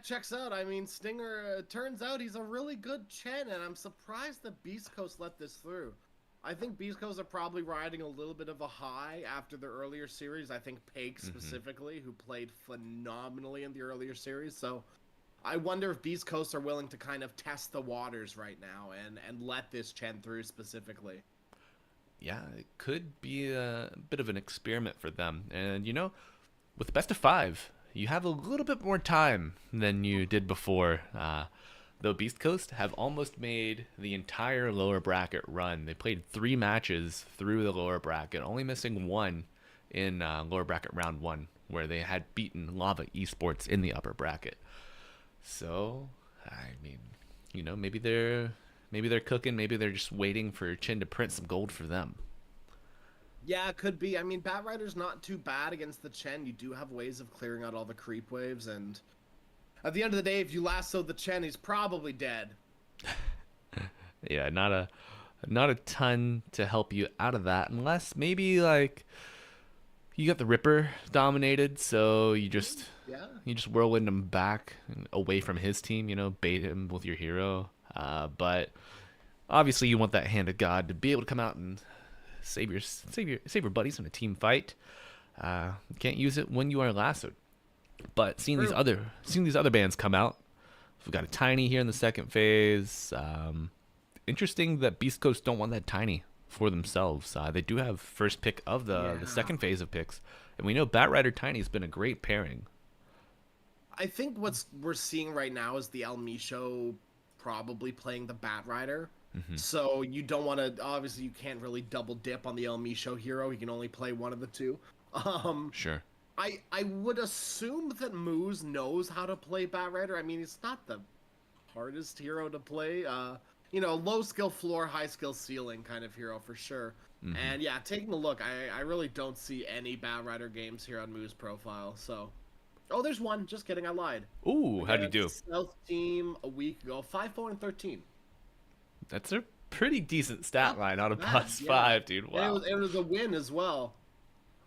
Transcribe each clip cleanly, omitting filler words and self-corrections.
checks out. I mean, Stinger, turns out he's a really good Chen, and I'm surprised that Beast Coast let this through. I think Beast Coast are probably riding a little bit of a high after the earlier series. I think Pake specifically, who played phenomenally in the earlier series. So I wonder if Beast Coast are willing to kind of test the waters right now and let this Chen through specifically. Yeah, it could be a bit of an experiment for them. And with best of five, you have a little bit more time than you did before. Though Beast Coast have almost made the entire lower bracket run. They played 3 matches through the lower bracket, only missing one in lower bracket round one, where they had beaten Lava Esports in the upper bracket. So, I mean, maybe they're cooking. Maybe they're just waiting for Chin to print some gold for them. Yeah, it could be. I mean, Bat Rider's not too bad against the Chen. You do have ways of clearing out all the creep waves, and at the end of the day, if you lasso the Chen, he's probably dead. Yeah, not a ton to help you out of that, unless maybe like you got the Ripper dominated, so Yeah. you just whirlwind him back and away from his team. Bait him with your hero. But obviously, you want that Hand of God to be able to come out and save your buddies in a team fight. You can't use it when you are lassoed. But seeing these other bands come out, we've got a Tiny here in the second phase. Interesting that Beast Coast don't want that Tiny for themselves. They do have first pick of the second phase of picks, and we know Bat Rider Tiny has been a great pairing. I think what's we're seeing right now is the El Micho probably playing the Bat Rider. So you don't want to. Obviously, you can't really double dip on the El Micho hero. He can only play one of the two. Um, Sure. I would assume that Moose knows how to play Bat Rider. I mean, it's not the hardest hero to play. Low skill floor, high skill ceiling kind of hero for sure. And yeah, taking a look, I really don't see any Bat Rider games here on Moose profile. So, oh, there's one. Just kidding, I lied. Ooh, how'd you do? Stealth team a week ago, 5-4-13. That's a pretty decent stat line on a Bad, plus yeah. 5, dude. And Wow. it was a win as well.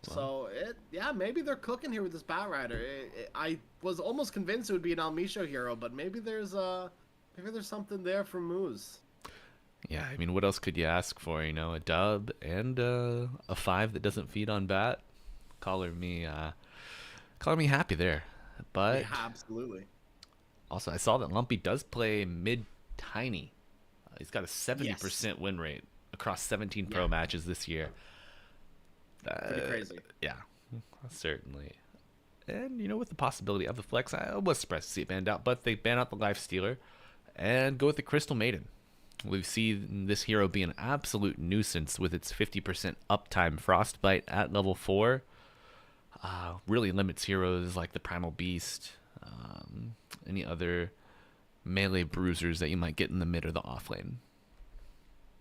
So maybe they're cooking here with this Bat Rider. I was almost convinced it would be an Almisho hero, but maybe there's something there for Moose. Yeah, I mean, what else could you ask for? A dub and a 5 that doesn't feed on bat. Color me happy there. But Yeah, absolutely. also, I saw that Lumpy does play mid Tiny. He's got a 70% win rate across 17 pro matches this year. Pretty crazy. Yeah, certainly. And, with the possibility of the flex, I was surprised to see it banned out, but they ban out the Life Stealer and go with the Crystal Maiden. We've seen this hero be an absolute nuisance with its 50% uptime Frostbite at level 4. Really limits heroes like the Primal Beast, any other melee bruisers that you might get in the mid or the off lane.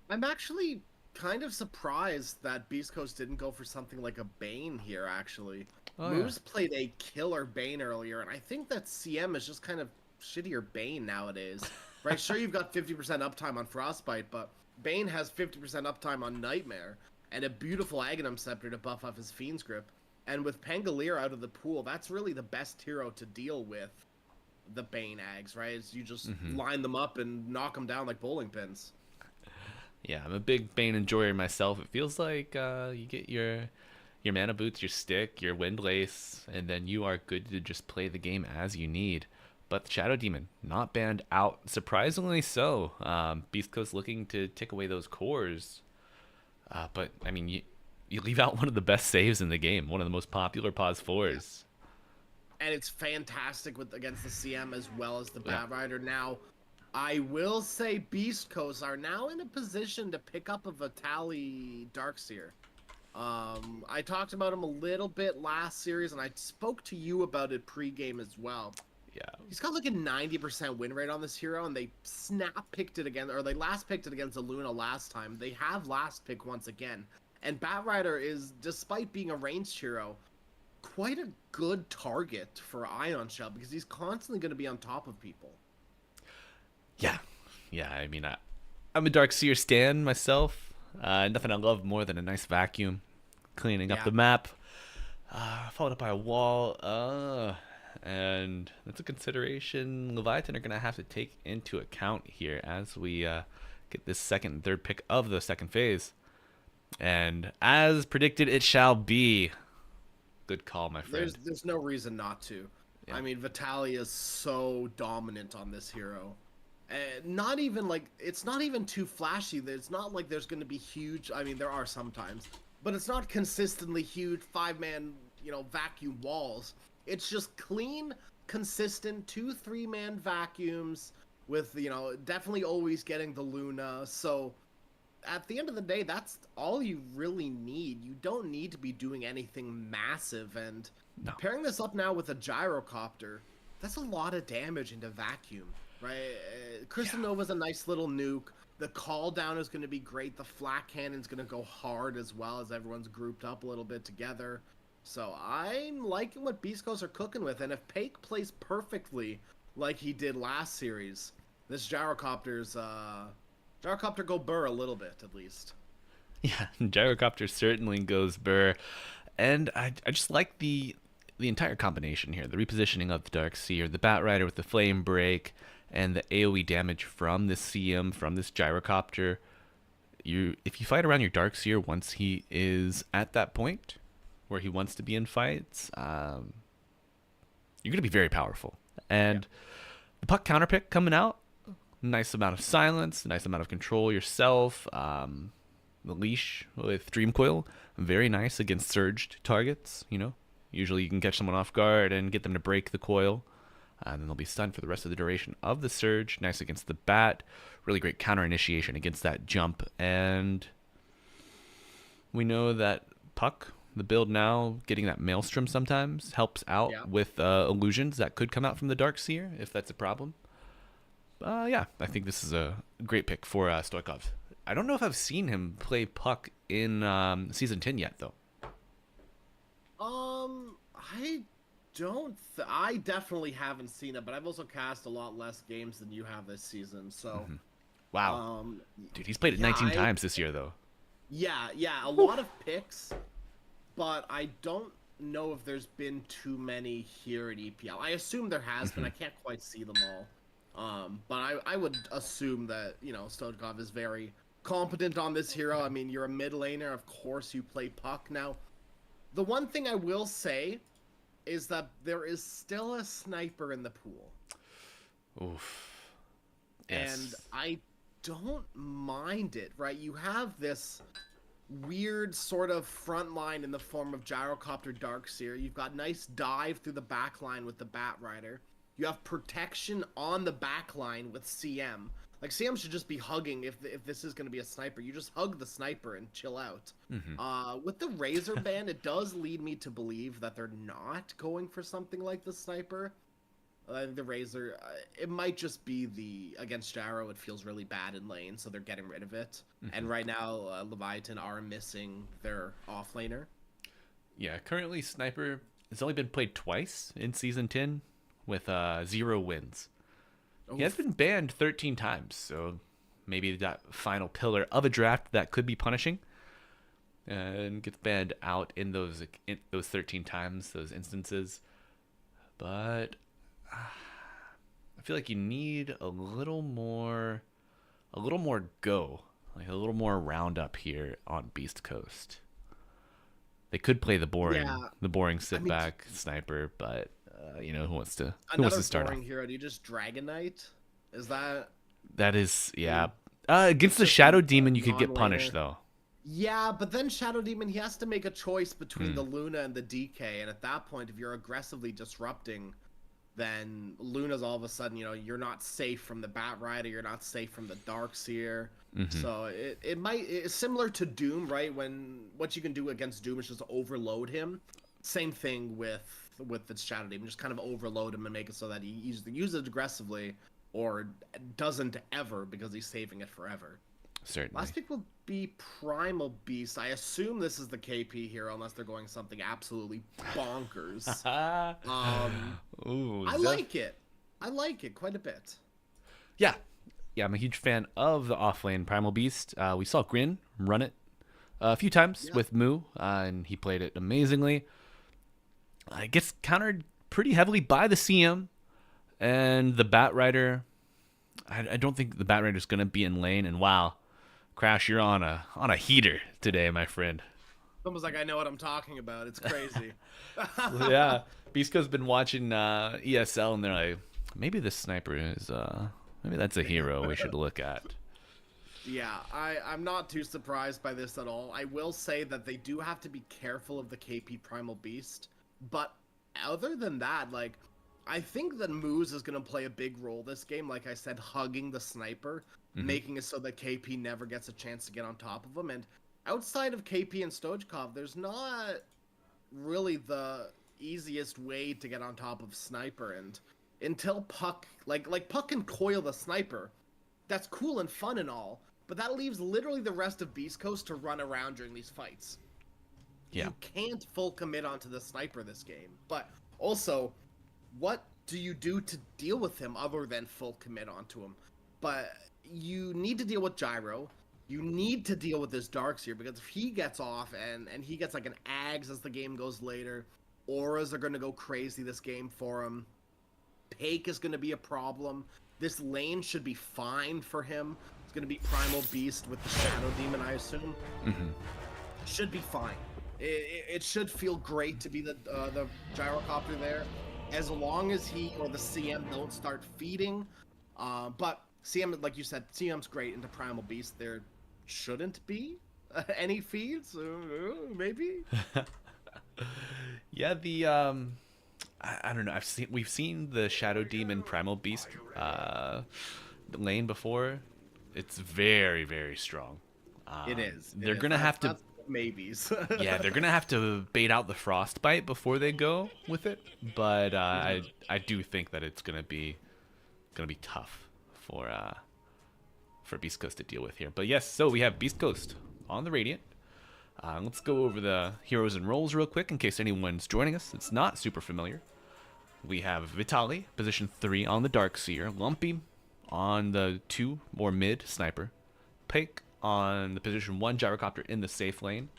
I'm actually kind of surprised that Beast Coast didn't go for something like a Bane here, actually. Oh, Moose played a killer Bane earlier, and I think that CM is just kind of shittier Bane nowadays. Right? Sure, you've got 50% uptime on Frostbite, but Bane has 50% uptime on Nightmare, and a beautiful Aghanim Scepter to buff off his Fiend's Grip. And with Pangolier out of the pool, that's really the best hero to deal with the Bane Ags, right? Is you just line them up and knock them down like bowling pins. Yeah, I'm a big Bane enjoyer myself. It feels like you get your mana boots, your stick, your windlace, and then you are good to just play the game as you need. But the Shadow Demon, not banned out, surprisingly so. Beast Coast looking to take away those cores. But, I mean, you leave out one of the best saves in the game, one of the most popular pause 4s. And it's fantastic against the CM as well as the Bat Rider. Now, I will say Beast Coast are now in a position to pick up a Vitali Darkseer. I talked about him a little bit last series, and I spoke to you about it pre-game as well. Yeah. He's got like a 90% win rate on this hero, and they picked it again, or they last picked it against Aluna last time. They have last pick once again. And Bat Rider is, despite being a ranged hero, quite a good target for Ion Shell because he's constantly going to be on top of people. Yeah. I mean, I'm a Darkseer stan myself. Nothing I love more than a nice vacuum, cleaning up the map. Followed up by a wall. And that's a consideration Leviathan are going to have to take into account here as we get this second and third pick of the second phase. And as predicted, it shall be. Good call, my friend. There's no reason not to. Yeah. I mean, Vitaly is so dominant on this hero. And not even like it's not even too flashy. It's not like there's going to be huge. I mean, there are sometimes, but it's not consistently huge 5-man, vacuum walls. It's just clean, consistent 2-3-man vacuums with, definitely always getting the Luna. So at the end of the day, that's all you really need. You don't need to be doing anything massive. And No. pairing this up now with a gyrocopter, that's a lot of damage into vacuum, right? Crystal Nova's a nice little nuke. The call down is going to be great. The flat cannon's going to go hard as well as everyone's grouped up a little bit together. So I'm liking what Beast Coast are cooking with. And if Pake plays perfectly like he did last series, this gyrocopter's gyrocopter go burr a little bit at least. Yeah, gyrocopter certainly goes burr. And I just like the entire combination here. The repositioning of the Darkseer, the Batrider with the Flame Break, and the AoE damage from this CM, from this gyrocopter. If you fight around your Darkseer once he is at that point where he wants to be in fights, you're going to be very powerful. And the Puck counterpick coming out, nice amount of silence, nice amount of control yourself. The leash with Dream Coil, very nice against surged targets. Usually you can catch someone off guard and get them to break the coil, and then they'll be stunned for the rest of the duration of the surge. Nice against the bat, really great counter initiation against that jump. And we know that Puck, the build now, getting that Maelstrom sometimes helps out with illusions that could come out from the Darkseer if that's a problem. I think this is a great pick for Stoikov. I don't know if I've seen him play Puck in Season 10 yet, though. I definitely haven't seen it, but I've also cast a lot less games than you have this season, so... Wow. Dude, he's played it 19 times this year, though. Yeah, a lot of picks, but I don't know if there's been too many here at EPL. I assume there has been. I can't quite see them all. But I would assume that, Stoikov is very competent on this hero. I mean, you're a mid laner. Of course you play Puck. Now, the one thing I will say is that there is still a sniper in the pool. Oof. Yes. And I don't mind it, right? You have this weird sort of front line in the form of Gyrocopter Darkseer. You've got nice dive through the back line with the Batrider. You have protection on the back line with CM. Like, CM should just be hugging if this is going to be a sniper. You just hug the sniper and chill out. With the Razor Band, it does lead me to believe that they're not going for something like the sniper. The Razor, it might just be against Gyro, it feels really bad in lane, so they're getting rid of it. And right now, Leviathan are missing their offlaner. Yeah, currently Sniper has only been played twice in Season 10 with 0 wins. He has been banned 13 times, so maybe that final pillar of a draft that could be punishing and gets banned out in those 13 times, those instances. But I feel like you need a little more go, like a little more roundup here on Beast Coast. They could play the boring sit back sniper, but who wants to start off? Another boring hero. Do you just Dragon Knight? Is that? That is, yeah. Against the Shadow Demon, you could get punished though. Yeah, but then Shadow Demon, he has to make a choice between the Luna and the DK, and at that point, if you're aggressively disrupting, then Luna's all of a sudden, you're not safe from the Batrider, you're not safe from the Darkseer. So it's similar to Doom, right? When what you can do against Doom is just overload him. Same thing with the Shadow Demon, just kind of overload him and make it so that he either uses it aggressively or doesn't ever because he's saving it forever. Certainly. Last pick will be Primal Beast. I assume this is the KP hero unless they're going something absolutely bonkers. I like it. I like it quite a bit. Yeah, I'm a huge fan of the offlane Primal Beast. We saw Grin run it a few times with Moo, and he played it amazingly. It gets countered pretty heavily by the CM and the Bat Rider. I don't think the Bat Rider's gonna be in lane. And wow, Crash, you're on a heater today, my friend. It's almost like I know what I'm talking about. It's crazy. Yeah, Beastco's been watching ESL, and they're like, maybe this sniper is maybe that's a hero we should look at. Yeah, I'm not too surprised by this at all. I will say that they do have to be careful of the KP Primal Beast, but other than that, like, I think that Moose is going to play a big role this game. Like I said, hugging the sniper, making it so that KP never gets a chance to get on top of him. And outside of KP and Stojkov, there's not really the easiest way to get on top of Sniper. And until Puck, like Puck can coil the Sniper, that's cool and fun and all, but that leaves literally the rest of Beast Coast to run around during these fights. Yeah. You can't full commit onto the Sniper this game. But also, what do you do to deal with him other than full commit onto him? But you need to deal with Gyro. You need to deal with this Darkseer, because if he gets off and he gets like an Ags as the game goes later, auras are going to go crazy this game for him. Pake is going to be a problem. This lane should be fine for him. It's going to be Primal Beast with the Shadow Demon, I assume. Should be fine. It should feel great to be the gyrocopter there, as long as he or the CM don't start feeding. But CM, like you said, CM's great into Primal Beast. There shouldn't be any feeds, maybe. Yeah, the I don't know. We've seen the Shadow Demon Primal Beast lane before. It's very, very strong. It is. They're gonna have to maybes. yeah, they're gonna have to bait out the Frostbite before they go with it. But I do think that it's gonna be tough for Beast Coast to deal with here. But yes, so we have Beast Coast on the Radiant. Let's go over the heroes and roles real quick in case anyone's joining us. It's not super familiar. We have Vitaly, position 3 on the Darkseer. Lumpy on the 2 or mid sniper. Pake on the position 1 gyrocopter in the safe lane.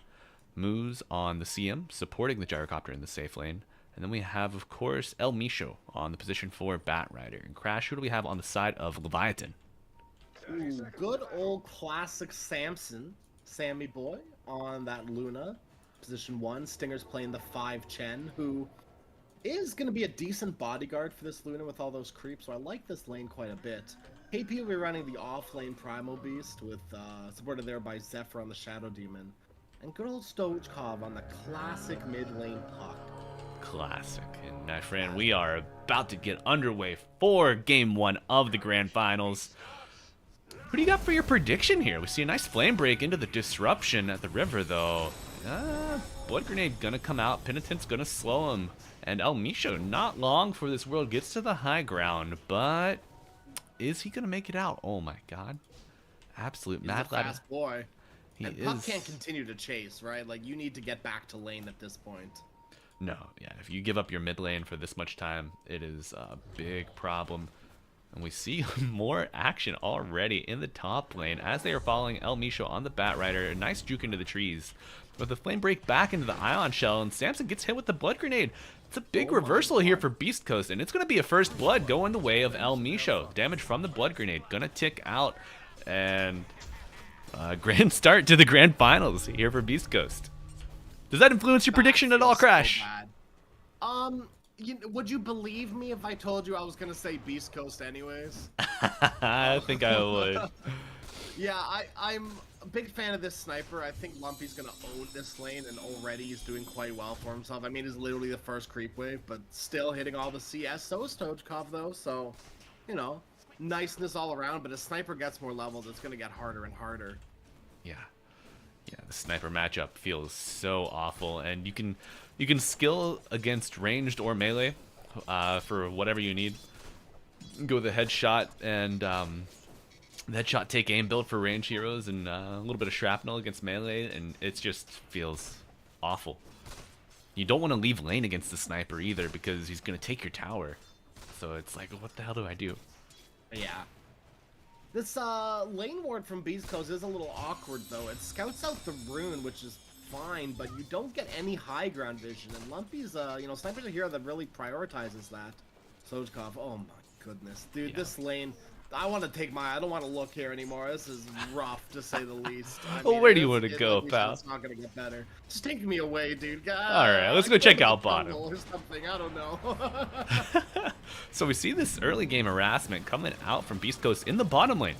Moose on the CM, supporting the gyrocopter in the safe lane. And then we have, of course, El Misho on the position 4 Bat Rider. And Crash, who do we have on the side of Leviathan? Ooh, good old classic Sammy boy on that Luna, position 1. Stinger's playing the 5 Chen, who is going to be a decent bodyguard for this Luna with all those creeps, so I like this lane quite a bit. KP will be running the off-lane Primal Beast, with supported there by Zephyr on the Shadow Demon, and good old Stojkov on the classic mid-lane Puck. Classic. And my friend, we are about to get underway for Game 1 of the Grand Finals. Who do you got for your prediction here? We see a nice flame break into the disruption at the river, though. Blood Grenade gonna come out. Penitent's gonna slow him. And El Misho, not long before this world gets to the high ground, but is he gonna make it out? Oh my god. Absolute mad lad. Fast boy. He and is. Puck can't continue to chase, right? Like, you need to get back to lane at this point. No, yeah. If you give up your mid lane for this much time, it is a big problem. And we see more action already in the top lane as they are following El Misho on the Bat Rider. A nice juke into the trees. With the flame break back into the Ion Shell, and Samson gets hit with the Blood Grenade. It's a big reversal here for Beast Coast, and it's going to be a first blood going the way of El Misho. Damage from the Blood Grenade going to tick out. And grand start to the Grand Finals here for Beast Coast. Does that influence your prediction at all, Crash? So would you believe me if I told you I was gonna say Beast Coast anyways? I think I would. Yeah, I'm a big fan of this sniper. I think Lumpy's gonna own this lane, and already he's doing quite well for himself. I mean, it's literally the first creep wave, but still hitting all the CS. So is Stojkov, though, so, you know, niceness all around. But as sniper gets more levels, it's gonna get harder and harder. Yeah. Yeah, the sniper matchup feels so awful, and you can skill against ranged or melee for whatever you need. Go with a headshot and the headshot take aim build for range heroes, and a little bit of shrapnel against melee, and it just feels awful. You don't want to leave lane against the sniper either, because he's gonna take your tower. So it's like, what the hell do I do? Yeah. This lane ward from Beast Coast is a little awkward, though. It scouts out the rune, which is fine, but you don't get any high ground vision. And Lumpy's, Sniper's a hero that really prioritizes that. Sojkov, oh my goodness. Dude, this lane, I don't want to look here anymore. This is rough, to say the least. Where do you want to go, pal? It's not going to get better. Just take me away, dude. Alright, let's go check out bottom. Or something, I don't know. So we see this early game harassment coming out from Beast Coast in the bottom lane.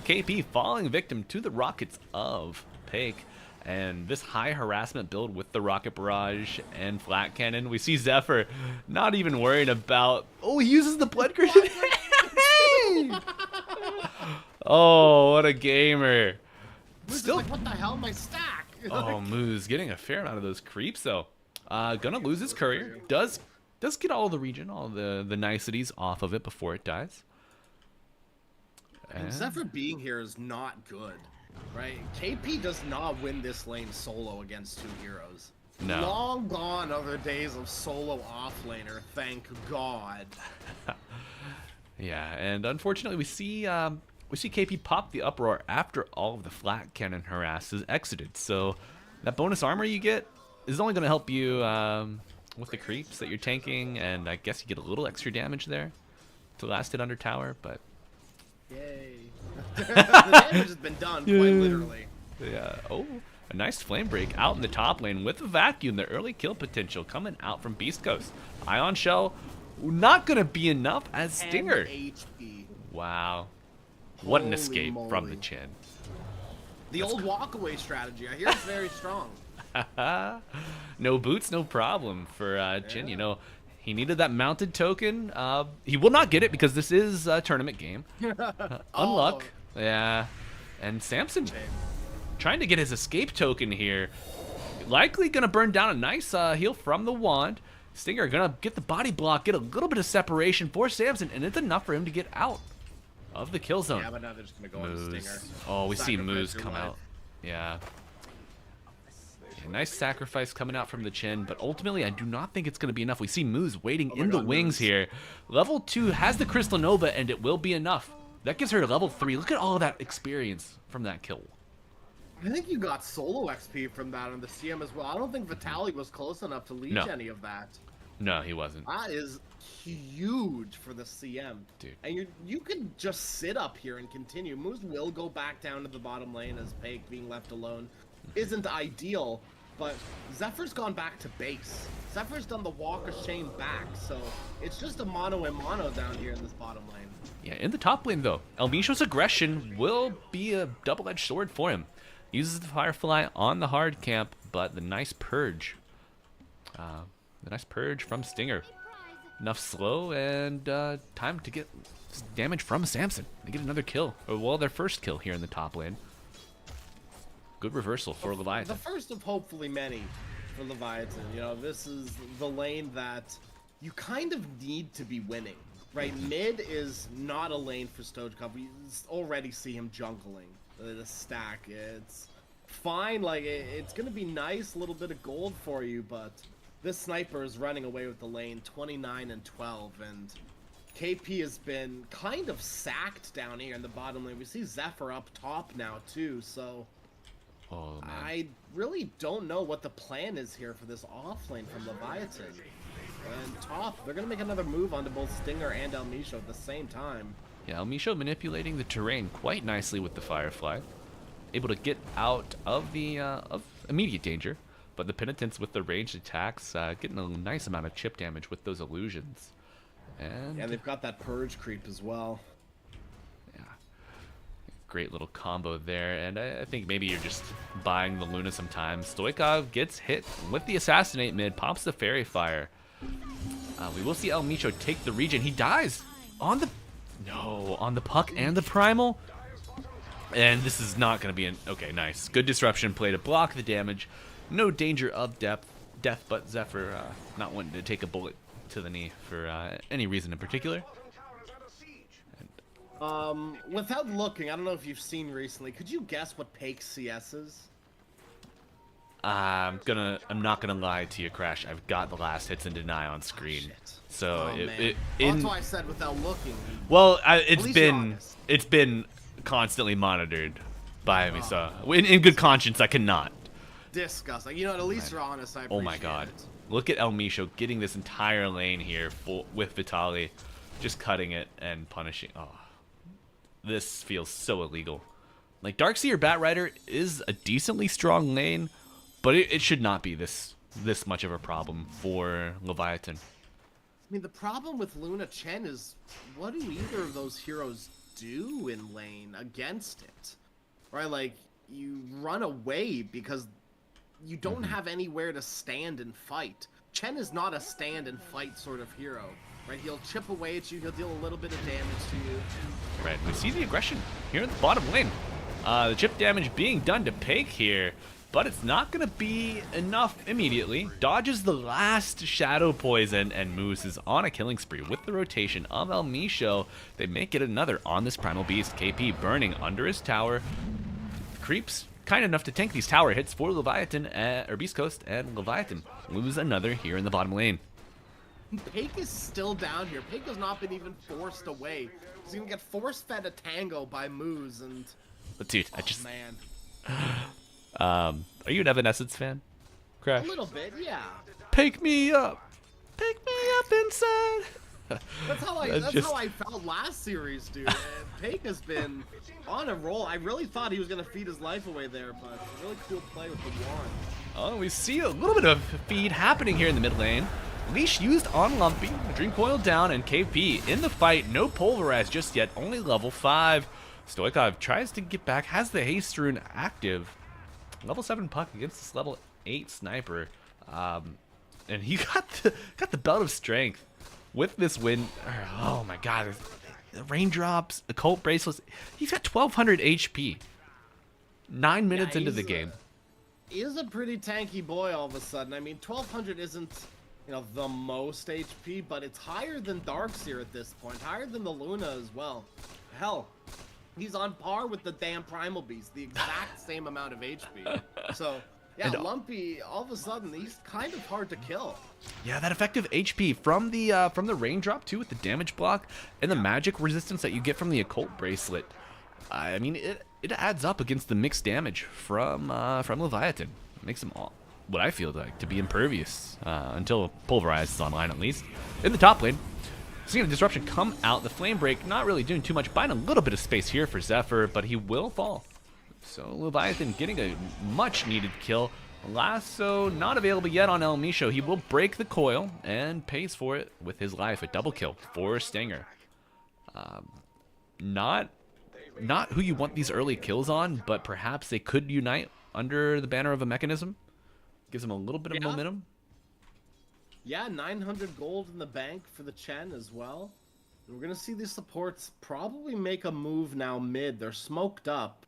KP falling victim to the rockets of Pake. And this high harassment build with the rocket barrage and flat cannon. We see Zephyr not even worrying about... Oh, he uses the blood grenade. Oh, what a gamer. Still, like, what the hell, my stack? Oh, Moose getting a fair amount of those creeps though. Gonna lose his courier. Does get all the region, all the niceties off of it before it dies. And Zephyr being here is not good, right? KP does not win this lane solo against 2 heroes. No. Long gone are the days of solo offlaner, thank God. Yeah, and unfortunately we see KP pop the uproar after all of the flat cannon harass is exited. So that bonus armor you get is only going to help you with the creeps that you're tanking, and I guess you get a little extra damage there to last it under tower, but... Yay. The damage has been done, quite literally. Yeah. Oh, a nice flame break out in the top lane with a vacuum. The early kill potential coming out from Beast Coast. Ion Shell, not going to be enough as Stinger. 10 HP. Wow. What an escape moly. from the Chin. The old walkaway strategy. I hear it's very strong. No boots, no problem for Chin. You know, he needed that mounted token. He will not get it because this is a tournament game. Unluck. Yeah. And Samson trying to get his escape token here. Likely going to burn down a nice heal from the wand. Stinger going to get the body block, get a little bit of separation for Samson, and it's enough for him to get out of the kill zone. Yeah, but now they're just going to go on Stinger. Oh, we see Moose come out. Yeah. Nice sacrifice coming out from the Chin, but ultimately I do not think it's going to be enough. We see Moose waiting in the wings here. Level 2 has the Crystal Nova, and it will be enough. That gives her level 3. Look at all of that experience from that kill. I think you got solo XP from that on the CM as well. I don't think Vitaly was close enough to leech any of that. No, he wasn't. That is huge for the CM. Dude. And you can just sit up here and continue. Moose will go back down to the bottom lane as Pake being left alone isn't ideal, but Zephyr's gone back to base. Zephyr's done the walk of shame back, so it's just a mono and mono down here in this bottom lane. Yeah, in the top lane though, Elmisho's aggression will be a double-edged sword for him. Uses the Firefly on the hard camp, but the nice purge. The nice purge from Stinger. Enough slow and time to get damage from Samson. They get another kill. Or, well, their first kill here in the top lane. Good reversal for Leviatán. The first of hopefully many for Leviatán. You know, this is the lane that you kind of need to be winning, right? Mid is not a lane for Stojkov. We already see him jungling the stack. It's fine. Like, it's going to be nice, a little bit of gold for you, but this sniper is running away with the lane 29 and 12, and KP has been kind of sacked down here in the bottom lane. We see Zephyr up top now too, so oh, man. I really don't know what the plan is here for this off lane from Leviatán. And top, they're going to make another move onto both Stinger and Elmisho at the same time. Yeah, Elmisho manipulating the terrain quite nicely with the Firefly. Able to get out of the of immediate danger. But the Penitents with the ranged attacks, getting a nice amount of chip damage with those illusions. And yeah, they've got that purge creep as well. Yeah. Great little combo there. And I think maybe you're just buying the Luna sometimes. Stoikov gets hit with the Assassinate mid, pops the Fairy Fire. We will see Elmisho take the region. He dies on the... No, on the Puck and the Primal. And this is not going to be an... Okay, nice. Good disruption play to block the damage. No danger of death, but Zephyr not wanting to take a bullet to the knee for any reason in particular. Without looking, I don't know if you've seen recently, could you guess what Pake's CS is? I'm not gonna lie to you, Crash. I've got the last hits and deny on screen. So that's why I said without looking. Well, it's been constantly monitored by me, so in good conscience I cannot. Disgusting. You know what? At least you're honest. I appreciate Oh my god. it. Look at El Misho getting this entire lane here with Vitali. Just cutting it and punishing. Oh, this feels so illegal. Like, Darkseer Batrider is a decently strong lane, but it should not be this much of a problem for Leviathan. I mean, the problem with Luna Chen is, what do either of those heroes do in lane against it? Right, like, you run away because you don't have anywhere to stand and fight. Chen is not a stand and fight sort of hero. Right, he'll chip away at you, he'll deal a little bit of damage to you. Right, we see the aggression here in the bottom lane. The chip damage being done to Pake here, but it's not going to be enough immediately. Dodges the last Shadow Poison, and Moose is on a killing spree with the rotation of El Misho. They may get another on this Primal Beast. KP burning under his tower. Creeps kind enough to tank these tower hits for Leviathan, or Beast Coast, and Leviathan lose another here in the bottom lane. Pake is still down here. Pake has not been even forced away. He's gonna get force-fed a tango by Moose, and... But dude, I just... man. Are you an Evanescence fan? Crash? A little bit, yeah. Pick me up! Pick me up inside! That's how I felt last series, dude. And Pake has been on a roll. I really thought he was gonna feed his life away there, but really cool play with the wand. Oh, we see a little bit of feed happening here in the mid lane. Leash used on Lumpy, Dream Coil down, and KP in the fight. No Pulverize just yet, only level 5. Stoikov tries to get back, has the Haste Rune active. Level 7 Puck against this level 8 Sniper. And he got the Belt of Strength with this win. Oh my god, the Raindrops, Occult Bracelets. He's got 1200 HP. 9 minutes into the game. He is a pretty tanky boy all of a sudden. I mean, 1200 isn't... you know, the most HP, but it's higher than Darkseer at this point, higher than the Luna as well. Hell, he's on par with the damn Primal Beast, the exact same amount of HP. So, yeah, and Lumpy, all of a sudden, he's kind of hard to kill. Yeah, that effective HP from the Raindrop too, with the damage block and the magic resistance that you get from the Occult Bracelet. I mean, it adds up against the mixed damage from Leviathan. It makes them all, what I feel like, to be impervious until Pulverize is online, at least. In the top lane, seeing a Disruption come out. The Flame Break not really doing too much, buying a little bit of space here for Zephyr, but he will fall. So Leviathan getting a much-needed kill. Lasso not available yet on El Misho. He will break the coil and pays for it with his life. A double kill for Stinger. Not who you want these early kills on, but perhaps they could unite under the banner of a mechanism. Gives him a little bit of momentum. Yeah, 900 gold in the bank for the Chen as well. And we're going to see these supports probably make a move now mid. They're smoked up.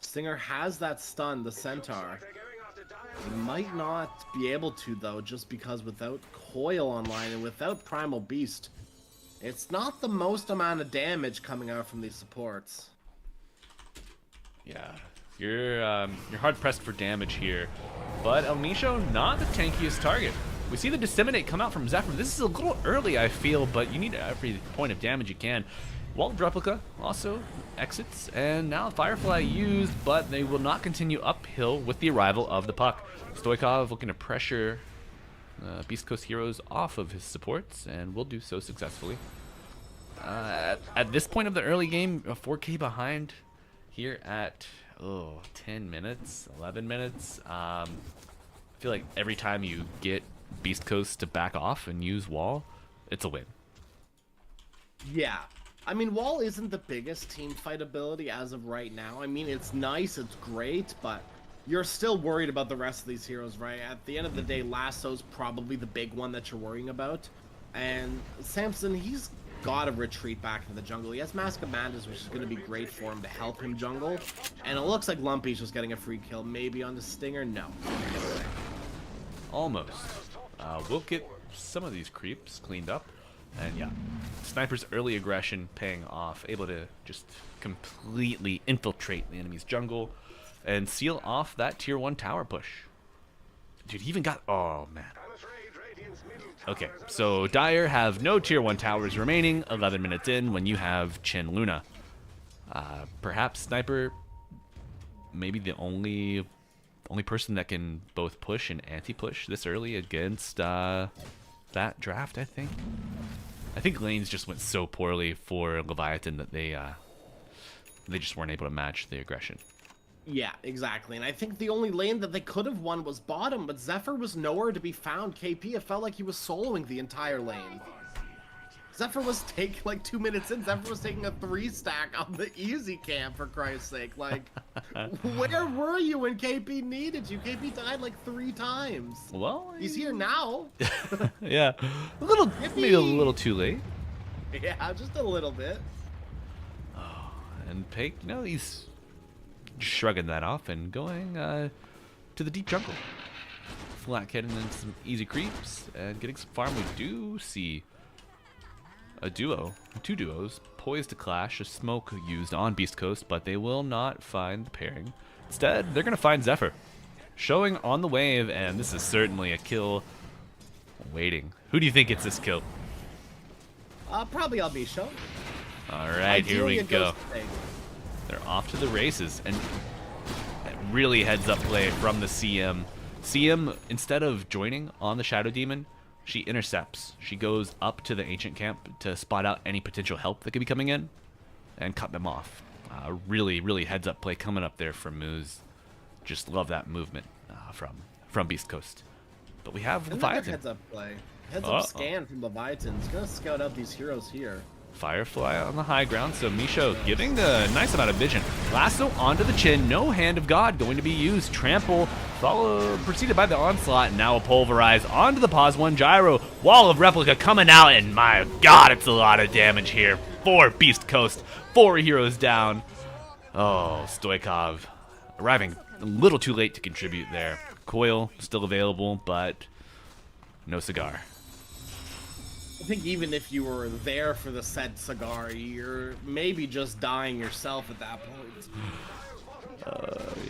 Stinger has that stun, the Centaur. He might not be able to, though, just because without Coil online and without Primal Beast, it's not the most amount of damage coming out from these supports. Yeah, you're hard-pressed for damage here. But El Misho, not the tankiest target. We see the Disseminate come out from Zephyr. This is a little early, I feel, but you need every point of damage you can. Walled Replica also exits, and now Firefly used, but they will not continue uphill with the arrival of the puck. Stoikov looking to pressure Beast Coast heroes off of his supports, and will do so successfully. At this point of the early game, 4K behind here at 10 minutes, 11 minutes. I feel like every time you get Beast Coast to back off and use Wall, it's a win. Yeah. I mean, Wall isn't the biggest team fight ability as of right now. I mean, it's nice, it's great, but you're still worried about the rest of these heroes, right? At the end of the day, Lasso's probably the big one that you're worrying about. And Samson, he's got to retreat back to the jungle. He has Mask of Madness, which is going to be great for him to help him jungle. And it looks like Lumpy's just getting a free kill. Maybe on the Stinger? No. Almost. We'll get some of these creeps cleaned up. And yeah, Sniper's early aggression paying off, able to just completely infiltrate the enemy's jungle and seal off that tier 1 tower push. Dude, he even got, oh man. Okay, so Dire have no tier 1 towers remaining 11 minutes in when you have Chen Luna. Perhaps Sniper maybe the only only person that can both push and anti-push this early against that draft, I think. I think lanes just went so poorly for Leviathan that they just weren't able to match the aggression. Yeah, exactly. And I think the only lane that they could have won was bottom, but Zephyr was nowhere to be found. KP, it felt like he was soloing the entire lane. Zephyr was taking, like 2 minutes in, Zephyr was taking a 3-stack on the easy camp, for Christ's sake. Like, where were you when KP needed you? KP died like 3 times. Well, he's here now. Yeah, maybe a little too late. Yeah, just a little bit. Oh, and Pake, no, he's shrugging that off and going to the deep jungle. Flat hitting in some easy creeps and getting some farm. We do see a duo, 2 duos, poised to clash. A smoke used on Beast Coast, but they will not find the pairing. Instead, they're going to find Zephyr. Showing on the wave, and this is certainly a kill waiting. Who do you think gets this kill? Probably Albisho. Alright, here we go. They're off to the races, and really heads up play from the CM. CM, instead of joining on the Shadow Demon, she intercepts. She goes up to the Ancient Camp to spot out any potential help that could be coming in and cut them off. Really heads up play coming up there from Moose. Just love that movement from Beast Coast. But we have Leviathan. Heads up play. Heads up scan from Leviathan. It's going to scout out these heroes here. Firefly on the high ground, so Misho giving a nice amount of vision. Lasso onto the chin, no Hand of God going to be used. Trample, preceded by the onslaught, now a pulverize onto the pause 1 gyro. Wall of replica coming out, and my God, it's a lot of damage here. 4 Beast Coast, 4 heroes down. Oh, Stoikov arriving a little too late to contribute there. Coil still available, but no cigar. I think even if you were there for the said cigar, you're maybe just dying yourself at that point.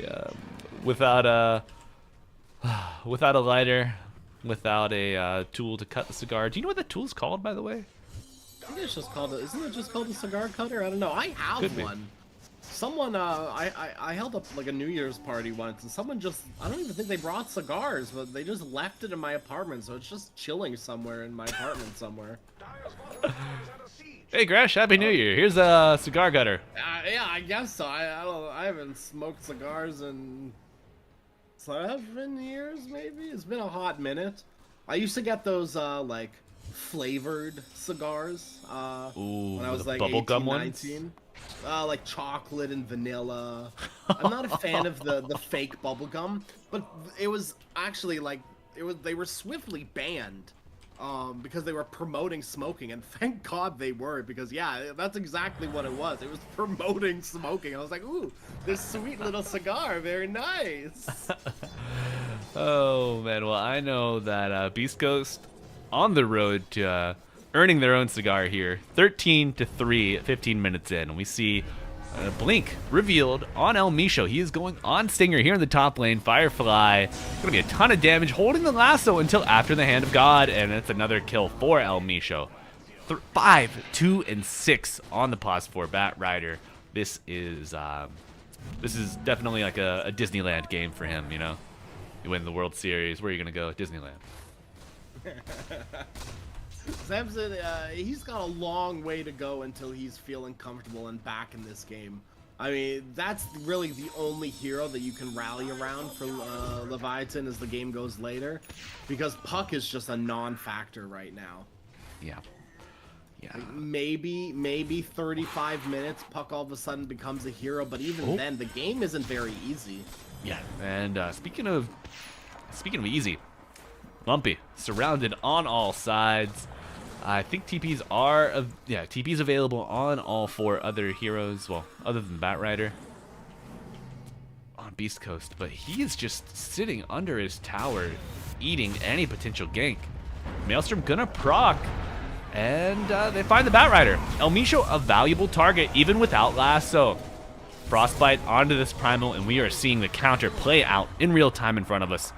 Yeah, without a lighter, without a tool to cut the cigar. Do you know what the tool's called, by the way? I think it's just called isn't it just called a cigar cutter? I don't know. I have one. Someone, I held up like a New Year's party once, and someone just, I don't even think they brought cigars, but they just left it in my apartment, so it's just chilling somewhere in my apartment somewhere. Hey Gresh, Happy New Year. Here's a cigar cutter. Yeah, I guess so. I haven't smoked cigars in 7 years, maybe? It's been a hot minute. I used to get those, like, flavored cigars, Ooh, when I was like bubblegum 18, ones? 19. Like chocolate and vanilla. I'm not a fan of the fake bubblegum, but it was actually like they were swiftly banned because they were promoting smoking, and thank God they were, because yeah, that's exactly what it was. It was promoting smoking. I was like, ooh, this sweet little cigar, very nice. Oh man, well I know that Beast Coast on the road to earning their own cigar here. 13-3, 15 minutes in. We see Blink revealed on El Misho. He is going on Stinger here in the top lane. Firefly, gonna be a ton of damage, holding the lasso until after the Hand of God, and it's another kill for El Misho. 5, 2, and 6 on the pause for Bat Rider. This is definitely like a Disneyland game for him, you know? You win the World Series, where are you gonna go? Disneyland. Samson, he's got a long way to go until he's feeling comfortable and back in this game. I mean, that's really the only hero that you can rally around for Leviathan as the game goes later, because Puck is just a non-factor right now. Yeah. Like maybe 35 minutes, Puck all of a sudden becomes a hero, but even then, the game isn't very easy. Yeah, and speaking of easy, Lumpy surrounded on all sides. I think TPs are TPs available on all 4 other heroes, well, other than Bat Rider on Beast Coast, but he is just sitting under his tower eating any potential gank. Maelstrom gonna proc, and they find the Bat Rider. El Misho, a valuable target even without lasso. Frostbite onto this primal, and we are seeing the counter play out in real time in front of us.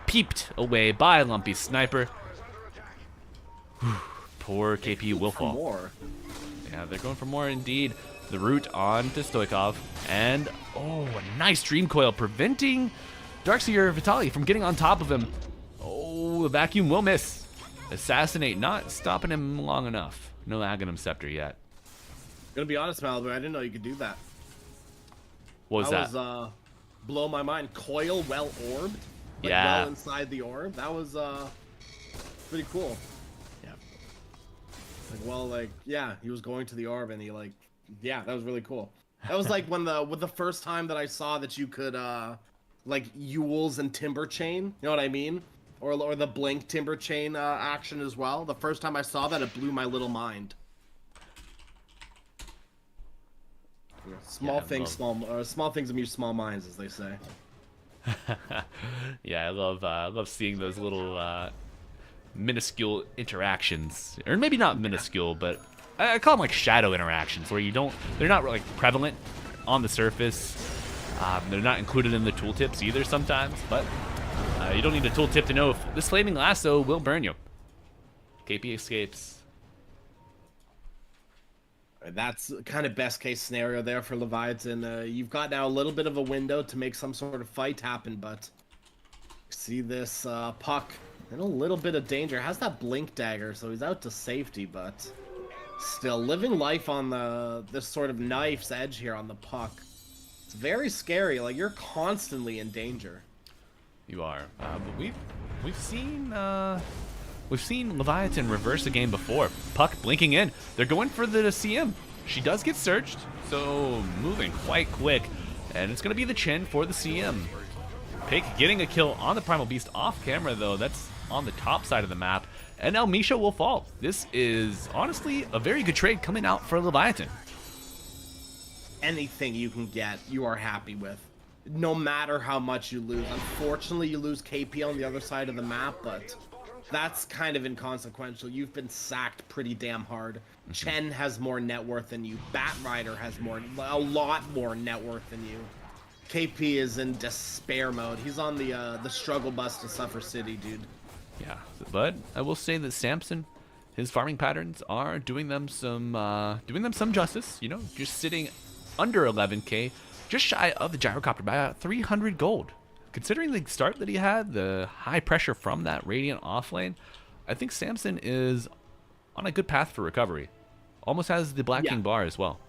Peeped away by Lumpy's sniper. Poor KP will fall. More. Yeah, they're going for more indeed. The root on to Stoikov, and a nice Dream Coil preventing Darkseer Vitali from getting on top of him. Oh, the vacuum will miss. Assassinate, not stopping him long enough. No Aghanim Scepter yet. Gonna be honest, Malibu, I didn't know you could do that. What was that? Was blow my mind. Coil well orbed. Like, yeah. well inside the orb. That was pretty cool. Yeah. Like, well, like, yeah, he was going to the orb and he like, yeah, that was really cool. That was like when the first time that I saw that you could like Yules and Timber Chain, you know what I mean? Or the Blink Timber Chain action as well. The first time I saw that, it blew my little mind. Yeah, small things amuse small minds, as they say. Yeah, I love seeing those little minuscule interactions, or maybe not minuscule, but I call them like shadow interactions, where they're not like prevalent on the surface. They're not included in the tooltips either sometimes, but you don't need a tooltip to know if this flaming lasso will burn you. KP escapes. That's kind of best case scenario there for Leviathan. You've got now a little bit of a window to make some sort of fight happen, but see this puck in a little bit of danger. Has that blink dagger, so he's out to safety, but still living life on this sort of knife's edge here on the puck. It's very scary. Like, you're constantly in danger. You are, but we've seen Leviathan reverse a game before. Puck blinking in. They're going for the CM. She does get searched, so moving quite quick. And it's going to be the Chen for the CM. Pick getting a kill on the Primal Beast off camera, though. That's on the top side of the map. And now Misha will fall. This is honestly a very good trade coming out for Leviathan. Anything you can get, you are happy with. No matter how much you lose. Unfortunately, you lose KP on the other side of the map, but that's kind of inconsequential. You've been sacked pretty damn hard. Chen has more net worth than you. Batrider has a lot more net worth than you. KP is in despair mode. He's on the struggle bus to Suffer City, dude. Yeah, but I will say that Samson, his farming patterns are doing them some justice. You know, just sitting under 11k, just shy of the gyrocopter by about 300 gold. Considering the start that he had, the high pressure from that Radiant offlane, I think Samson is on a good path for recovery. Almost has the Black King bar as well.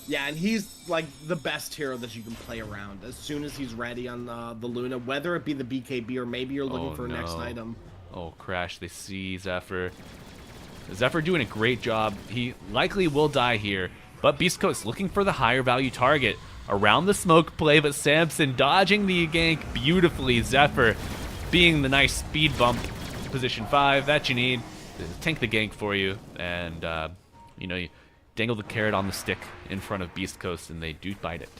Yeah, and he's like the best hero that you can play around as soon as he's ready on the Luna, whether it be the BKB or maybe you're looking for a next item. Oh, crash. They see Zephyr. Zephyr doing a great job. He likely will die here, but Beast Coast looking for the higher value target. Around the smoke play, but Samson dodging the gank beautifully. Zephyr being the nice speed bump, position 5 that you need to tank the gank for you, and you know, you dangle the carrot on the stick in front of Beast Coast, and they do bite it.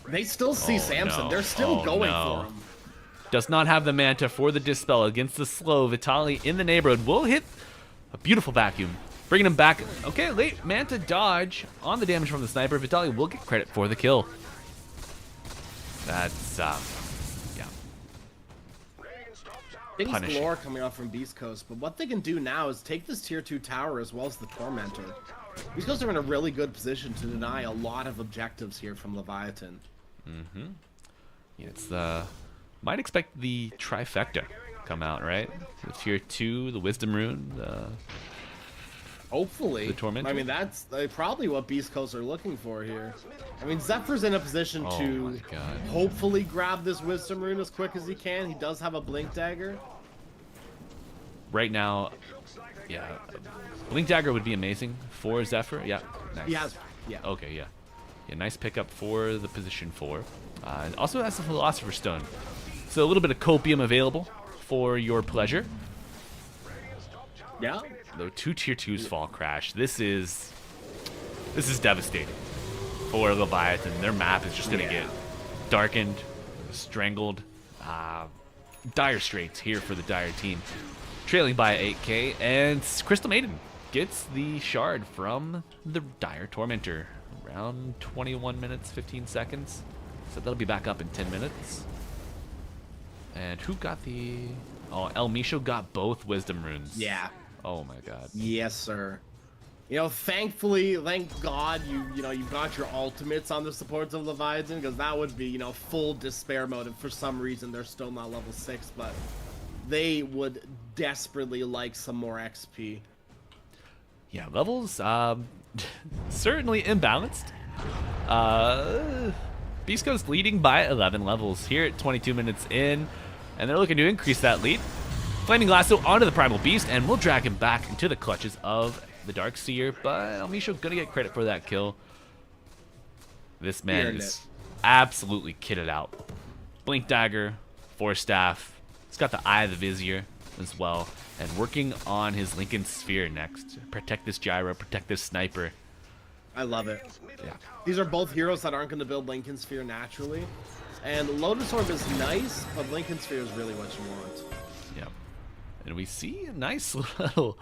They still see Samson. No. They're still going for him. Does not have the Manta for the Dispel against the slow. Vitali in the neighborhood will hit a beautiful vacuum, bringing him back. Okay, late Manta dodge on the damage from the sniper. Vitali will get credit for the kill. That's, yeah. Things galore coming off from Beast Coast, but what they can do now is take this tier 2 tower as well as the Tormentor. Beast Coast are in a really good position to deny a lot of objectives here from Leviathan. Mm-hmm. Yeah, it's might expect the trifecta come out, right? The tier 2, the Wisdom Rune, hopefully. The Tormentor? I mean, that's probably what Beast Coast are looking for here. I mean, Zephyr's in a position to hopefully grab this Wisdom Rune as quick as he can. He does have a Blink Dagger. Right now, yeah. Blink Dagger would be amazing for Zephyr. Yeah, nice. He has, yeah. Okay, yeah. Yeah, nice pickup for the position 4. And also has the Philosopher's Stone. So a little bit of copium available for your pleasure. Yeah. Though 2 tier 2s fall crash. This is devastating for Leviathan. Their map is just gonna get darkened, strangled. Dire straits here for the Dire team. Trailing by 8k, and Crystal Maiden gets the shard from the Dire Tormentor. Around 21 minutes, 15 seconds. So that'll be back up in 10 minutes. And who got the... Oh, El Misho got both Wisdom Runes. Yeah. Oh my god. Yes, sir. You know, thankfully, thank God you've got your ultimates on the supports of Leviathan, because that would be, full despair mode if for some reason they're still not level 6, but they would desperately like some more XP. Yeah, levels certainly imbalanced. Beast Coast leading by 11 levels here at 22 minutes in, and they're looking to increase that lead. Flaming Lasso onto the Primal Beast, and we'll drag him back into the clutches of the Darkseer, but Amisho gonna get credit for that kill. This man is absolutely kitted out. Blink Dagger, Force Staff. He's got the Eye of the Vizier as well, and working on his Lincoln Sphere next. Protect this Gyro, protect this Sniper. I love it. Yeah. These are both heroes that aren't going to build Lincoln Sphere naturally. And Lotus Orb is nice, but Lincoln Sphere is really what you want. Yeah. And we see a nice little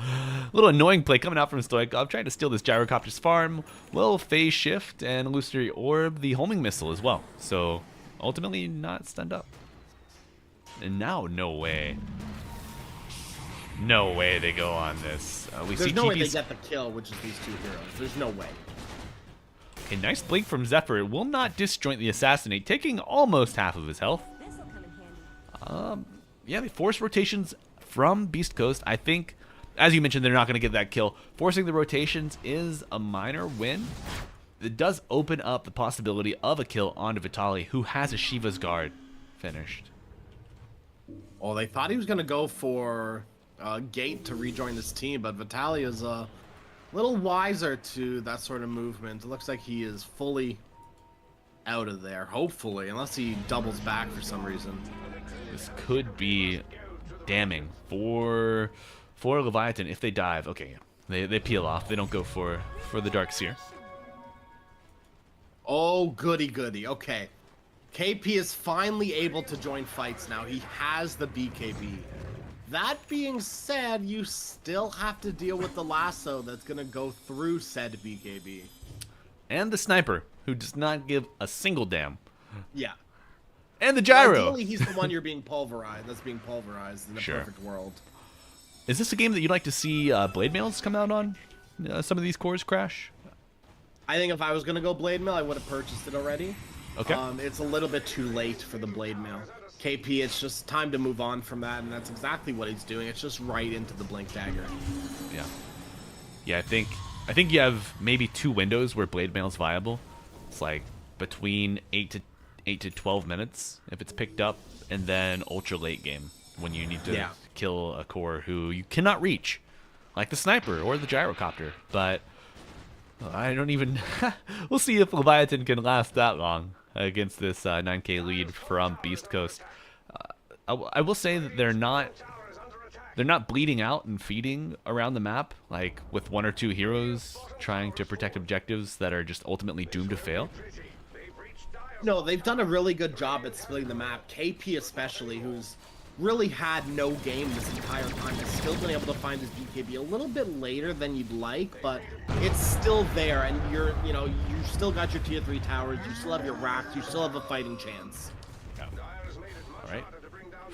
annoying play coming out from Stoikov, trying to steal this Gyrocopter's farm. Will phase shift and Illusory Orb the homing missile as well. So ultimately not stunned up. And now no way. No way they go on this. There's no way they get the kill, which is these two heroes. There's no way. A nice blink from Zephyr. It will not disjoint the Assassinate, taking almost half of his health. Yeah, the force rotations from Beast Coast. I think, as you mentioned, they're not going to get that kill. Forcing the rotations is a minor win. It does open up the possibility of a kill onto Vitaly, who has a Shiva's Guard finished. Well, they thought he was going to go for Gate to rejoin this team, but Vitaly is a little wiser to that sort of movement. It looks like he is fully out of there, hopefully, unless he doubles back for some reason. This could be damning for Leviathan if they dive. Okay, they peel off. They don't go for the Darkseer. Oh, goody goody. Okay. KP is finally able to join fights now. He has the BKB. That being said, you still have to deal with the lasso that's going to go through said BKB. And the Sniper, who does not give a single damn. Yeah. And the Gyro. Well, ideally, he's the one you're being pulverized. That's being pulverized in a perfect world. Is this a game that you'd like to see Blade Mails come out on? Some of these cores crash? I think if I was going to go Blade Mail, I would have purchased it already. Okay. It's a little bit too late for the Blade Mail. KP, it's just time to move on from that, and that's exactly what he's doing. It's just right into the Blink Dagger. Yeah. Yeah, I think you have maybe 2 windows where Blade Mail is viable. It's like between 8 to 12 minutes if it's picked up, and then ultra late game when you need to kill a core who you cannot reach, like the Sniper or the Gyrocopter. But I don't even... We'll see if Leviathan can last that long against this 9k lead from Beast Coast. I will say that they're not bleeding out and feeding around the map, like with 1 or 2 heroes trying to protect objectives that are just ultimately doomed to fail. No, they've done a really good job at splitting the map. KP especially, who's really had no game this entire time, has still been able to find his BKB a little bit later than you'd like, but it's still there, and you still got your tier 3 towers, you still have your racks, you still have a fighting chance. All right.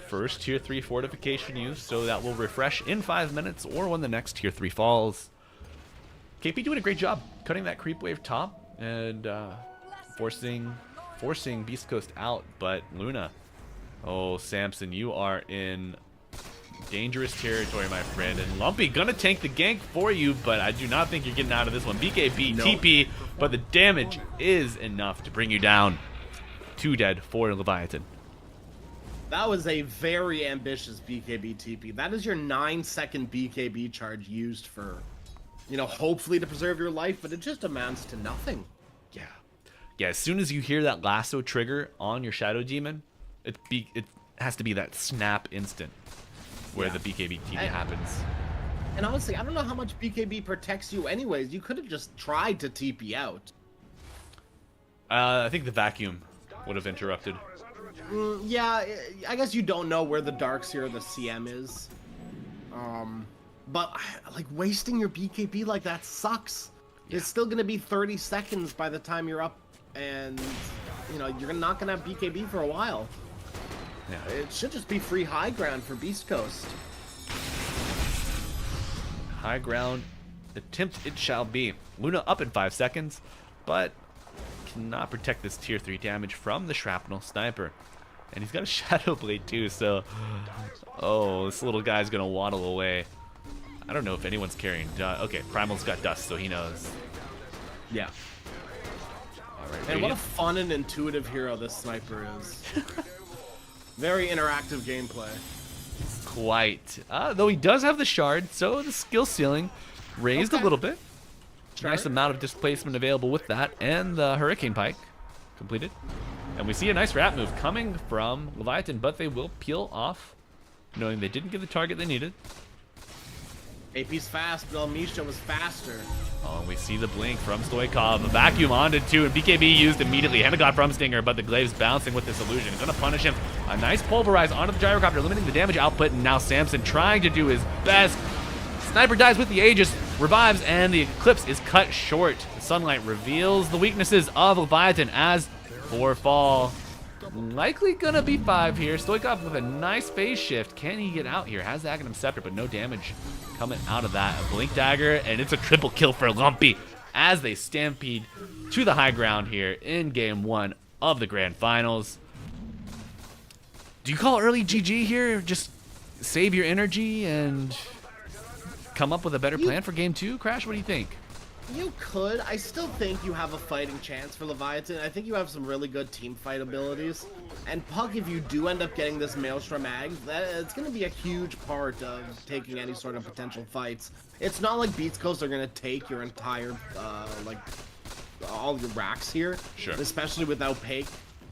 First tier 3 fortification use, so that will refresh in 5 minutes or when the next tier 3 falls. KP doing a great job cutting that creep wave top and forcing Beast Coast out, but Luna, oh, Samson, you are in dangerous territory, my friend. And Lumpy gonna tank the gank for you, but I do not think you're getting out of this one. BKB, TP, but the damage is enough to bring you down. 2 dead for Leviathan. That was a very ambitious BKB TP. That is your 9-second BKB charge used for, hopefully to preserve your life, but it just amounts to nothing. Yeah. Yeah, as soon as you hear that lasso trigger on your Shadow Demon, it has to be that snap instant where the BKB TP happens. And honestly, I don't know how much BKB protects you anyways. You could have just tried to TP out. I think the vacuum would have interrupted. Yeah, I guess you don't know where the Darkseer or the CM is. But, like, wasting your BKB like that sucks. Yeah. It's still going to be 30 seconds by the time you're up, and, you're not going to have BKB for a while. Yeah. It should just be free high ground for Beast Coast. High ground attempt it shall be. Luna up in 5 seconds, but cannot protect this tier 3 damage from the Shrapnel Sniper. And he's got a Shadow Blade too, so... Oh, this little guy's gonna waddle away. I don't know if anyone's carrying dust. Okay, Primal's got dust, so he knows. Yeah. Alright, And what a fun and intuitive hero this Sniper is. Very interactive gameplay. Quite. Though he does have the shard, so the skill ceiling raised a little bit. Sure. Nice amount of displacement available with that, and the Hurricane Pike completed. And we see a nice wrap move coming from Leviathan, but they will peel off, knowing they didn't get the target they needed. AP's fast, but Misha was faster. Oh, and we see the blink from Stoikov. A vacuum onto 2, and BKB used immediately. Hand of God from Stinger, but the Glaive's bouncing with this illusion. Gonna punish him. A nice pulverize onto the gyrocopter, limiting the damage output, and now Samson trying to do his best. Sniper dies with the Aegis, revives, and the Eclipse is cut short. The sunlight reveals the weaknesses of Leviathan as 4 fall. Likely gonna be 5 here. Stoikov with a nice phase shift. Can he get out here? Has the Aghanim Scepter, but no damage coming out of that. A Blink Dagger, and it's a triple kill for Lumpy as they stampede to the high ground here in game 1 of the grand finals. Do you call early GG here? Just save your energy and come up with a better plan for game 2? Crash, what do you think? You could. I still think you have a fighting chance for Leviathan. I think you have some really good team fight abilities. And Puck, if you do end up getting this Maelstrom Ag, it's going to be a huge part of taking any sort of potential fights. It's not like Beats Coast are going to take your entire, like, all your racks here. Sure. Especially without Pake.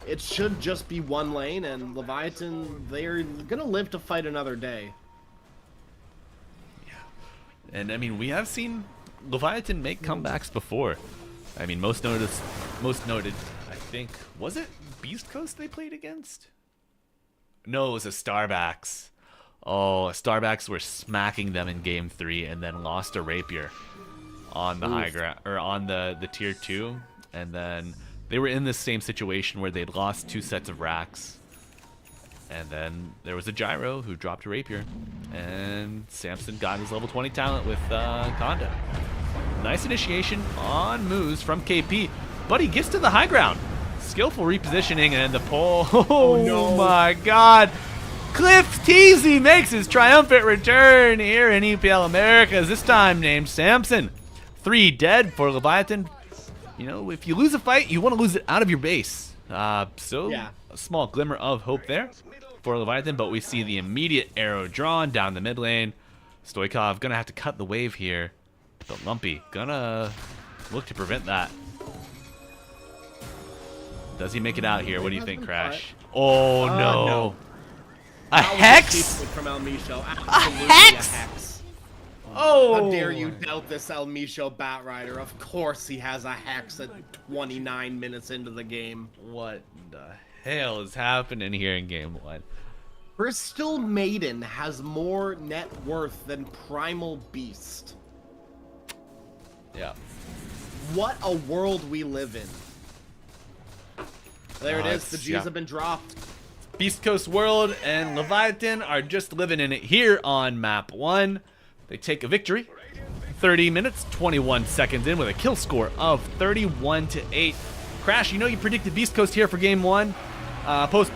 It should just be one lane, and Leviathan, they're going to live to fight another day. Yeah. And, I mean, we have seen Leviathan make comebacks before. I mean, most noted, I think, was it Beast Coast they played against? No, it was a Starbacks. Oh, Starbacks were smacking them in game 3 and then lost a Rapier on the high ground, or on the tier 2, and then they were in the same situation where they'd lost 2 sets of racks. And then there was a Gyro who dropped a Rapier, and Samson got his level 20 talent with Conda. Nice initiation on moves from KP, but he gets to the high ground. Skillful repositioning and the pull. Oh, no. My God. Cliff Teasy makes his triumphant return here in EPL Americas, this time named Samson. 3 dead for Leviathan. You know, if you lose a fight, you want to lose it out of your base. So Yeah. a small glimmer of hope there for Leviathan, but we see the immediate arrow drawn down the mid lane. Stoikov gonna have to cut the wave here, but Lumpy gonna look to prevent that. Does he make it out here? What do you think, Crash? Oh no. No. A Hex? From El Micho. A Absolutely Hex? a Hex. Oh! How dare you doubt this El Micho Bat Rider? Of course he has a Hex at 29 minutes into the game. What the hell is happening here in game 1? Bristol Maiden has more net worth than Primal Beast. Yeah. What a world we live in. There it is. The G's have been dropped. Beast Coast World and Leviathan are just living in it here on map 1. They take a victory. 30 minutes, 21 seconds in with a kill score of 31-8. Crash, you know you predicted Beast Coast here for game 1. Post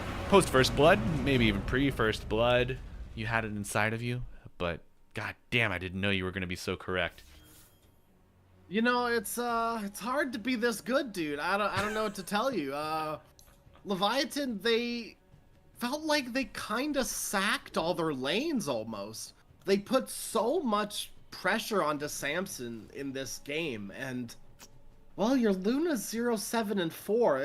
First Blood, maybe even pre First Blood. You had it inside of you, but god damn, I didn't know you were going to be so correct. You know, it's hard to be this good, dude. I don't know what to tell you. Leviathan, they felt like they kind of sacked all their lanes almost. They put so much pressure onto Samson in this game, and well, your Luna's 0, 7, and 4.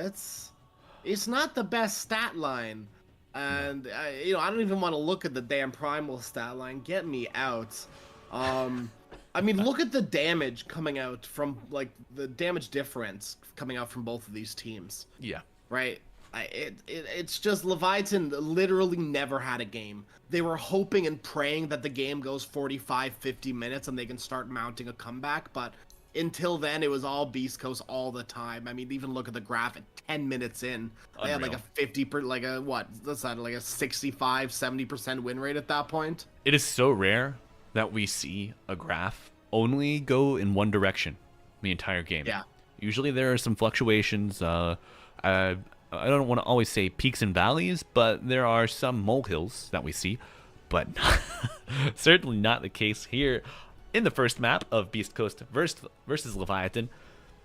It's not the best stat line, and you know, I don't even want to look at the damn Primal stat line. Get me out. I mean, look at the damage coming out from, like, the damage difference coming out from both of these teams. Yeah. Right? It's just Leviathan literally never had a game. They were hoping and praying that the game goes 45, 50 minutes and they can start mounting a comeback, but until then, it was all Beast Coast all the time. I mean, even look at the graph at 10 minutes in. They had like a 50%, like a, what? That's not like a 65, 70% win rate at that point. It is so rare that we see a graph only go in one direction the entire game. Yeah. Usually there are some fluctuations. I don't want to always say peaks and valleys, but there are some molehills that we see, but certainly not the case here in the first map of Beast Coast versus Leviathan.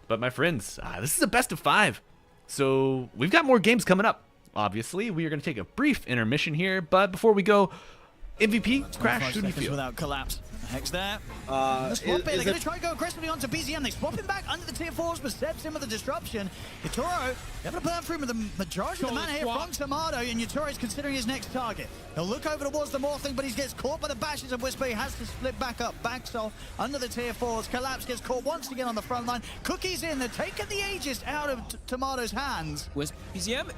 But my friends, this is a best of 5, so we've got more games coming up. Obviously, we are going to take a brief intermission here, but before we go, MVP, Crash, who do you feel? Without collapse. The Hex there. They're going to try and go aggressively onto BZM. They swap him back under the tier 4s, but steps in with the disruption. Yatoro, they're going to burn through with the majority of the mana here from Tomato, and Yatoro is considering his next target. He'll look over towards the Morphling, but he gets caught by the bashes of Whisper. He has to split back up. Backs off under the tier 4s. Collapse gets caught once again on the front line. Cookie's in. They're taking the Aegis out of Tomato's hands. Where's BZM?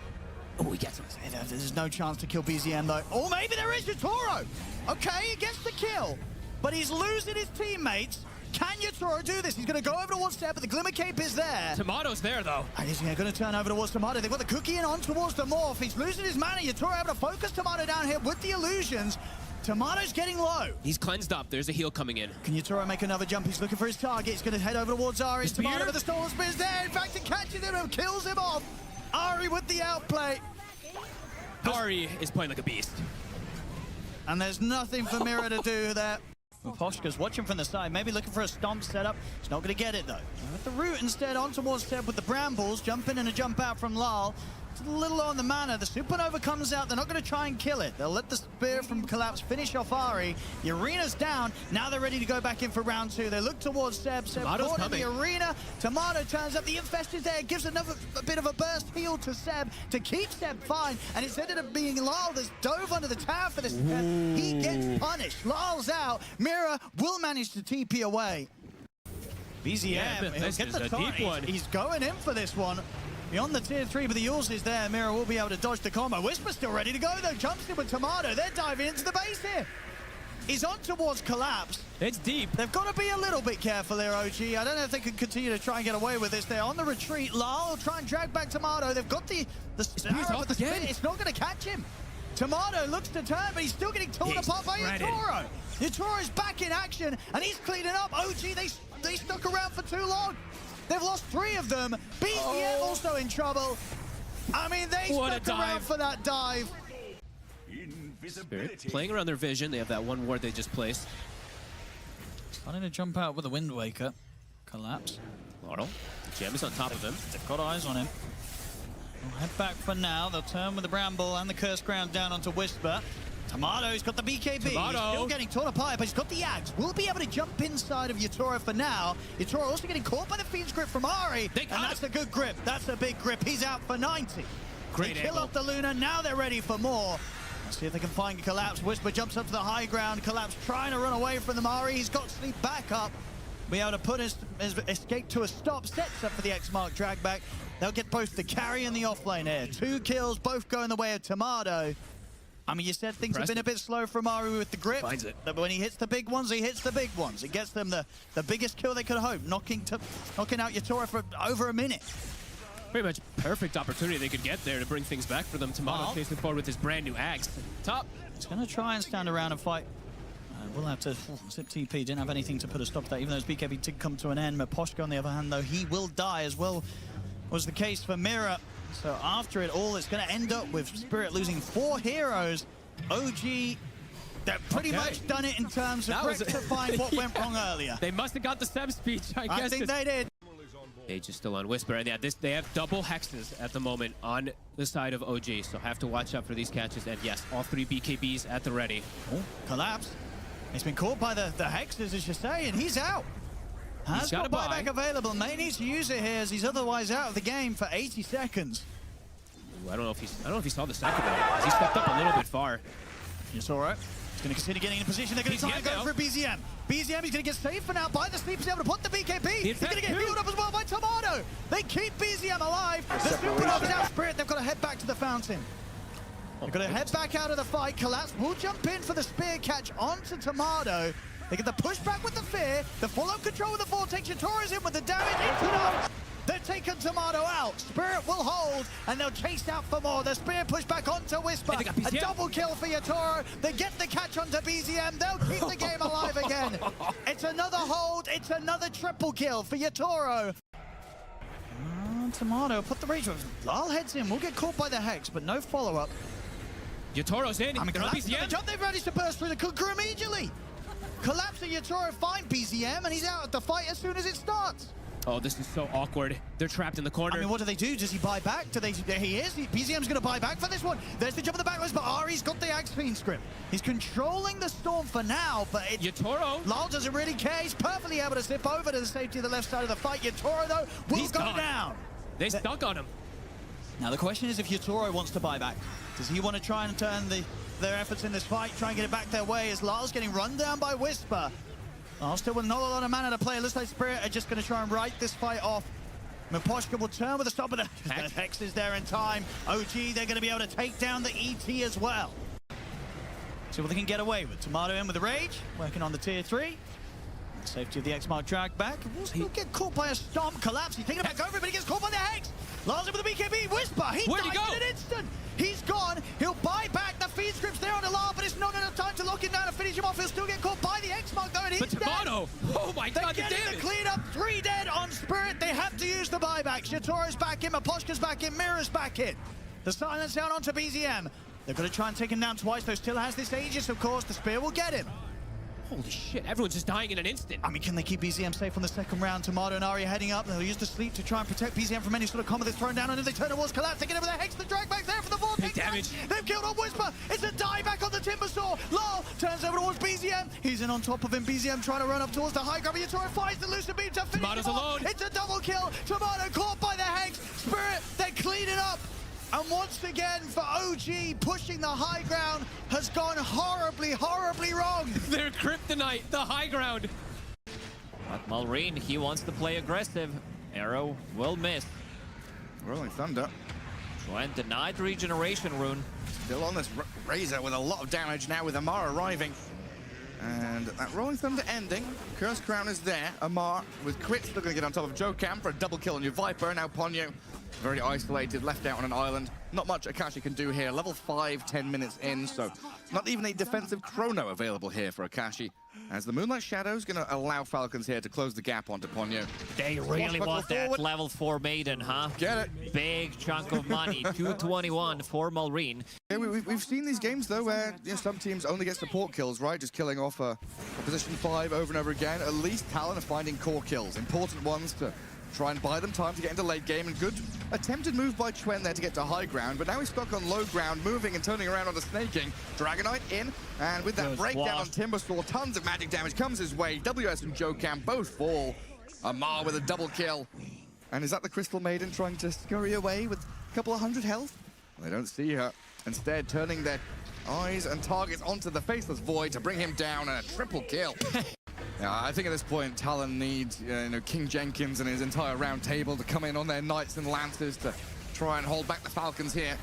Oh, he gets it. There's no chance to kill BZM though. Oh, maybe there is Yatoro. Okay, he gets the kill, but he's losing his teammates. Can Yatoro do this? He's going to go over towards Seb, but the Glimmer Cape is there. Tomato's there, though. And he's going to turn over towards Tomato. They've got the Cookie in on towards the Morph. He's losing his mana. Yatoro able to focus Tomato down here with the illusions. Tomato's getting low. He's cleansed up. There's a heal coming in. Can Yatoro make another jump? He's looking for his target. He's going to head over towards Ari. Tomato with the Storm Spear is there. In fact, it catches him and kills him off. Ari with the outplay. Ari is playing like a beast. And there's nothing for Mira to do there. Poshka's watching from the side, maybe looking for a stomp setup. He's not going to get it though. With the root instead on towards Seb with the brambles. Jump in and a jump out from Lal. It's a little low on the mana. The Supernova comes out. They're not going to try and kill it. They'll let the Spear from Collapse finish off Ari. The arena's down. Now they're ready to go back in for round 2. They look towards Seb. Seb caught in the arena. Tomato turns up. The Infest is there. Gives a bit of a burst heal to Seb to keep Seb fine. And it's ended up being Lal that's dove under the tower for this. He gets punished. Lal's out. Mira will manage to TP away. BZM, he'll get the deep one. He's going in for this one. Beyond the tier 3, but the Yours is there. Mira will be able to dodge the combo. Whisper's still ready to go though. Jumps in with Tomato. They're diving into the base here. He's on towards Collapse. It's deep. They've got to be a little bit careful here, OG. I don't know if they can continue to try and get away with this. They're on the retreat. Lal will try and drag back Tomato. They've got the arrow with the spin. It's not going to catch him. Tomato looks to turn, but he's still getting torn apart by Yatoro. Yatoro's back in action, and he's cleaning up. OG, they stuck around for too long. They've lost 3 of them. BZM also in trouble. I mean, they stuck around for that dive. Spirit playing around their vision. They have that one ward they just placed. Starting to jump out with a Wind Waker. Collapse. Laurel. Gem is on top of him. They've got eyes on him. They'll head back for now. They'll turn with the Bramble and the Curse Ground down onto Whisper. Tomato's got the BKB. Tomato. He's still getting torn apart, but he's got the Axe. We'll be able to jump inside of Yatoro for now. Yatoro also getting caught by the Fiend's grip from Ari. And that's a good grip. That's a big grip. He's out for 90. Great they kill off the Luna. Now they're ready for more. Let's see if they can find Collapse. Whisper jumps up to the high ground. Collapse trying to run away from them. Ari, he's got Sleep back up. Be able to put his escape to a stop. Sets up for the X-Mark drag back. They'll get both the carry and the offlane here. 2 kills, both going the way of Tomato. I mean, you said things have been a bit slow from Ari with the grip. Finds it. But when he hits the big ones, he hits the big ones. It gets them the biggest kill they could hope, knocking out Yatoro for over a minute. Pretty much perfect opportunity they could get there to bring things back for them. Tomato facing forward with his brand new axe. Top. He's going to try and stand around and fight. We'll have to zip TP. Didn't have anything to put a stop to that, even though his BKB did come to an end. Poshka, on the other hand, though, he will die as well, was the case for Mira. So after it all, it's going to end up with Spirit losing 4 heroes. OG, they've pretty much done it in terms of rectifying what went wrong earlier. They must have got the Seb speech, I guess. I think they did. Age is still on Whisper, and yeah, they have double hexes at the moment on the side of OG, so have to watch out for these catches. And yes, all 3 BKBs at the ready. Oh, Collapse. He's been caught by the hexes, as you say, and he's out. Has got buyback available. May need to use it here, as he's otherwise out of the game for 80 seconds. Ooh, I don't know if he saw the second one. He stepped up a little bit far. It's all right. He's going to consider getting in position. They're going to try and go for BZM. BZM, he's going to get saved for now by the Sleep. He's able to put the BKB. He's going to get healed up as well by Tomato. They keep BZM alive. The Supernova's out. Spirit, they've got to head back to the fountain. They're going to head back out of the fight. Collapse will jump in for the spear catch onto Tomato. They get the pushback with the fear. The full-on control with the vortex. Yatoro's in with the damage. They're taking Tomato out. Spirit will hold, and they'll chase out for more. The Spirit push back onto Whisper. And they got A BZM. double kill for Yatoro. They get the catch onto BZM. They'll keep the game alive again. It's another hold. It's another triple kill for Yatoro. Tomato, put the rage. Lal heads in. We'll get caught by the Hex, but no follow-up. Yatoro's in. I mean, They're on Collapse, BZM. they've managed to burst through the cooker immediately. Collapse and Yatoro find BZM, and he's out of the fight as soon as it starts. Oh, this is so awkward. They're trapped in the corner. I mean, what do they do? Does he buy back? There he is. BZM's going to buy back for this one. There's the jump of the backwards, but Ari's got the Axe Fiend script. He's controlling the storm for now, but Yatoro. Lal doesn't really care. He's perfectly able to zip over to the safety of the left side of the fight. Yatoro, though, will He's go gone. down. They stuck on him. Now, the question is if Yatoro wants to buy back. Does he want to try and turn their efforts in this fight, try and get it back their way as Lal's getting run down by Whisper? Still with not a lot of mana to play. Looks like Spirit are just going to try and write this fight off. Miposhka will turn with a stop, but the Hex is there in time. OG, they're going to be able to take down the ET as well. See what they can get away with. Tomato in with the Rage, working on the tier 3. Safety of the X-Mark drag back. Will still get caught by a Stomp. Collapse. He's taking it back over, but he gets caught by the Hex. Lars in with the BKB. Whisper. Where'd he died go? in an instant. He's gone. He'll buy back. The feed script's there on the Lar, but it's not enough time to lock him down and finish him off. He'll still get caught by the X-Mark, though, and he's But Tomato. Oh my They're God, the getting the damage. clean up. 3 dead on Spirit. They have to use the buybacks. Yatoro's back in. Miposhka's back in. Mirror's back in. The silence down onto BZM. They're going to try and take him down twice, though. Still has this Aegis, of course. The Spear will get him. Holy shit, everyone's just dying in an instant. I mean, can they keep BZM safe on the second round? Tomato and Ari are heading up. They'll use the sleep to try and protect BZM from any sort of combat that's thrown down. And if they turn towards Collapse, they get over the Hex. The drag back there for the Vortex. Big damage. They've killed on Whisper. It's a die back on the Timber Saw. Lal turns over towards BZM. He's in on top of him. BZM trying to run up towards the high ground. Yatoro finds the Lucid Beam to finish Tomato's him off. alone. It's a double kill. Tomato caught by the Hex. Spirit, they clean it up. And once again, for OG, pushing the high ground has gone horribly, horribly wrong. They're kryptonite, the high ground. But Malrine, he wants to play aggressive. Arrow will miss. Rolling Thunder. Chuen denied regeneration rune. Still on this Razor with a lot of damage now with Amar arriving. And that Rolling Thunder ending. Curse Crown is there. Amar with crit still going to get on top of Jokam for a double kill on your Viper. Now Ponyo very isolated, left out on an island. Not much Akashi can do here. Level 5, 10 minutes in, so not even a defensive chrono available here for Akashi. As the Moonlight Shadow is going to allow Falcons here to close the gap onto Ponyo. They really want that forward. level 4 maiden, huh? Get it. Big chunk of money, 221 for Malrine. Yeah, we've seen these games, though, where some teams only get support kills, right? Just killing off a position 5 over and over again. At least Talon are finding core kills, important ones to try and buy them time to get into late game. And good attempted move by Chuen there to get to high ground, but now he's stuck on low ground, moving and turning around onto Snaking. Dragonite in, and with that Good breakdown squash. on Timbersaw, tons of magic damage comes his way. WS and Jokam both fall. Amar with a double kill. And is that the Crystal Maiden trying to scurry away with a couple of hundred health? They don't see her. Instead, turning their eyes and targets onto the Faceless Void to bring him down, and a triple kill. Yeah, I think at this point, Talon needs King Jenkins and his entire round table to come in on their Knights and Lancers to try and hold back the Falcons here.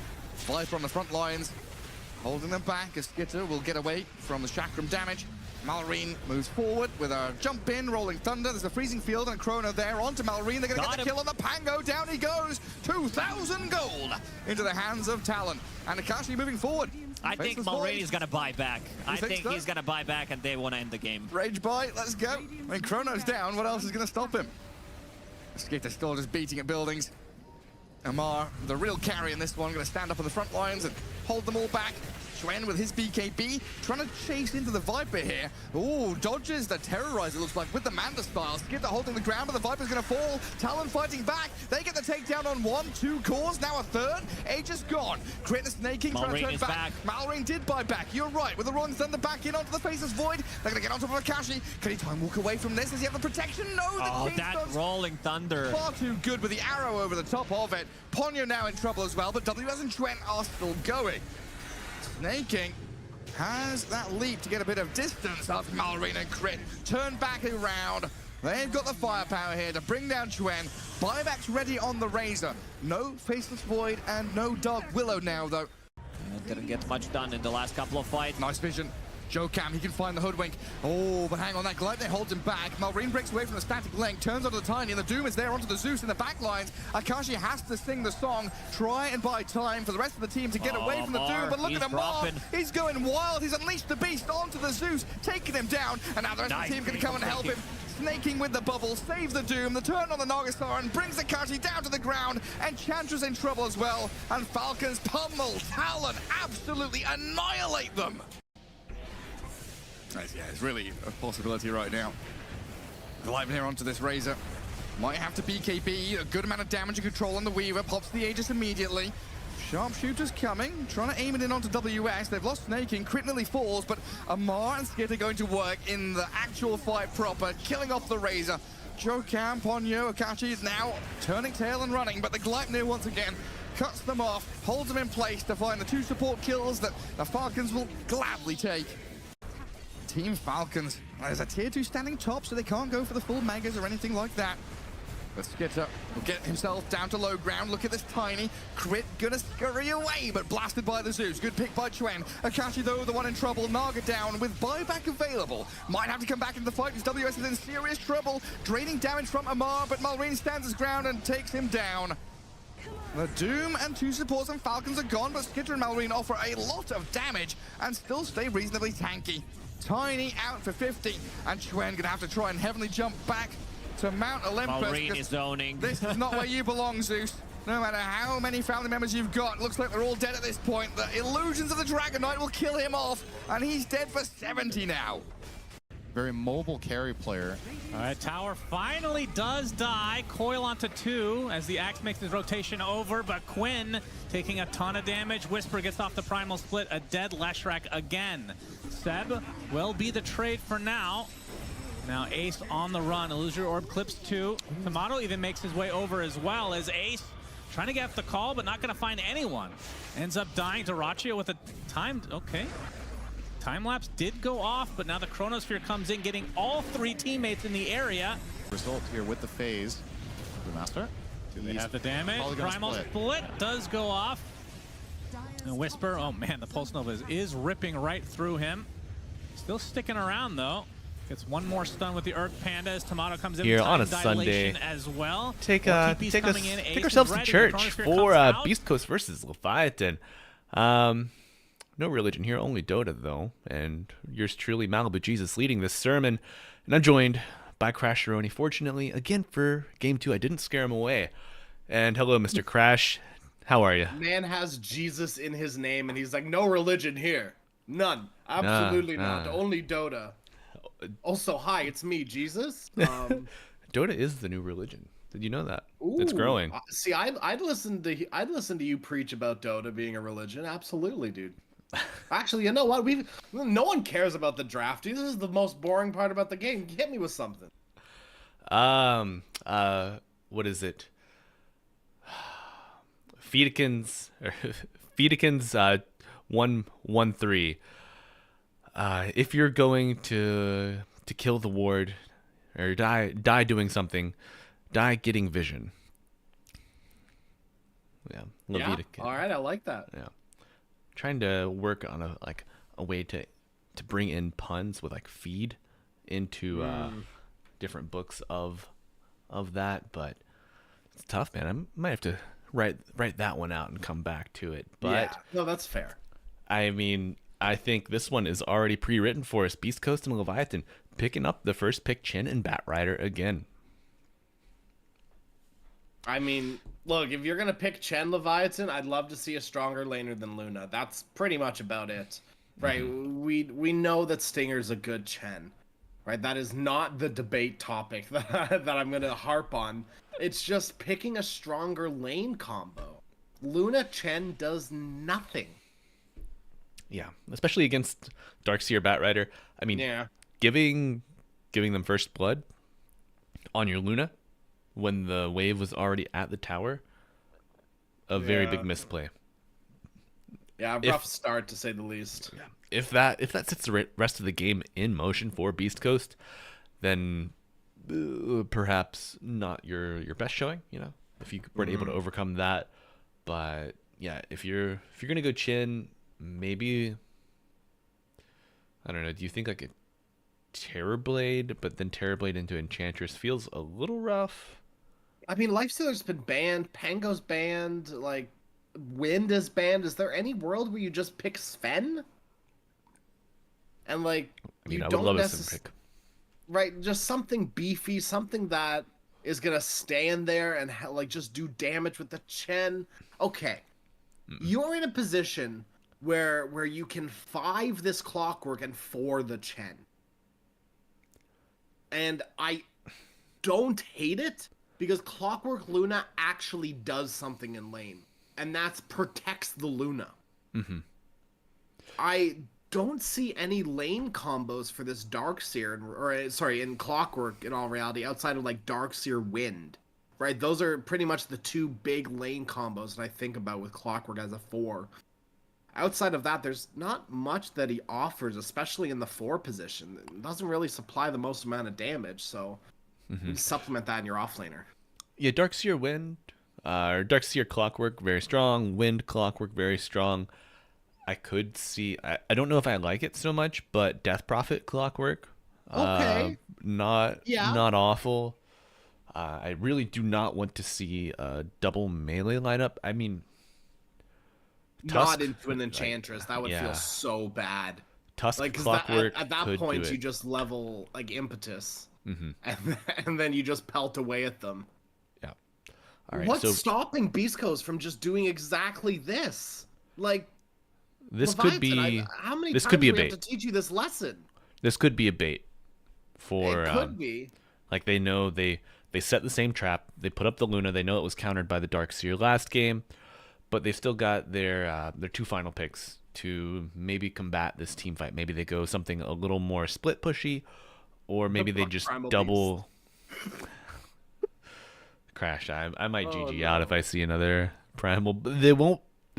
Viper on the front lines, holding them back as Skitter will get away from the Chakram damage. Malrine moves forward with a jump in, Rolling Thunder. There's a Freezing Field and a Chrono there onto Malrine. They're going to get the kill on the Pango. Down he goes. 2,000 gold into the hands of Talon. And Akashi moving forward. I think Faceless Malrine Void. is going to buy back. I think think so? he's going to buy back and they want to end the game. Rage bite, let's go. I mean, Chrono's down. What else is going to stop him? Skitter still just beating at buildings. Amar, the real carry in this one, going to stand up on the front lines and hold them all back. Chuen with his BKB, trying to chase into the Viper here. Ooh, dodges the Terrorizer, looks like, with the Manda style. Skitter holding the ground, but the Viper's going to fall. Talon fighting back. They get the takedown on 1, 2 cores, now a third. Aegis gone. Crit the Snaking, trying to Malrine turn is back. back. Malrine did buy back, you're right. With the Rolling Thunder back in onto the Faceless Void. They're going to get on top of Akashi. Can he try and walk away from this? Does he have the protection? No, the Oh, King that Stone's rolling thunder. far too good with the arrow over the top of it. Ponyo now in trouble as well, but WS and Chuen are still going. Snaking has that leap to get a bit of distance off Malrine and Crit. Turn back around. They've got the firepower here to bring down Chuen. Buybacks ready on the Razor. No Faceless Void and no Dark Willow now, though. Didn't get much done in the last couple of fights. Nice vision. Joe Cam, he can find the hoodwink. Oh, but hang on, that Gleipnir holds him back. Malrine breaks away from the static link, turns onto the Tiny, and the Doom is there onto the Zeus in the back lines. Akashi has to sing the song, try and buy time for the rest of the team to get away from the Doom, but look at Amar, he's going wild. He's unleashed the beast onto the Zeus, taking him down, and now the rest of the team can come and help him. Snaking with the bubble, saves the Doom, the turn on the Nagasar, and brings Akashi down to the ground, and Chantra's in trouble as well, and Falcons pummel Talon, absolutely annihilate them. Yeah, it's really a possibility right now. Gleipnir onto this Razor. Might have to BKB, a good amount of damage and control on the Weaver, pops the Aegis immediately. Sharpshooter's coming, trying to aim it in onto WS. They've lost Snaking, crit nearly falls, but Amar and Skid are going to work in the actual fight proper, killing off the Razor. Joe Cam, Ponyo, Akashi is now turning tail and running, but the Gleipnir once again cuts them off, holds them in place to find the 2 support kills that the Falcons will gladly take. Team Falcons, there's a tier 2 standing top, so they can't go for the full megas or anything like that. But Skitter will get himself down to low ground. Look at this Tiny. Crit gonna scurry away, but blasted by the Zeus. Good pick by Chuen. Akashi, though, the one in trouble. Naga down with buyback available. Might have to come back into the fight because WS is in serious trouble. Draining damage from Amar, but Malrine stands his ground and takes him down. The Doom and 2 supports and Falcons are gone, but Skitter and Malrine offer a lot of damage and still stay reasonably tanky. Tiny out for 50, and Chuen gonna have to try and heavenly jump back to Mount Olympus. Malrine is zoning. This is not where you belong, Zeus. No matter how many family members you've got, looks like they're all dead at this point. The illusions of the Dragon Knight will kill him off, and he's dead for 70 now. Very mobile carry player. All right, Tower finally does die. Coil onto 2 as the Axe makes his rotation over, but Quinn taking a ton of damage. Whisper gets off the Primal Split, a dead Leshrac again. Seb will be the trade for now. Now Ace on the run, Illusory Orb clips 2. Tomato even makes his way over as well as Ace trying to get the call, but not gonna find anyone. Ends up dying to Rachio with a timed, okay. Time lapse did go off, but now the Chronosphere comes in, getting all 3 teammates in the area. Result here with the phase. Brewmaster. Do they have the damage? Primal split does go off. And Whisper, oh man, the Pulse Nova is ripping right through him. Still sticking around though. Gets one more stun with the Urk Panda as Tomato comes in. Here on a Sunday as well. Take ourselves to church for Beast Coast versus Leviathan. No religion here, only Dota though. And yours truly, Malibu Jesus, leading this sermon. And I'm joined by Crasheroni. Fortunately, again for game 2, I didn't scare him away. And hello, Mr. Crash. How are you? Man has Jesus in his name, and he's like, no religion here. None. Absolutely not. Only Dota. Also, hi, it's me, Jesus. Dota is the new religion. Did you know that? Ooh, it's growing. See, I'd listen to you preach about Dota being a religion. Absolutely, dude. Actually, you know what? No one cares about the draft. This is the most boring part about the game. Hit me with something. What is it? Fedekins 113. If you're going to kill the ward or die doing something, die getting vision. Yeah, Leviatán. Yeah. All right, I like that. Yeah, trying to work on a way to bring in puns with like feed into different books of that, but it's tough, man. I might have to write that one out and come back to it. But yeah, no, that's fair. I mean, I think this one is already pre-written for us. Beast Coast and Leviathan picking up the first pick, Chen and Batrider again. I mean, look, if you're gonna pick Chen Leviathan, I'd love to see a stronger laner than Luna. That's pretty much about it, right? Mm-hmm. We know that Stinger's a good Chen, right? That is not the debate topic that I'm gonna harp on. It's just picking a stronger lane combo. Luna Chen does nothing. Yeah, especially against Darkseer Batrider. I mean, yeah, giving them first blood on your Luna when the wave was already at the tower, a very big misplay. Yeah, rough start to say the least. Yeah. If that sets the rest of the game in motion for Beast Coast, then perhaps not your best showing. You know, if you weren't able to overcome that. But yeah, if you're gonna go Chin, maybe I don't know. Do you think like a Terrorblade, but then Terrorblade into Enchantress feels a little rough? I mean, Lifestealer's been banned, Pango's banned, like Wind is banned. Is there any world where you just pick Sven? And like I mean, you I would don't love a Sim pick. right? Just something beefy, something that is gonna stand there and like just do damage with the Chen. Okay, you're in a position where you can 5 this Clockwork and 4 the Chen, and I don't hate it because Clockwork Luna actually does something in lane, and that's protects the Luna. I don't see any lane combos for this Darkseer, or sorry, in Clockwork in all reality, outside of like Darkseer Wind, right? Those are pretty much the 2 big lane combos that I think about with Clockwork as a 4. Outside of that, there's not much that he offers, especially in the 4 position. It doesn't really supply the most amount of damage, so you supplement that in your offlaner. Yeah, Darkseer Wind, or Darkseer Clockwork, very strong. Wind Clockwork, very strong. I could see. I don't know if I like it so much, but Death Prophet Clockwork, Okay. not awful. I really do not want to see a double melee lineup. I mean, Tusk, Not into an Enchantress. That would yeah. feel so bad. Tusk Like, 'cause Clockwork at that could point, do you it. just level like Impetus, and then you just pelt away at them. Yeah. All right. What's So stopping Beast Coast from just doing exactly this? Like, this could Leviathan, be. how many This times could be do a we have bait. to teach you this lesson? This could be a bait for. It could be. Like they know they set the same trap. They put up the Luna. They know it was countered by the Darkseer last game, but they've still got their 2 final picks to maybe combat this team fight. Maybe they go something a little more split pushy, or maybe they just Primal double. Crash. I might GG out if I see another Primal. They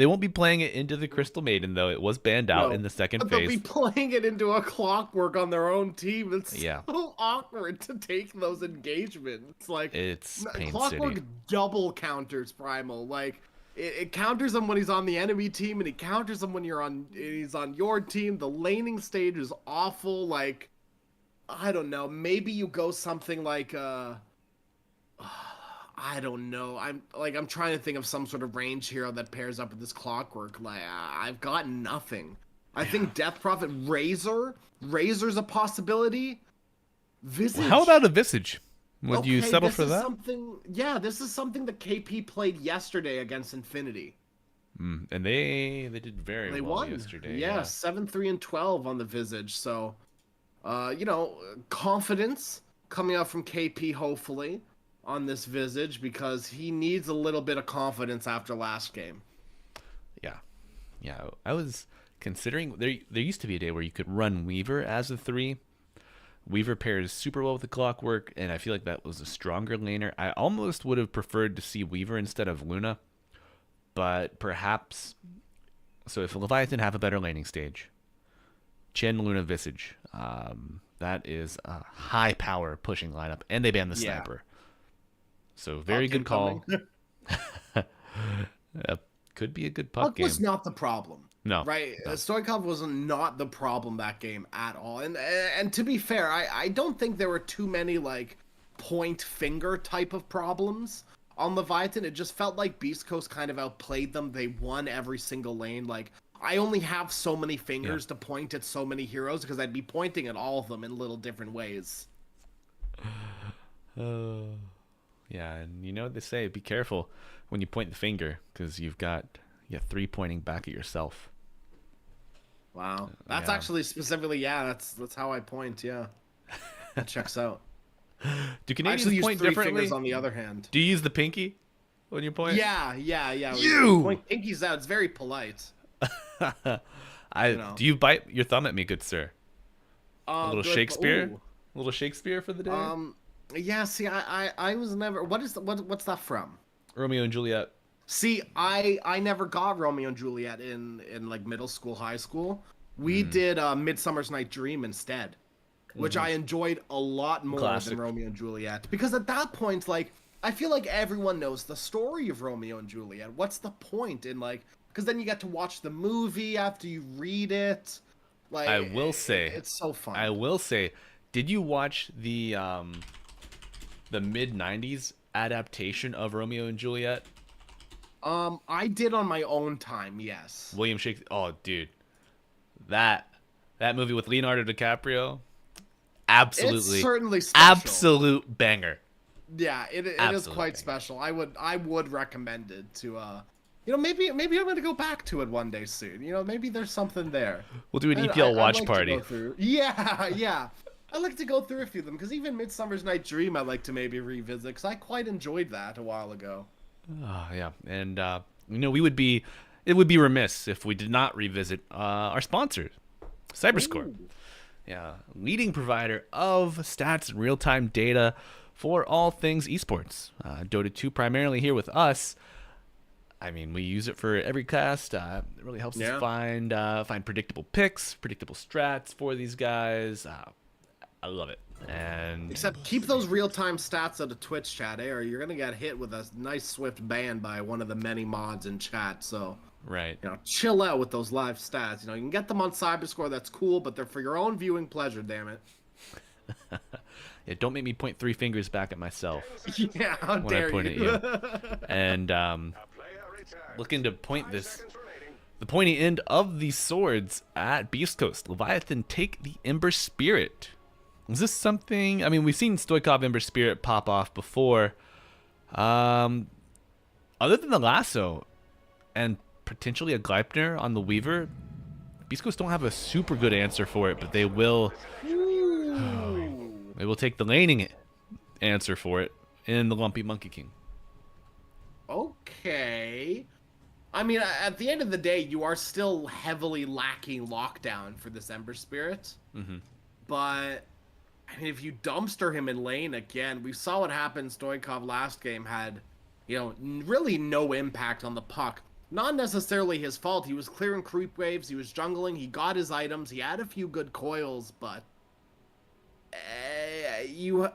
won't be playing it into the Crystal Maiden though. It was banned out in the second But phase. they'll be playing it into a Clockwork on their own team. It's Yeah. so awkward to take those engagements. Like, It's Pain Clockwork City. double counters Primal. Like, it counters him when he's on the enemy team, and it counters him when he's on your team. The laning stage is awful. Like, I don't know. Maybe you go something like I don't know. I'm trying to think of some sort of range hero that pairs up with this Clockwork. Like, I've got nothing. I think Death Prophet Razor's a possibility. Visage. How about a Visage? Would you Okay, settle this for is that? This is something that KP played yesterday against Infinity. And they did very They well won yesterday. Yeah, 7-3 and 12 on the Visage. So, confidence coming out from KP hopefully on this Visage, because he needs a little bit of confidence after last game. Yeah. I was considering there used to be a day where you could run Weaver as a 3. Weaver pairs super well with the Clockwork, and I feel like that was a stronger laner. I almost would have preferred to see Weaver instead of Luna, but perhaps. So if Leviathan have a better laning stage, Chen, Luna, Visage, that is a high power pushing lineup, and they ban the sniper. So very good call. Could be a good puck game. Was not the problem. No. Right? Stoikov was not the problem that game at all. And to be fair, I don't think there were too many like point finger type of problems on Leviathan. It just felt like Beast Coast kind of outplayed them. They won every single lane. Like, I only have so many fingers to point at so many heroes because I'd be pointing at all of them in little different ways. Yeah, and you know what they say, be careful when you point the finger, because you got 3 pointing back at yourself. Wow. That's Yeah. actually specifically, that's how I point, yeah. That checks out. Do I Canadians actually use point 3 differently? fingers on the other hand. Do you use the pinky when you point? Yeah. You! We point pinkies out. It's very polite. Do you bite your thumb at me, good sir? A little Good, Shakespeare? ooh. A little Shakespeare for the day? Yeah, see, I was never... what's that from? Romeo and Juliet. See, I never got Romeo and Juliet in like middle school, high school. We did Midsummer's Night Dream instead, which I enjoyed a lot more Classic. than Romeo and Juliet. Because at that point, like, I feel like everyone knows the story of Romeo and Juliet. What's the point in, like... Because then you get to watch the movie after you read it. Like, I will say, it's so fun. I will say, did you watch the mid '90s adaptation of Romeo and Juliet? I did on my own time, yes. William Shakespeare. Oh, dude, that movie with Leonardo DiCaprio, absolutely, It's certainly special. absolute banger. Yeah, it is Absolute quite banger. special. I would recommend it to maybe I'm gonna go back to it one day soon. Maybe there's something there. We'll do an I'd EPL watch like to party. go through. Yeah. I like to go through a few of them because even Midsummer's Night Dream I like to maybe revisit because I quite enjoyed that a while ago. Oh, yeah, and it would be remiss if we did not revisit our sponsor, Cyberscore. Ooh. Yeah, leading provider of stats and real-time data for all things esports. Dota 2 primarily here with us. I mean, we use it for every cast. It really helps us find predictable picks, predictable strats for these guys. I love it. And Except keep those real-time stats out of Twitch chat, or you're gonna get hit with a nice swift ban by one of the many mods in chat. So right, chill out with those live stats. You can get them on Cyberscore. That's cool, but they're for your own viewing pleasure. Damn it. Yeah, don't make me point 3 fingers back at myself. Yeah, how when dare I point you? at you. And looking to point the pointy end of these swords at Beast Coast. Leviathan take the Ember Spirit. Is this something? I mean, we've seen Stoikov Ember Spirit pop off before. Other than the lasso and potentially a Gleipnir on the Weaver, Beast Coast don't have a super good answer for it, but they will. They will take the laning answer for it in the Lumpy Monkey King. Okay. I mean, at the end of the day, you are still heavily lacking lockdown for this Ember Spirit. Mm-hmm. But I mean, if you dumpster him in lane again, we saw what happened. Stoikov last game had, really no impact on the puck. Not necessarily his fault. He was clearing creep waves. He was jungling. He got his items. He had a few good coils, but you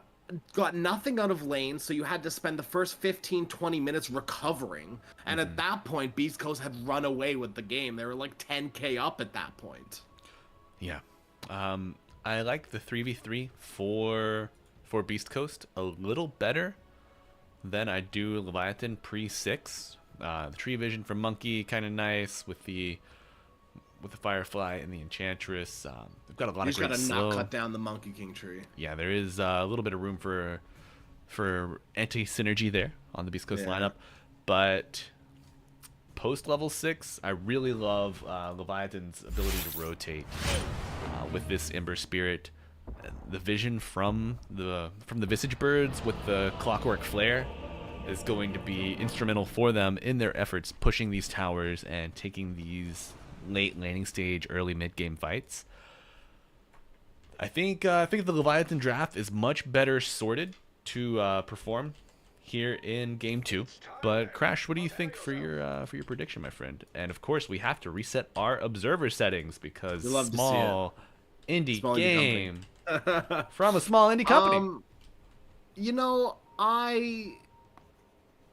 got nothing out of lane, so you had to spend the first 15-20 minutes recovering. And at that point, Beast Coast had run away with the game. They were like 10k up at that point. Yeah. I like the 3v3 for Beast Coast a little better than I do Leviathan pre-6. The tree vision from Monkey, kind of nice with the Firefly and the Enchantress. They've got a lot of great You just slow. gotta not cut down the Monkey King tree. Yeah, there is a little bit of room for anti-synergy there on the Beast Coast lineup. But post level 6, I really love Leviathan's ability to rotate with this Ember Spirit. The vision from the Visage Birds with the Clockwork Flare is going to be instrumental for them in their efforts pushing these towers and taking these late laning stage, early mid game fights. I think the Leviathan draft is much better sorted to perform here in game 2. But Crash, what do you think for your prediction, my friend? And of course, we have to reset our observer settings because small indie game from a small indie company.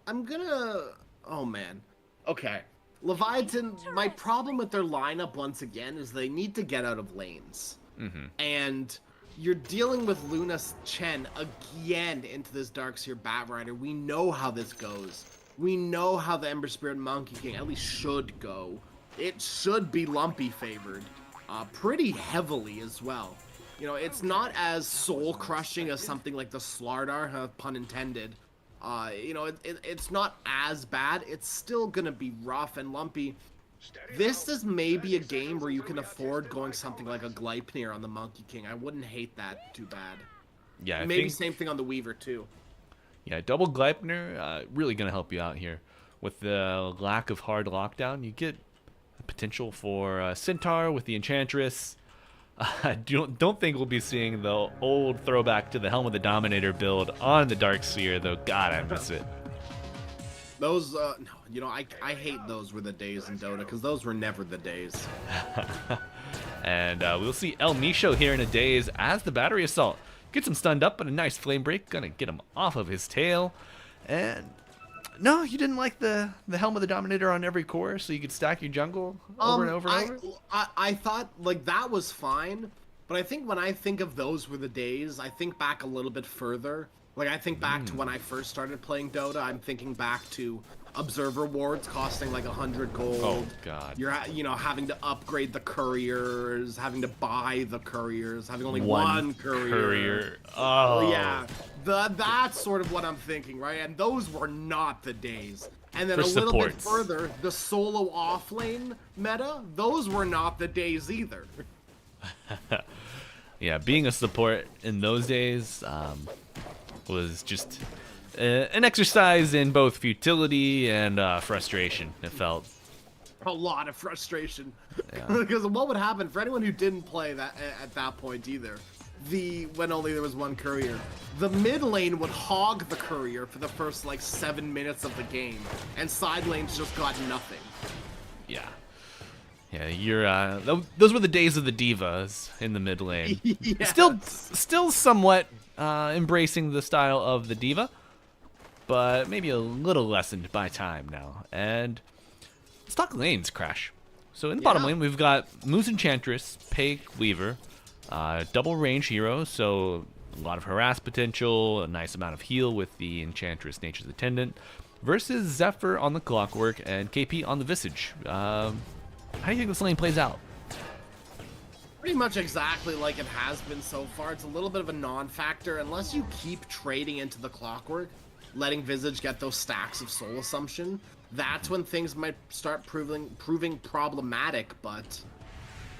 I'm gonna. Oh man. Okay. Leviathan. My problem with their lineup once again is they need to get out of lanes. Mm-hmm. And you're dealing with Luna Chen again into this Darkseer Batrider. We know how this goes. We know how the Ember Spirit Monkey King at least should go. It should be Lumpy favored. Pretty heavily as well. It's not as soul-crushing as something like the Slardar, pun intended. It's not as bad. It's still gonna be rough and lumpy. This is maybe a game where you can afford going something like a Gleipnir on the Monkey King. I wouldn't hate that too bad. Yeah, maybe same thing on the Weaver too. Yeah, double Gleipnir really gonna help you out here. With the lack of hard lockdown, you get potential for Centaur with the Enchantress. I don't think we'll be seeing the old throwback to the Helm of the Dominator build on the Darkseer, though. God, I miss it. Those, no, I hate those were the days in Dota, because those were never the days. And we'll see El Misho here in a daze as the Battery Assault gets him stunned up, but a nice flame break, gonna get him off of his tail. And No, you didn't like the Helm of the Dominator on every core, so you could stack your jungle over and over and over. I thought like that was fine, but I think when I think of those were the days, I think back a little bit further. Like I think back to when I first started playing Dota. I'm thinking back to observer wards costing like 100 gold. Oh God! You're having to upgrade the couriers, having to buy the couriers, having only one courier. Oh yeah, that's sort of what I'm thinking, right? And those were not the days. And then For a little bit supports. further, the solo offlane meta, those were not the days either. Yeah, being a support in those days was just an exercise in both futility and frustration. It felt A lot of frustration. Yeah. Because what would happen for anyone who didn't play that at that point either? When only there was one courier, the mid lane would hog the courier for the first like 7 minutes of the game, and side lanes just got nothing. Yeah. Yeah, you're those were the days of the divas in the mid lane. Yes. Still somewhat embracing the style of the diva, but maybe a little lessened by time now. And let's talk lanes, Crash. So in the bottom lane, we've got Moose Enchantress, Peg Weaver, double range hero, so a lot of harass potential, a nice amount of heal with the Enchantress Nature's Attendant, versus Zephyr on the Clockwork and KP on the Visage. How do you think this lane plays out? Pretty much exactly like it has been so far. It's a little bit of a non-factor unless you keep trading into the Clockwork, letting Visage get those stacks of Soul Assumption. That's when things might start proving problematic, but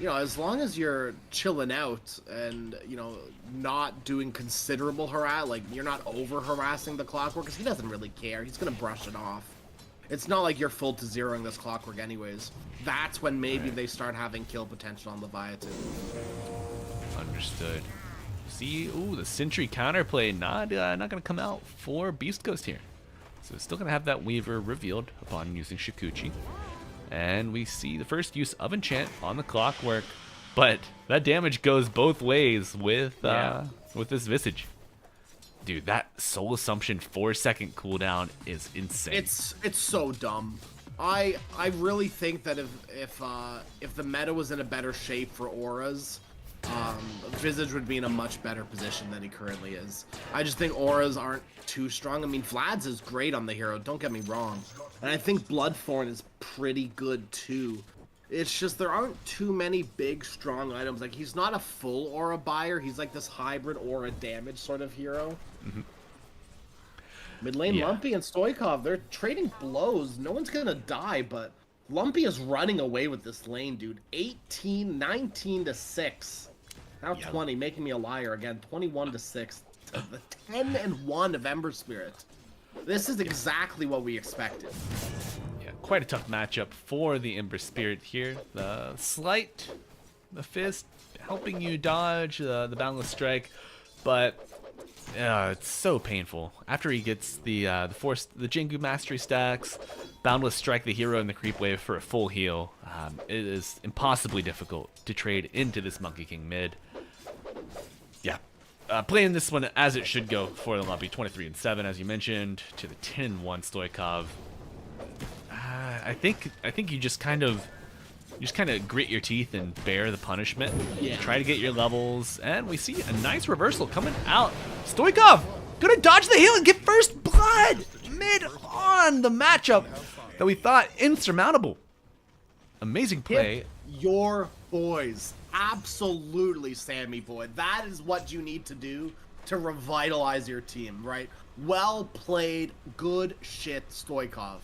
as long as you're chilling out and not doing considerable harass, like you're not over harassing the Clockwork, because he doesn't really care. He's gonna brush it off. It's not like you're full to zeroing this Clockwork anyways. That's when maybe they start having kill potential on Leviathan. Understood. See, the Sentry counterplay not gonna come out for Beast Coast here. So it's still gonna have that Weaver revealed upon using Shikuchi. And we see the first use of Enchant on the Clockwork, but that damage goes both ways with this Visage. Dude, that Soul Assumption 4-second cooldown is insane. It's so dumb. I really think that if the meta was in a better shape for auras, Visage would be in a much better position than he currently is. I just think auras aren't too strong. I mean, Vlad's is great on the hero, don't get me wrong. And I think Bloodthorn is pretty good too. It's just there aren't too many big, strong items. Like, he's not a full aura buyer. He's like this hybrid aura damage sort of hero. Mm-hmm. Mid lane, Lumpy and Stoikov, they're trading blows. No one's gonna die, but Lumpy is running away with this lane, dude. 18, 19 to 6. Now 20, making me a liar again. 21 to 6. To the 10 and 1 of Ember Spirit. This is exactly what we expected. Yeah, quite a tough matchup for the Ember Spirit here. The fist helping you dodge the Boundless Strike, but it's so painful. After he gets the Jengu Mastery stacks, Boundless Strike the hero in the creep wave for a full heal, it is impossibly difficult to trade into this Monkey King mid. Yeah. Playing this one as it should go for the Lumpy, 23-7 as you mentioned, to the 10-1 Stoikov. I think you just kind of grit your teeth and bear the punishment. Yeah. Try to get your levels, and we see a nice reversal coming out. Stoikov gonna dodge the heal and get first blood mid on the matchup that we thought insurmountable. Amazing play. Hit your boys. Absolutely, Sammy boy. That is what you need to do to revitalize your team, right? Well played, good shit, Stoikov.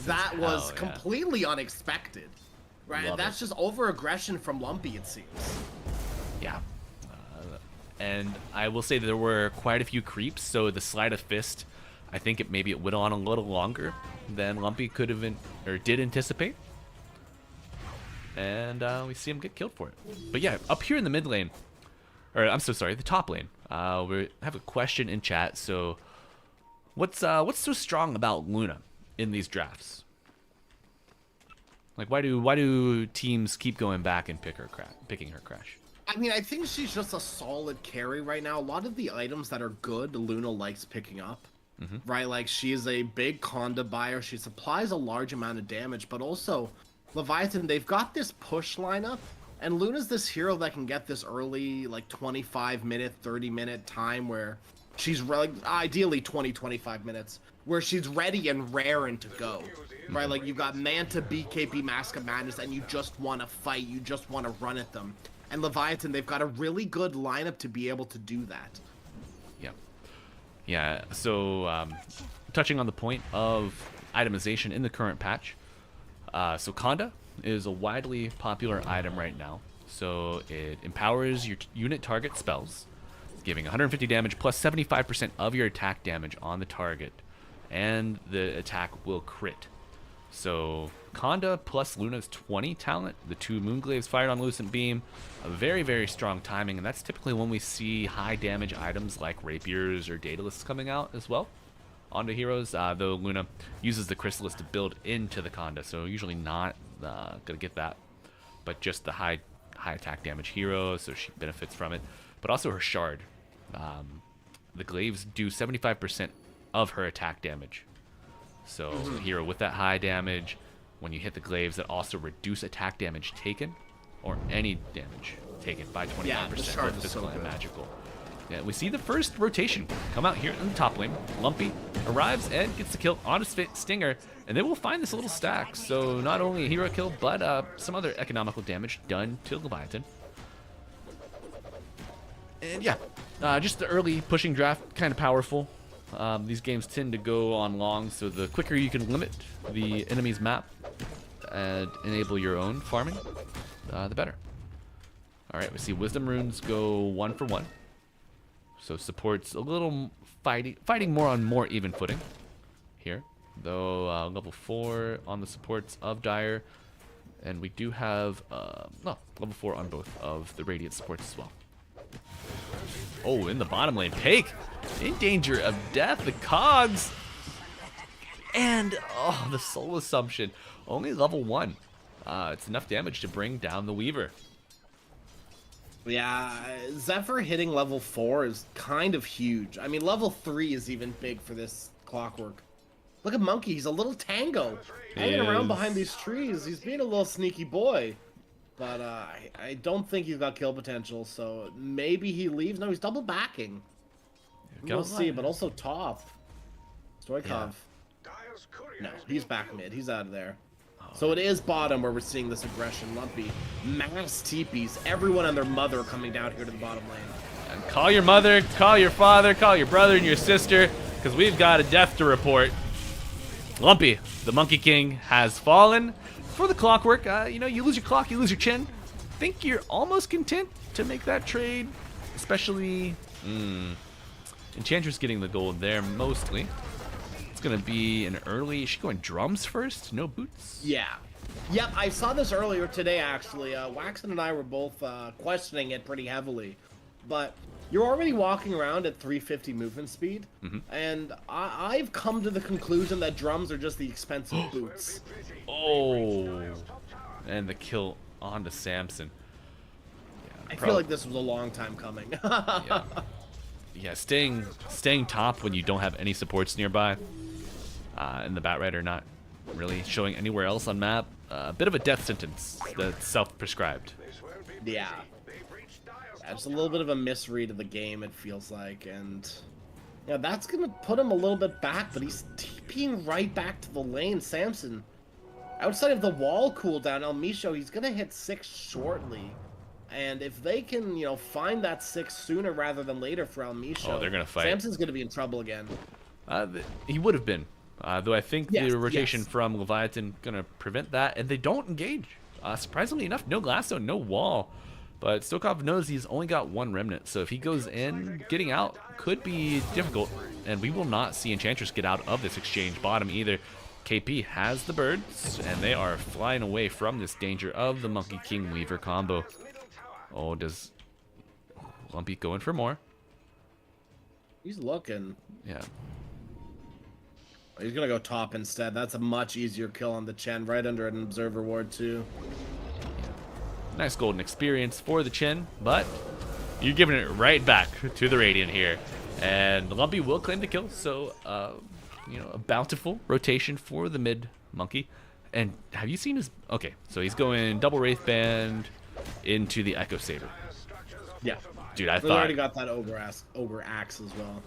That was completely unexpected, right? Love That's it. just over-aggression from Lumpy, it seems. Yeah. And I will say that there were quite a few creeps, so the Slide of Fist, I think it went on a little longer than Lumpy could have did anticipate. And we see him get killed for it. But yeah, up here in the mid lane, or I'm so sorry, the top lane, we have a question in chat. So what's so strong about Luna in these drafts? Like, why do teams keep going back and picking her, Crash? I mean, I think she's just a solid carry right now. A lot of the items that are good, Luna likes picking up. right? Like, she's a big Conda buyer. She supplies a large amount of damage, but also Leviathan, they've got this push lineup, and Luna's this hero that can get this early, like, 25-minute, 30-minute time where she's, like, ideally 20, 25 minutes, where she's ready and raring to go, right? Like, you've got Manta, BKB, Mask of Madness, and you just want to fight. You just want to run at them. And Leviathan, they've got a really good lineup to be able to do that. Yeah, so touching on the point of itemization in the current patch, so Conda is a widely popular item right now. So it empowers your unit target spells, giving 150 damage plus 75% of your attack damage on the target, and the attack will crit. So Conda plus Luna's 20 talent, the 2 Moonglaves fired on Lucent Beam, a very, very strong timing, and that's typically when we see high damage items like Rapiers or Daedalus coming out as well onto heroes, though Luna uses the Chrysalis to build into the Conda, so usually not gonna get that, but just the high attack damage hero, so she benefits from it, but also her Shard. The Glaives do 75% of her attack damage. So a hero with that high damage, when you hit the Glaives, that also reduce attack damage taken, or any damage taken by 25%, Yeah, the Shard both is so physical and good. magical. Yeah, we see the first rotation come out here in the top lane. Lumpy arrives and gets the kill on his Stinger, and then we'll find this little stack. So not only a hero kill, but some other economical damage done to Leviathan. And yeah, just the early pushing draft, kind of powerful. These games tend to go on long, so the quicker you can limit the enemy's map and enable your own farming, the better. All right, we see Wisdom Runes go 1 for 1. So supports a little fighting more on more even footing here, though level 4 on the supports of Dire, and we do have level 4 on both of the Radiant supports as well. Oh, in the bottom lane, Pake in danger of death. The Cogs and the Soul Assumption, only level 1. It's enough damage to bring down the Weaver. Yeah, Zephyr hitting level 4 is kind of huge. I mean, level 3 is even big for this Clockwork. Look at Monkey, he's a little tango. Hanging around behind these trees. He's being a little sneaky boy. But I don't think he's got kill potential, so maybe he leaves. No, he's double backing. We'll see, but also top. Stoikov. No, he's back mid. He's out of there. So it is bottom where we're seeing this aggression. Lumpy. Mass teepees. Everyone and their mother coming down here to the bottom lane. And call your mother, call your father, call your brother and your sister, because we've got a death to report. Lumpy, the Monkey King, has fallen. For the Clockwork, you know, you lose your clock, you lose your chin. Think you're almost content to make that trade, especially Enchantress getting the gold there mostly. It's gonna be an early. Is she going drums first? No boots? Yeah. Yep, I saw this earlier today, actually. Waxon and I were both questioning it pretty heavily. But you're already walking around at 350 movement speed, and I've come to the conclusion that drums are just the expensive boots. Oh, and the kill onto Samson. I feel like this was a long time coming. Yeah, staying top when you don't have any supports nearby, and the Batrider not really showing anywhere else on map. A bit of a death sentence that's self-prescribed. Yeah. It's a little bit of a misread of the game, it feels like, and yeah, that's gonna put him a little bit back, but he's TPing right back to the lane. Samson, outside of the wall cooldown, El Micho, he's gonna hit 6 shortly, and if they can, you know, find that 6 sooner rather than later for El Micho, they're gonna fight. Samson's gonna be in trouble again. He would have been, though I think the rotation from Leviathan gonna prevent that, and they don't engage. Surprisingly enough, no Lasso, no wall. But Stoikov knows he's only got 1 remnant, so if he goes in, getting out could be difficult, and we will not see Enchantress get out of this exchange bottom either. KP has the birds, and they are flying away from this danger of the Monkey King Weaver combo. Oh, does Lumpy go in for more? He's looking. Yeah. He's gonna go top instead. That's a much easier kill on the Chen, right under an Observer Ward too. Nice golden experience for the Chen, but you're giving it right back to the Radiant here. And Lumpy will claim the kill, so, you know, a bountiful rotation for the mid monkey. And have you seen his... Okay, so he's going double Wraith Band into the Echo Saber. Yeah. Dude, I They thought... already got that Ogre Axe as well.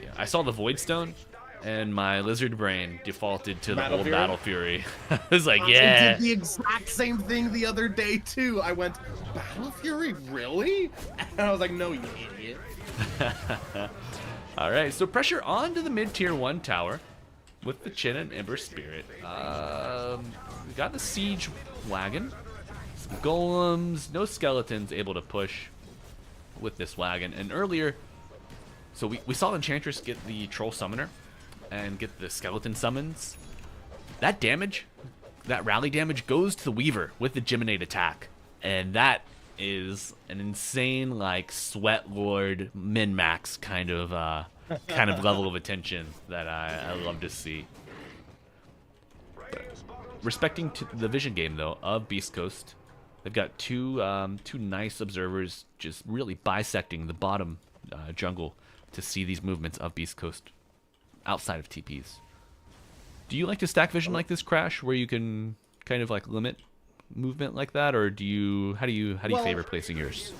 Yeah, I saw the Void Stone, and my lizard brain defaulted to the Battle old Fury? Battle Fury. I was like, I yeah. did the exact same thing the other day, too. I went, Battle Fury, really? And I was like, no, you idiot. All right, so pressure onto the mid-tier 1 tower with the Chin and Ember Spirit. We got the Siege Wagon. Some Golems, no Skeletons able to push with this wagon. And earlier, so we saw Enchantress get the Troll Summoner and get the Skeleton Summons. That damage, that rally damage goes to the Weaver with the Geminate attack. And that is an insane, like, Sweat Lord min-max kind of level of attention that I love to see. But respecting to the vision game, though, of Beast Coast, they've got two nice observers just really bisecting the bottom jungle to see these movements of Beast Coast outside of TPs. Do you like to stack vision like this, Crash, where you can kind of like limit movement like that, or do you how do you favor placing yours?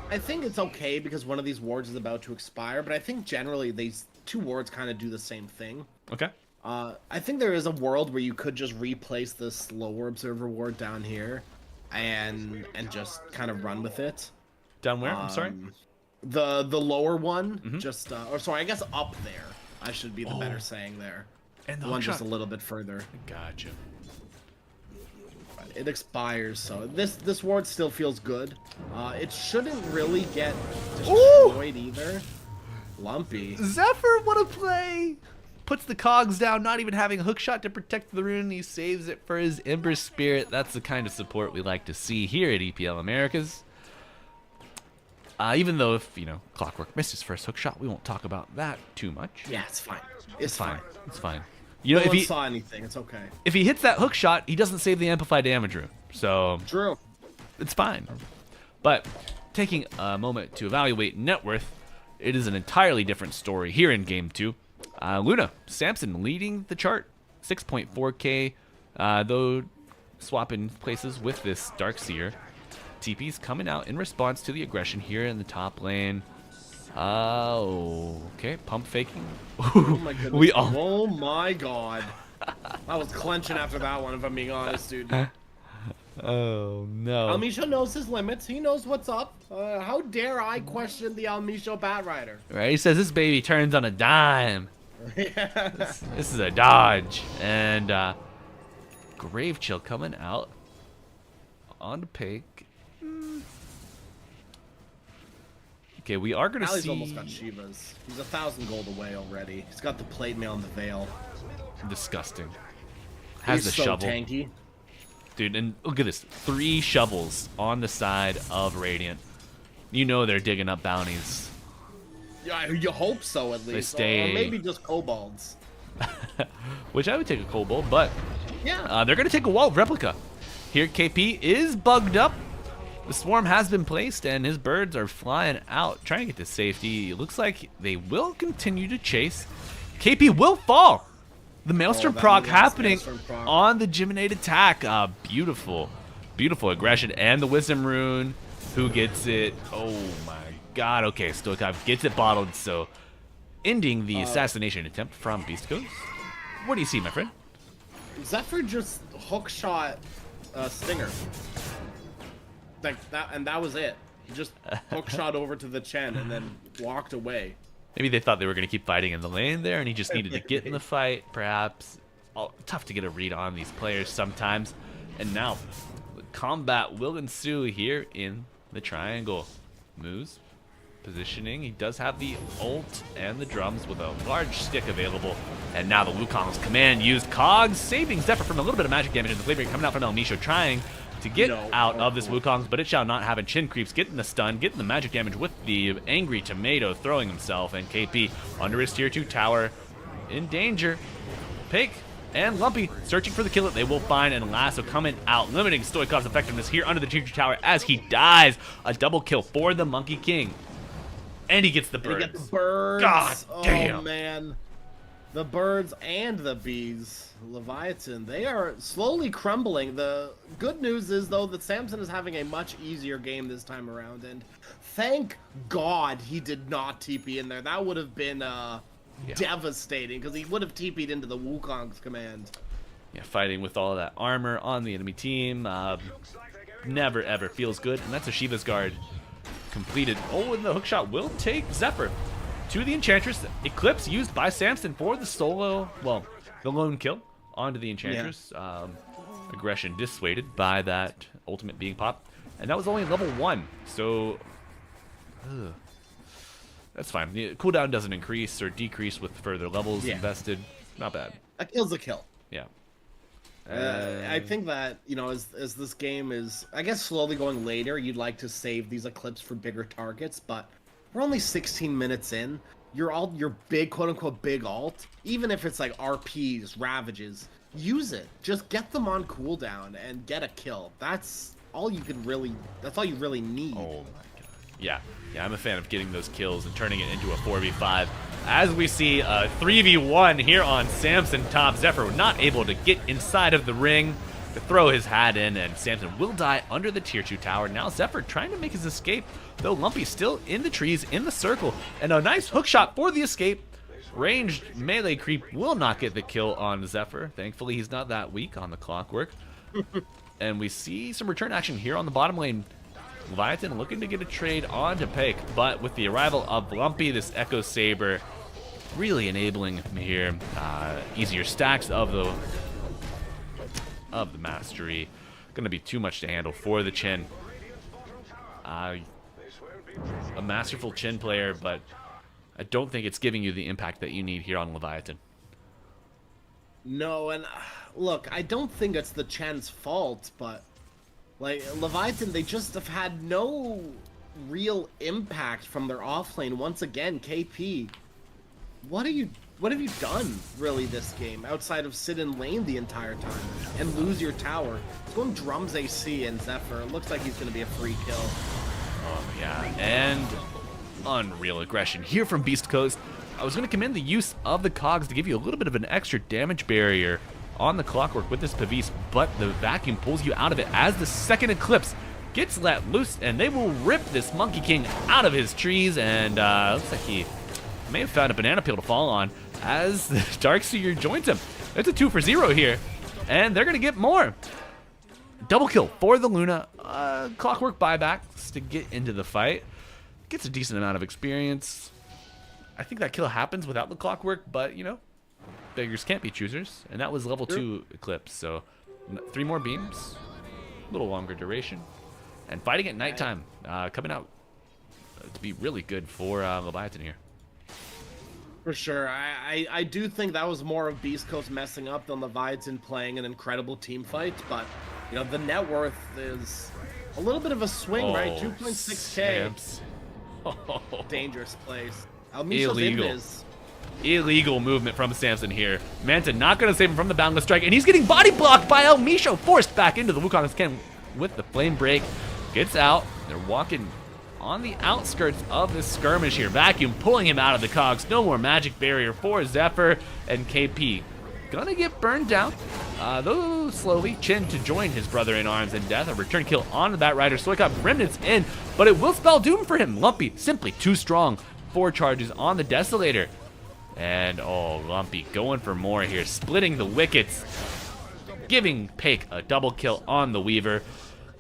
I think it's okay because one of these wards is about to expire, but I think generally these two wards kind of do the same thing. Okay. I think there is a world where you could just replace the slower observer ward down here and just kind of run with it. Down where? I'm sorry? The lower one, just or sorry, I guess up there. I should be the better saying there. And the one just a little bit further. Gotcha. It expires, so this ward still feels good. It shouldn't really get destroyed either. Lumpy. Zephyr, what a play! Puts the cogs down, not even having a hook shot to protect the rune. He saves it for his Ember Spirit. That's the kind of support we like to see here at EPL Americas. Even though if, you know, Clockwork missed his first hook shot, we won't talk about that too much. Yeah, it's fine. It's fine. It's fine. You know, no if one he saw anything, it's okay. If he hits that hook shot, he doesn't save the amplified damage rune. So True. It's fine. But taking a moment to evaluate net worth, it is an entirely different story here in Game 2. Luna, Samson leading the chart, 6.4k, though swapping places with this Darkseer. TP's coming out in response to the aggression here in the top lane. Okay, pump faking. Oh my goodness. Oh my god. I was clenching after that one, if I'm being honest, dude. Oh no. Almisho knows his limits. He knows what's up. How dare I question the Almisho Batrider? Right, he says this baby turns on a dime. Yeah. This is a dodge. And Grave Chill coming out on the pick. Okay, we are gonna see. Almost got Shivas. He's 1,000 gold away already. He's got the plate mail and the veil. Disgusting. Has He's the so shovel. Tanky. Dude, and look at this. 3 shovels on the side of Radiant. You know they're digging up bounties. Yeah, you hope so at least. They stay. Or maybe just kobolds. Which I would take a kobold, but yeah, they're gonna take a wall replica. Here, KP is bugged up. The swarm has been placed, and his birds are flying out, trying to get to safety. It looks like they will continue to chase. KP will fall. The Maelstrom proc happening on the Geminate attack. Beautiful, beautiful aggression, and the Wisdom rune. Who gets it? Oh my god. Okay, Stoikov gets it bottled, so ending the assassination attempt from Beast Coast. What do you see, my friend? Zephyr just hookshot Stinger. Like that, and that was it. He just hookshot over to the Chen and then walked away. Maybe they thought they were going to keep fighting in the lane there, and he just needed to get in the fight, perhaps. Tough to get a read on these players sometimes. And now, combat will ensue here in the triangle. Moves, positioning. He does have the ult and the drums with a large stick available. And now the Wukong's command used. Cogs saving Zephyr from a little bit of magic damage, and the flavor coming out from El Misho trying to get out of this Wukong's, but it shall not happen. Chin creeps, getting the stun, getting the magic damage with the angry tomato throwing himself, and KP under his tier 2 tower in danger. Pig and Lumpy searching for the kill that they will find, and Lasso coming out, limiting Stoikov's effectiveness here under the tier 2 tower as he dies. A double kill for the Monkey King. And he gets the And he birds. gets the birds. God damn. Oh, man. The birds and the bees. Leviathan, they are slowly crumbling. The good news is, though, that Samson is having a much easier game this time around. And thank God he did not TP in there. That would have been devastating, because he would have TP'd into the Wukong's command. Yeah, fighting with all of that armor on the enemy team. Never, ever feels good. And that's a Shiva's Guard completed. Oh, and the hookshot will take Zephyr to the Enchantress. Eclipse used by Samson for the solo, well, the lone kill onto the Enchantress. Yeah. Aggression dissuaded by that ultimate being popped. And that was only level 1, so that's fine. The cooldown doesn't increase or decrease with further levels invested. Not bad. A kill's a kill. Yeah. I think that, you know, as this game is, I guess, slowly going later, you'd like to save these Eclipse for bigger targets, but we're only 16 minutes in. Your big, quote-unquote, big ult, even if it's like RPs, Ravages, use it. Just get them on cooldown and get a kill. That's all you really need. Oh my god. Yeah, I'm a fan of getting those kills and turning it into a 4v5. As we see a 3v1 here on Samson top. Zephyr not able to get inside of the ring to throw his hat in, and Samson will die under the tier 2 tower. Now Zephyr trying to make his escape, though Lumpy still in the trees, in the circle, and a nice hook shot for the escape. Ranged melee creep will not get the kill on Zephyr. Thankfully, he's not that weak on the Clockwork. And we see some return action here on the bottom lane. Leviathan looking to get a trade onto Pake, but with the arrival of Lumpy, this Echo Saber really enabling him here. Easier stacks of the mastery. Gonna be too much to handle for the Chin. A masterful Chin player, but I don't think it's giving you the impact that you need here on Leviathan. No, and look, I don't think it's the Chen's fault, but like Leviathan, they just have had no real impact from their offlane. Once again, KP, what have you done really this game outside of sit in lane the entire time and lose your tower? It's going drums AC and Zephyr. It looks like he's going to be a free kill. Oh yeah, and unreal aggression here from Beast Coast. I was going to commend the use of the cogs to give you a little bit of an extra damage barrier on the Clockwork with this Pavis, but the vacuum pulls you out of it as the second Eclipse gets let loose, and they will rip this Monkey King out of his trees, and looks like he may have found a banana peel to fall on as the Darkseer joins him. It's a 2 for 0 here, and they're going to get more. Double kill for the Luna. Clockwork buybacks to get into the fight. Gets a decent amount of experience. I think that kill happens without the Clockwork, but, you know, beggars can't be choosers. And that was level 2 Eclipse, so 3 more beams. A little longer duration. And fighting at nighttime, coming out to be really good for Leviathan here. For sure. I do think that was more of Beast Coast messing up than Leviathan playing an incredible team fight, but, you know, the net worth is a little bit of a swing, right? 2.6k. Dangerous place. Illegal. Illegal movement from Samson here. Manta not going to save him from the Boundless Strike, and he's getting body blocked by El Misho, forced back into the Wukong's camp with the Flame Break. Gets out. They're walking on the outskirts of this skirmish here. Vacuum pulling him out of the cogs. No more magic barrier for Zephyr, and KP gonna get burned down, though slowly. Chin to join his brother in arms in death. A return kill on the Bat Rider. Soy got remnants in, but it will spell doom for him. Lumpy simply too strong. 4 charges on the Desolator. And oh, Lumpy going for more here, splitting the wickets, giving Pake a double kill on the Weaver.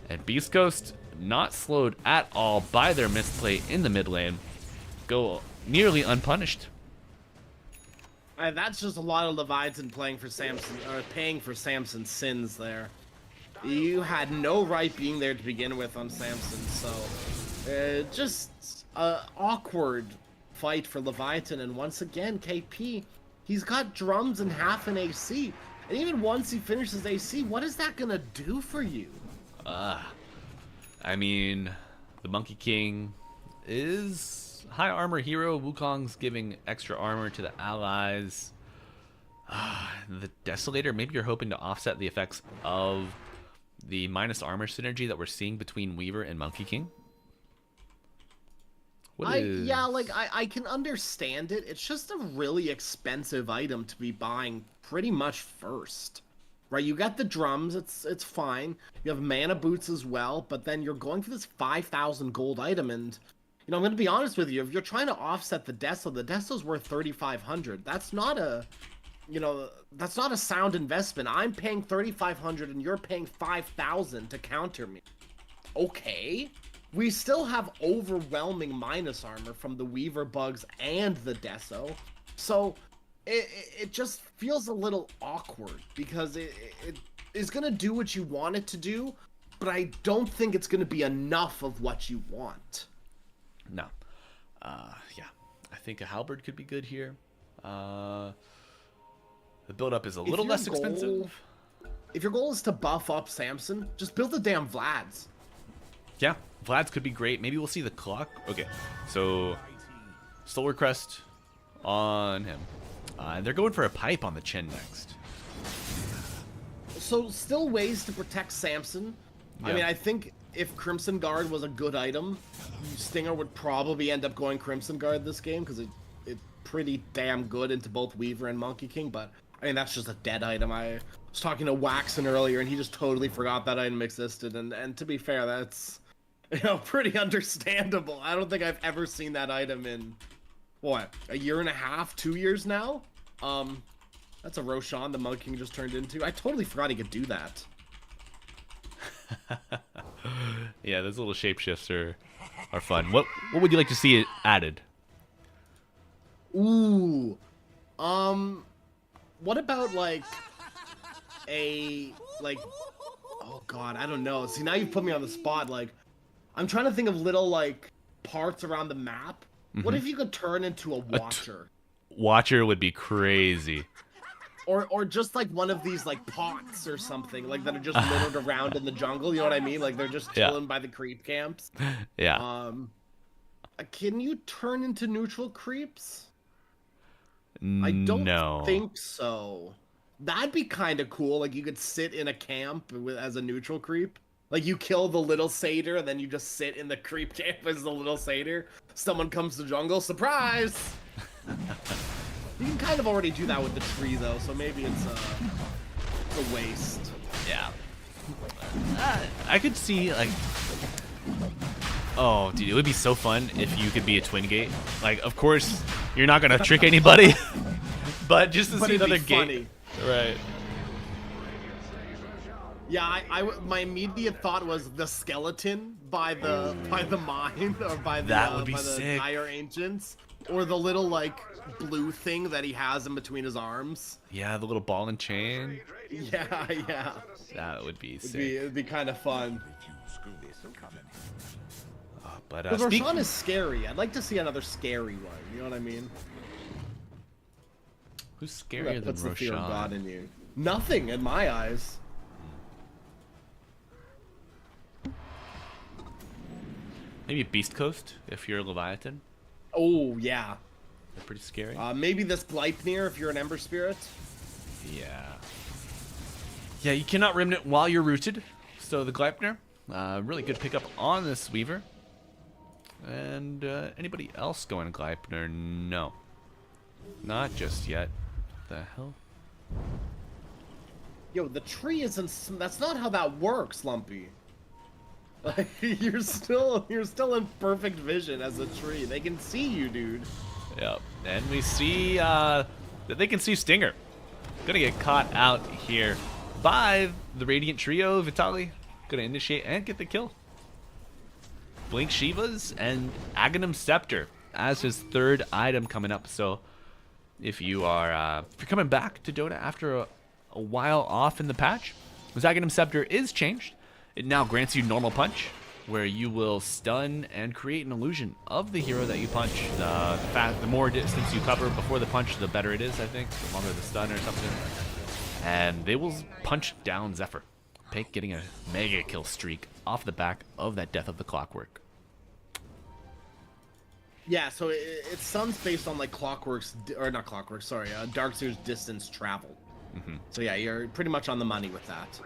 And Beast Coast not slowed at all by their misplay in the mid lane. Go nearly unpunished. That's just a lot of Leviathan playing for Samson, or paying for Samson's sins there. You had no right being there to begin with on Samson, so just an awkward fight for Leviathan. And once again, KP, he's got drums and half an AC, and even once he finishes AC, what is that gonna do for you? I mean, the Monkey King is high armor hero. Wukong's giving extra armor to the allies. The Desolator, maybe you're hoping to offset the effects of the minus armor synergy that we're seeing between Weaver and Monkey King. Yeah, like I can understand it. It's just a really expensive item to be buying pretty much first. Right, you got the drums, it's fine. You have mana boots as well, but then you're going for this 5,000 gold item, and you know, I'm gonna be honest with you, if you're trying to offset the Deso's worth 3,500. That's not a, you know, that's not a sound investment. I'm paying 3,500 and you're paying 5,000 to counter me. Okay. We still have overwhelming minus armor from the Weaver bugs and the Deso. So it just feels a little awkward because it is going to do what you want it to do, but I don't think it's going to be enough of what you want. No. Yeah. I think a halberd could be good here. The build-up is a little less expensive. If your goal is to buff up Samson, just build the damn Vlads. Yeah, Vlad's could be great. Maybe we'll see the clock. Okay, so Solar Crest on him. They're going for a pipe on the Chen next. So still ways to protect Samson. Yeah. I mean, I think if Crimson Guard was a good item, Stinger would probably end up going Crimson Guard this game because it's pretty damn good into both Weaver and Monkey King. But I mean, that's just a dead item. I was talking to Waxen earlier, and he just totally forgot that item existed. And to be fair, that's, you know, pretty understandable. I don't think I've ever seen that item in, what, a year and a half, 2 years now? That's a Roshan the Monkey King just turned into. I totally forgot he could do that. Yeah, those little shapeshifts are fun. What would you like to see it added? Ooh. What about like oh god, I don't know. See, now you've put me on the spot. Like, I'm trying to think of little like parts around the map. What if you could turn into a Watcher? Watcher would be crazy. Or just like one of these like pots or something, like that are just littered around in the jungle, you know what I mean? Like they're just chilling by the creep camps. Yeah. Can you turn into neutral creeps? I don't think so. That'd be kind of cool. Like you could sit in a camp as a neutral creep. Like you kill the little satyr and then you just sit in the creep camp as the little satyr. Someone comes to jungle, surprise! You can kind of already do that with the tree though, so maybe it's a waste. Yeah. I could see like, oh dude, it would be so fun if you could be a twin gate. Like, of course you're not gonna trick anybody, but just to see another gate. Right. Yeah, my immediate thought was the skeleton by the mine or by the Dire Ancients, or the little like blue thing that he has in between his arms. Yeah, the little ball and chain. Yeah, yeah. That would be sick. It'd be kind of fun. But Roshan is scary. I'd like to see another scary one. You know what I mean? Who's scarier than Roshan? The fear of God in you. Nothing in my eyes. Maybe Beast Coast if you're a Leviathan. Oh yeah. They're pretty scary. Maybe this Gleipnir if you're an Ember Spirit. Yeah. Yeah, you cannot Remnant while you're rooted. So the Gleipnir, really good pickup on this Weaver. And anybody else going Gleipnir? No. Not just yet. What the hell? Yo, the tree isn't. That's not how that works, Lumpy. Like, you're still in perfect vision as a tree. They can see you, dude. Yep. And we see that they can see Stinger. Gonna get caught out here by the Radiant Trio. Vitali gonna initiate and get the kill. Blink Shivas and Aghanim Scepter as his third item coming up. So if you're coming back to Dota after a while off in the patch, this Aghanim Scepter is changed. It now grants you normal punch, where you will stun and create an illusion of the hero that you punch. The more distance you cover before the punch, the better it is, I think. The longer the stun or something. And they will punch down Zephyr. Pake getting a mega kill streak off the back of that Death of the Clockwork. Yeah, so it stuns based on like Darkseer's distance traveled. So yeah, you're pretty much on the money with that.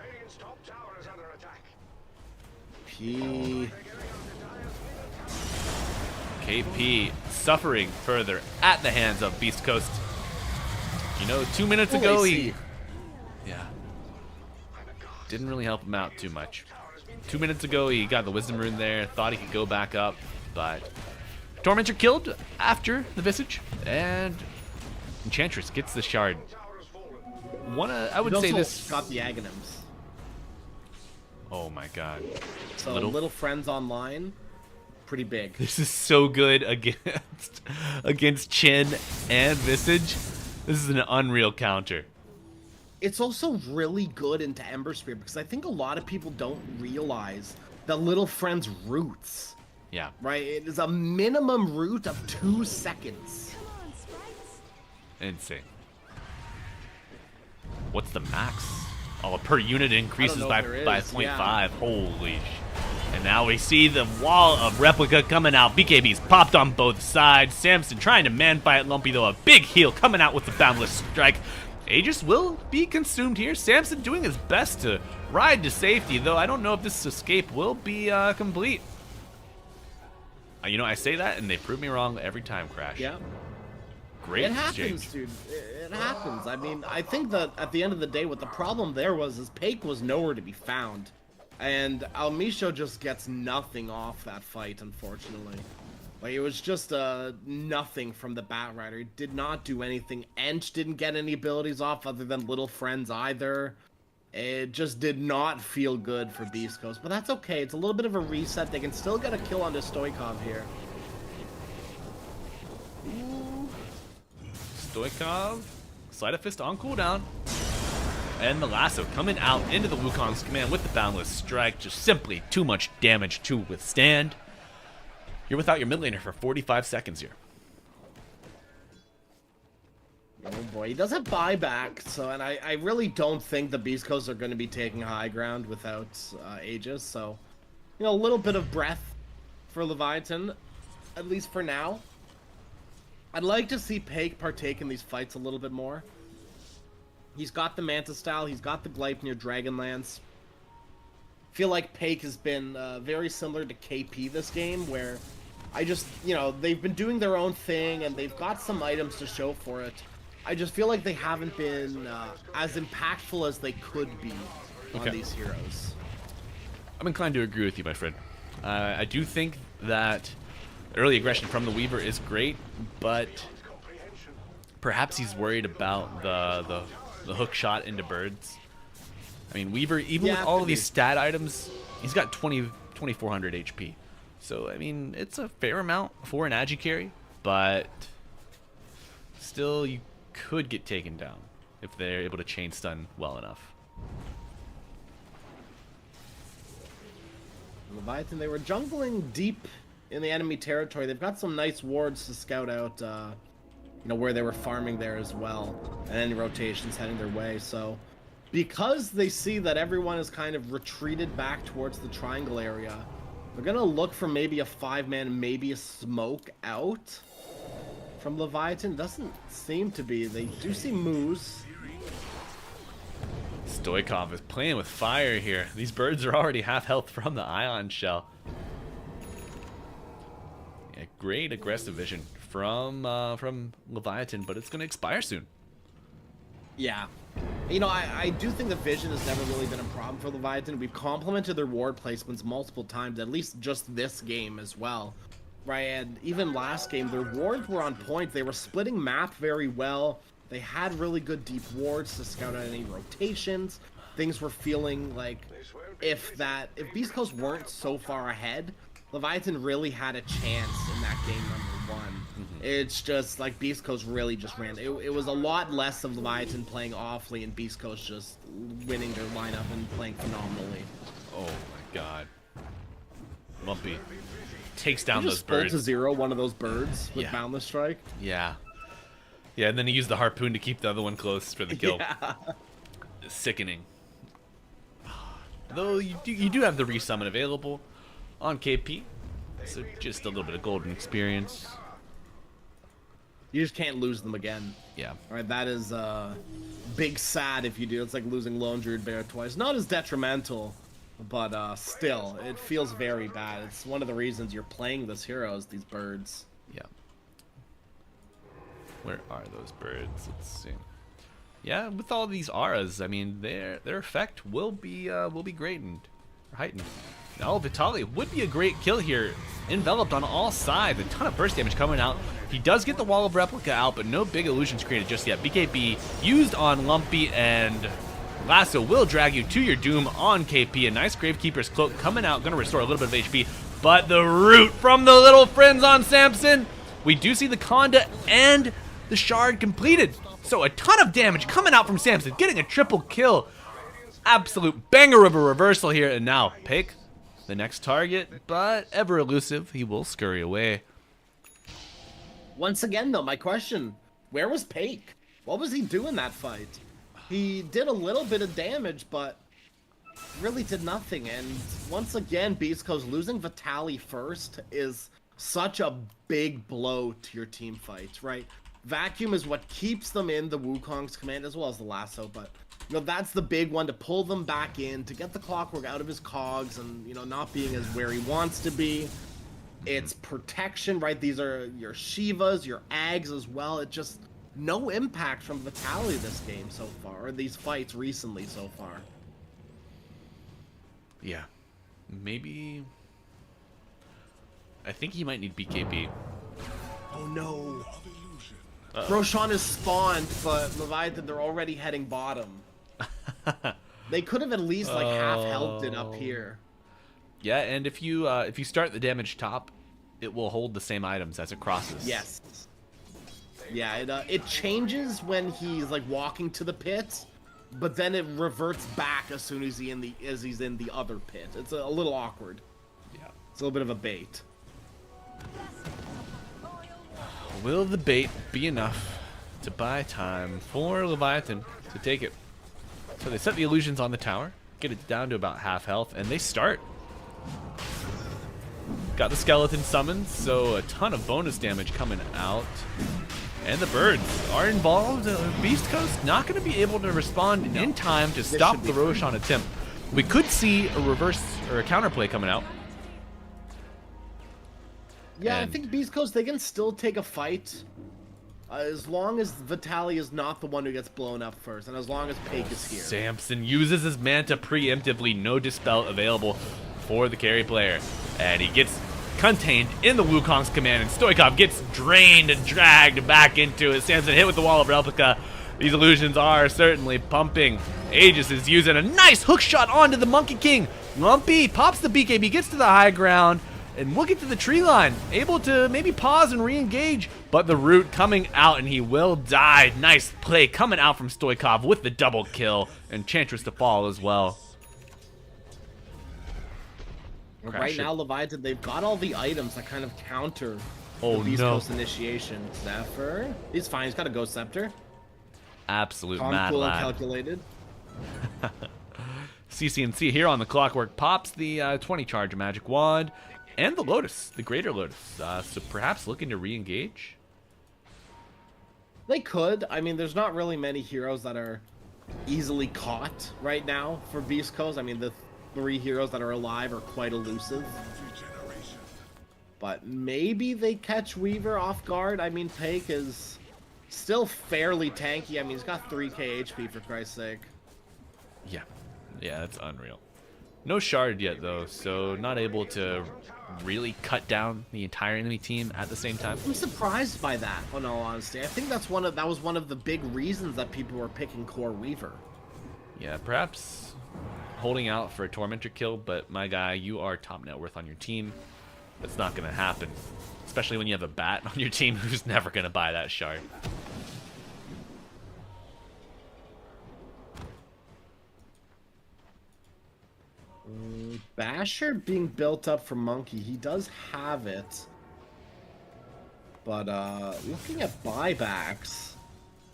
Okay, KP suffering further at the hands of Beast Coast. You know, 2 minutes ago he... Yeah. Didn't really help him out too much. 2 minutes ago he got the Wisdom Rune there, thought he could go back up, but... Tormentor killed after the Visage, and Enchantress gets the shard. I would say this... got the Aghanims. Oh my god. So little friends online, pretty big. This is so good against Chin and Visage. This is an unreal counter. It's also really good into Ember Spear because I think a lot of people don't realize that little friend's roots. Yeah. Right? It is a minimum root of 2 seconds. Insane. What's the max? Oh, per unit increases by 0.5. Yeah. Holy sh. And now we see the wall of replica coming out. BKB's popped on both sides. Samson trying to man fight Lumpy, though. A big heal coming out with the Boundless Strike. Aegis will be consumed here. Samson doing his best to ride to safety, though I don't know if this escape will be complete. You know, I say that, and they prove me wrong every time, Crash. Yeah. Great It happens, exchange. dude. It happens. I mean, I think that at the end of the day, what the problem there was is Paik was nowhere to be found. And Almisho just gets nothing off that fight, unfortunately. Like, it was just nothing from the Batrider. He did not do anything. Ench didn't get any abilities off other than Little Friends either. It just did not feel good for Beast Coast. But that's okay. It's a little bit of a reset. They can still get a kill onto Stoikov here. Stoikov, Sleight of Fist on cooldown. And the lasso coming out into the Wukong's command with the Boundless Strike. Just simply too much damage to withstand. You're without your mid laner for 45 seconds here. Oh boy, he does have buyback, so, and I really don't think the Beast Coast are going to be taking high ground without Aegis, so, you know, a little bit of breath for Leviathan, at least for now. I'd like to see Paik partake in these fights a little bit more. He's got the Manta Style, he's got the Gleipnir Dragonlance. I feel like Paik has been very similar to KP this game, where I just, you know, they've been doing their own thing, and they've got some items to show for it. I just feel like they haven't been as impactful as they could be on these heroes. I'm inclined to agree with you, my friend. I do think that early aggression from the Weaver is great, but perhaps he's worried about the hook shot into birds. I mean, Weaver, even with all of these stat items, he's got 2400 HP. So, I mean, it's a fair amount for an Agi carry, but still, you could get taken down if they're able to chain stun well enough. Leviathan, they were jungling deep in the enemy territory. They've got some nice wards to scout out, you know, where they were farming there as well, and any rotations heading their way. So, because they see that everyone is kind of retreated back towards the triangle area, they're gonna look for maybe a 5-man, maybe a smoke out from Leviathan. Doesn't seem to be. They do see Moose. Stoikov is playing with fire here. These birds are already half health from the Ion Shell. Yeah, great aggressive vision from Leviathan, but it's going to expire soon. Yeah. You know, I do think the vision has never really been a problem for Leviathan. We've complimented their ward placements multiple times, at least just this game as well. Right, and even last game, their wards were on point. They were splitting map very well. They had really good deep wards to scout out any rotations. Things were feeling like if Beast Coast weren't so far ahead, Leviathan really had a chance in that game number 1. It's just like Beast Coast really just ran. It was a lot less of Leviathan playing awfully and Beast Coast just winning their lineup and playing phenomenally. Oh my god. Lumpy takes down those just birds. To 0 one of those birds with Boundless Strike. Yeah. Yeah, and then he used the harpoon to keep the other one close for the kill. Yeah. Sickening. Though you do have the resummon available on KP, so just a little bit of golden experience. You just can't lose them again. Yeah. All right, that is big sad if you do. It's like losing Lone Druid Bear twice. Not as detrimental, But still, it feels very bad. It's one of the reasons you're playing this hero is these birds. Yeah. Where are those birds? Let's see. Yeah, with all these auras, I mean, their effect will be great and heightened. Now, Vitaly would be a great kill here. Enveloped on all sides, a ton of burst damage coming out. He does get the Wall of Replica out, but no big illusions created just yet. BKB used on Lumpy, and Lasso will drag you to your doom on KP. A nice Gravekeeper's Cloak coming out, going to restore a little bit of HP. But the root from the little friends on Samson. We do see the Conda and the Shard completed. So a ton of damage coming out from Samson, getting a triple kill. Absolute banger of a reversal here. And now Pick, the next target, but ever elusive. He will scurry away. Once again, though, my question, where was Pake? What was he doing that fight? He did a little bit of damage, but really did nothing. And once again, Beast Coast losing Vitaly first is such a big blow to your team fight, right? Vacuum is what keeps them in the Wukong's command as well as the Lasso, but you know, that's the big one to pull them back in, to get the Clockwork out of his cogs and, you know, not being as where he wants to be. It's protection, right? These are your Shivas, your Ags as well. It just, no impact from Vitaly this game so far, or these fights recently so far. Yeah. Maybe... I think he might need BKB. Oh no. Roshan is spawned, but Leviathan, they're already heading bottom. They could have at least like half helped it up here. Yeah, and if you start the damage top, it will hold the same items as it crosses. Yes. Yeah, it changes when he's like walking to the pit, but then it reverts back as soon as he's in the other pit. It's a little awkward. Yeah. It's a little bit of a bait. Will the bait be enough to buy time for Leviathan to take it? So they set the illusions on the tower, get it down to about half health, and they start. Got the skeleton summoned, so a ton of bonus damage coming out. And the birds are involved. Beast Coast not going to be able to respond in time to stop the Roshan attempt. We could see a reverse or a counterplay coming out. Yeah, And I think Beast Coast, they can still take a fight as long as Vitaly is not the one who gets blown up first, and as long as Pake is here. Samson uses his Manta preemptively, no Dispel available for the carry player. And he gets contained in the Wukong's command, and Stoikov gets drained and dragged back into it. Samson hit with the Wall of Replica. These illusions are certainly pumping. Aegis is using a nice hook shot onto the Monkey King. Lumpy pops the BKB, gets to the high ground, and we'll get to the tree line. Able to maybe pause and re-engage, but the root coming out, and he will die. Nice play coming out from Stoikov with the double kill, and Enchantress to fall as well. Right now, Leviathan, they've got all the items that kind of counter Oh, the Beast no. Coast initiation. Zephyr, he's fine. He's got a Ghost Scepter. Absolute Calm, mad cool, and lad. calculated. CCNC here on the Clockwork pops the 20 charge magic wand and the Lotus, the Greater Lotus. So perhaps looking to re-engage. They could. I mean, there's not really many heroes that are easily caught right now for Beast Coast. I mean, the 3 heroes that are alive are quite elusive. But maybe they catch Weaver off guard. I mean, Pake is still fairly tanky. I mean, he's got 3k HP for Christ's sake. Yeah, that's unreal. No shard yet though, so not able to really cut down the entire enemy team at the same time. I'm surprised by that, in all honesty. I think that was one of the big reasons that people were picking Core Weaver. Yeah, perhaps holding out for a Tormentor kill, but my guy, you are top net worth on your team. That's not going to happen, especially when you have a bat on your team who's never going to buy that shard. Basher being built up for Monkey, he does have it. But looking at buybacks,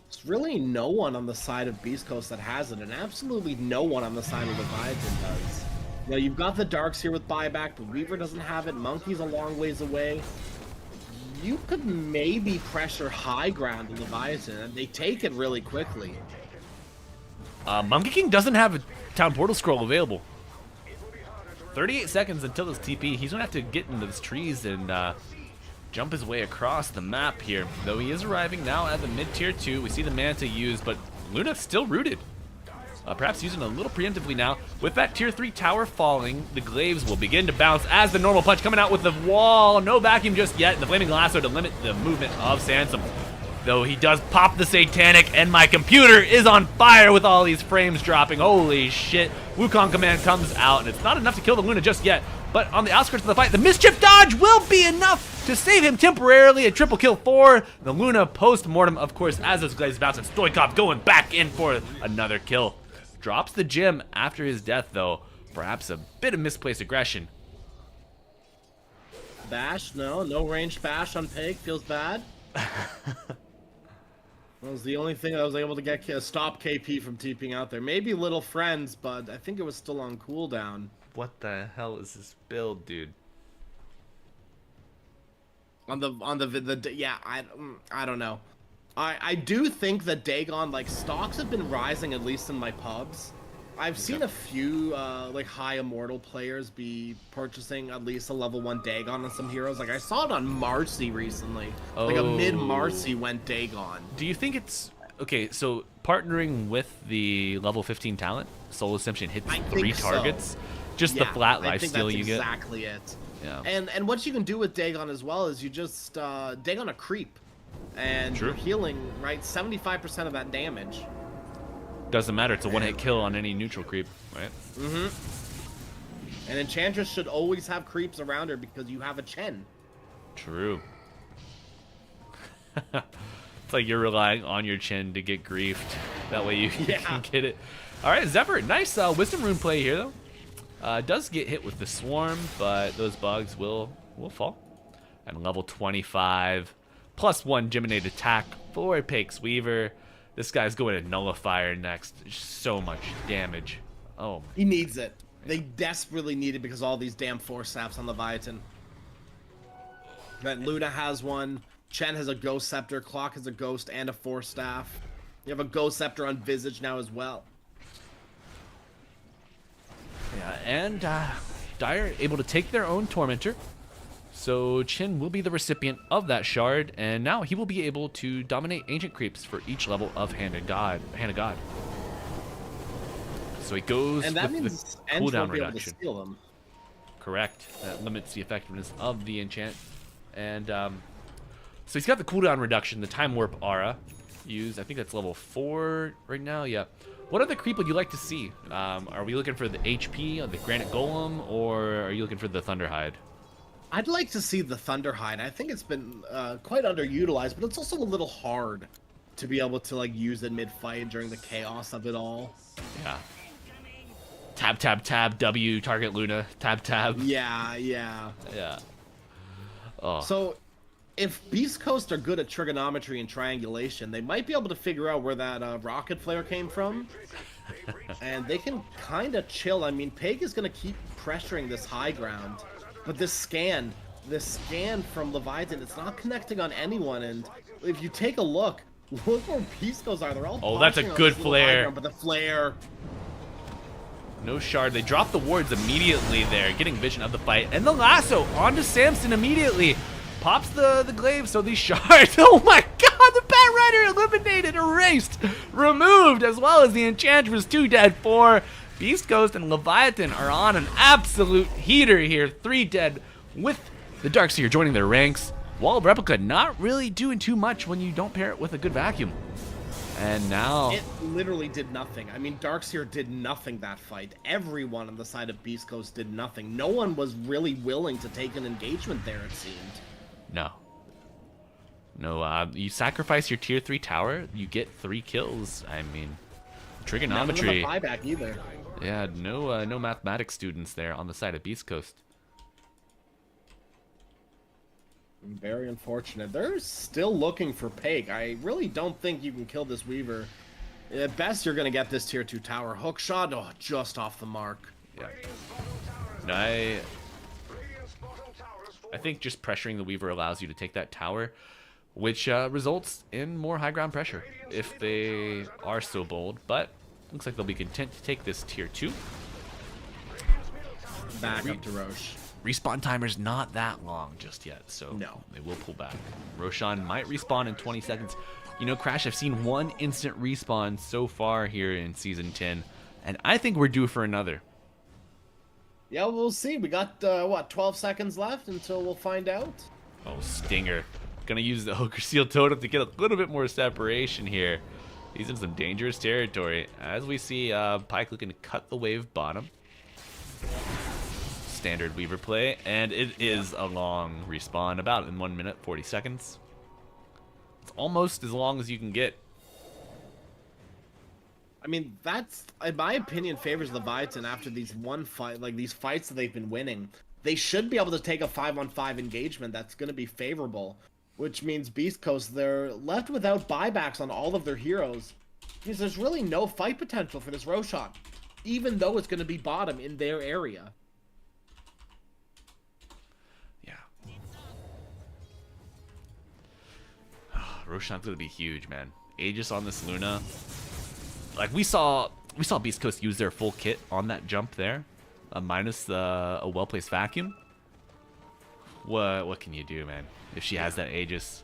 there's really no one on the side of Beast Coast that has it, and absolutely no one on the side of Leviathan does. You know, you've got the Darks here with buyback, but Weaver doesn't have it. Monkey's a long ways away. You could maybe pressure high ground to Leviathan, and they take it really quickly. Monkey King doesn't have a Town Portal Scroll available. 38 seconds until this TP. He's gonna have to get into these trees and jump his way across the map here. Though he is arriving now at the mid-tier 2. We see the Manta used, but Luna still rooted. Perhaps using a little preemptively now. With that tier 3 tower falling, the glaives will begin to bounce as the normal punch coming out with the wall. No vacuum just yet. The flaming lasso to limit the movement of Sansom. Though he does pop the satanic, and my computer is on fire with all these frames dropping. Holy shit. Wukong command comes out, and it's not enough to kill the Luna just yet. But on the outskirts of the fight, the mischief dodge will be enough to save him temporarily. A triple kill for the Luna post-mortem, of course, as those glaives bounce, and Stoikov going back in for another kill. Drops the gem after his death, though. Perhaps a bit of misplaced aggression. Bash? No ranged bash on Pig. Feels bad. That was the only thing that was able to get stop KP from TPing out there. Maybe Little Friends, but I think it was still on cooldown. What the hell is this build, dude? Yeah, I don't know. I do think that Dagon, like, stocks have been rising, at least in my pubs. I've seen a few like high immortal players be purchasing at least a level 1 Dagon on some heroes. Like I saw it on Marcy recently. Like a mid Marcy went Dagon. Do you think it's okay? So partnering with the level 15 talent, Soul Ascension hits 3 targets. So. Just the flat lifesteal you get. Exactly it. Yeah. And what you can do with Dagon as well is you just Dagon a creep, and you're healing 75% of that damage. Doesn't matter. It's a one-hit kill on any neutral creep, right? Mm-hmm. And Enchantress should always have creeps around her because you have a Chen. True. It's like you're relying on your Chen to get griefed. That way you can get it. All right, Zephyr. Nice Wisdom Rune play here, though. Does get hit with the Swarm, but those bugs will fall. And level 25. +1 Geminate attack for Pake's Weaver. This guy's going to Nullifier next. So much damage. Oh. He needs it. They desperately need it because all these damn Force Saps on Leviathan. That Luna has one. Chen has a Ghost Scepter. Clock has a Ghost and a Force Staff. You have a Ghost Scepter on Visage now as well. Yeah, and Dire able to take their own Tormentor. So Chen will be the recipient of that shard, and now he will be able to dominate ancient creeps for each level of Hand of God. So he goes and that with means the cooldown be able to reduction. steal them. Correct. That limits the effectiveness of the enchant. And so he's got the cooldown reduction, the time warp aura used. I think that's level 4 right now. Yeah. What other creep would you like to see? Are we looking for the HP of the Granite Golem, or are you looking for the Thunderhide? I'd like to see the Thunderhide. I think it's been quite underutilized, but it's also a little hard to be able to like use it mid-fight during the chaos of it all. Yeah. Tab, tab, tab, W, target Luna, tab, tab. Yeah. Oh. So, if Beast Coast are good at trigonometry and triangulation, they might be able to figure out where that rocket flare came from. And they can kind of chill. I mean, Pig is going to keep pressuring this high ground. But this scan from Leviathan, it's not connecting on anyone. And if you take a look where Beastos are. They're all oh, that's a good flare. Ground, but the flare. No shard. They drop the wards immediately there, getting vision of the fight. And the lasso onto Samson immediately. Pops the glaive, so these shards. Oh my god, the Bat Rider eliminated, erased, removed, as well as the Enchantress, 2 dead, 4. Beast Ghost and Leviathan are on an absolute heater here. 3 dead with the Darkseer joining their ranks. Wall of Replica not really doing too much when you don't pair it with a good vacuum. And now... it literally did nothing. I mean, Darkseer did nothing that fight. Everyone on the side of Beast Coast did nothing. No one was really willing to take an engagement there, it seemed. No. You sacrifice your tier 3 tower, you get 3 kills. I mean, trigonometry. Not buyback either. Yeah, no mathematics students there on the side of Beast Coast. Very unfortunate. They're still looking for Pake. I really don't think you can kill this Weaver. At best, you're going to get this tier 2 tower. Hook shot, oh, just off the mark. Yeah. No, I think just pressuring the Weaver allows you to take that tower, which results in more high ground pressure if they are so bold. But looks like they'll be content to take this tier 2. back up to Roche. Respawn timer's not that long just yet, so No. they will pull back. Roshan might respawn in 20 seconds. You know, Crash, I've seen one instant respawn so far here in Season 10, and I think we're due for another. Yeah, we'll see. We got, 12 seconds left until we'll find out? Oh, Stinger. Gonna use the Hooker Seal Totem to get a little bit more separation here. He's in some dangerous territory. As we see, Pyke looking to cut the wave bottom. Standard Weaver play, and it is a long respawn, about in 1 minute, 40 seconds. It's almost as long as you can get. I mean, that's, in my opinion, favors Leviatán after these these fights that they've been winning. They should be able to take a 5-on-5 engagement that's going to be favorable, which means Beast Coast, they're left without buybacks on all of their heroes. Because there's really no fight potential for this Roshan, even though it's going to be bottom in their area. Yeah. Roshan's gonna be huge, man. Aegis on this Luna. Like we saw Beast Coast use their full kit on that jump there, minus a well-placed vacuum. What can you do, man? If she has that Aegis,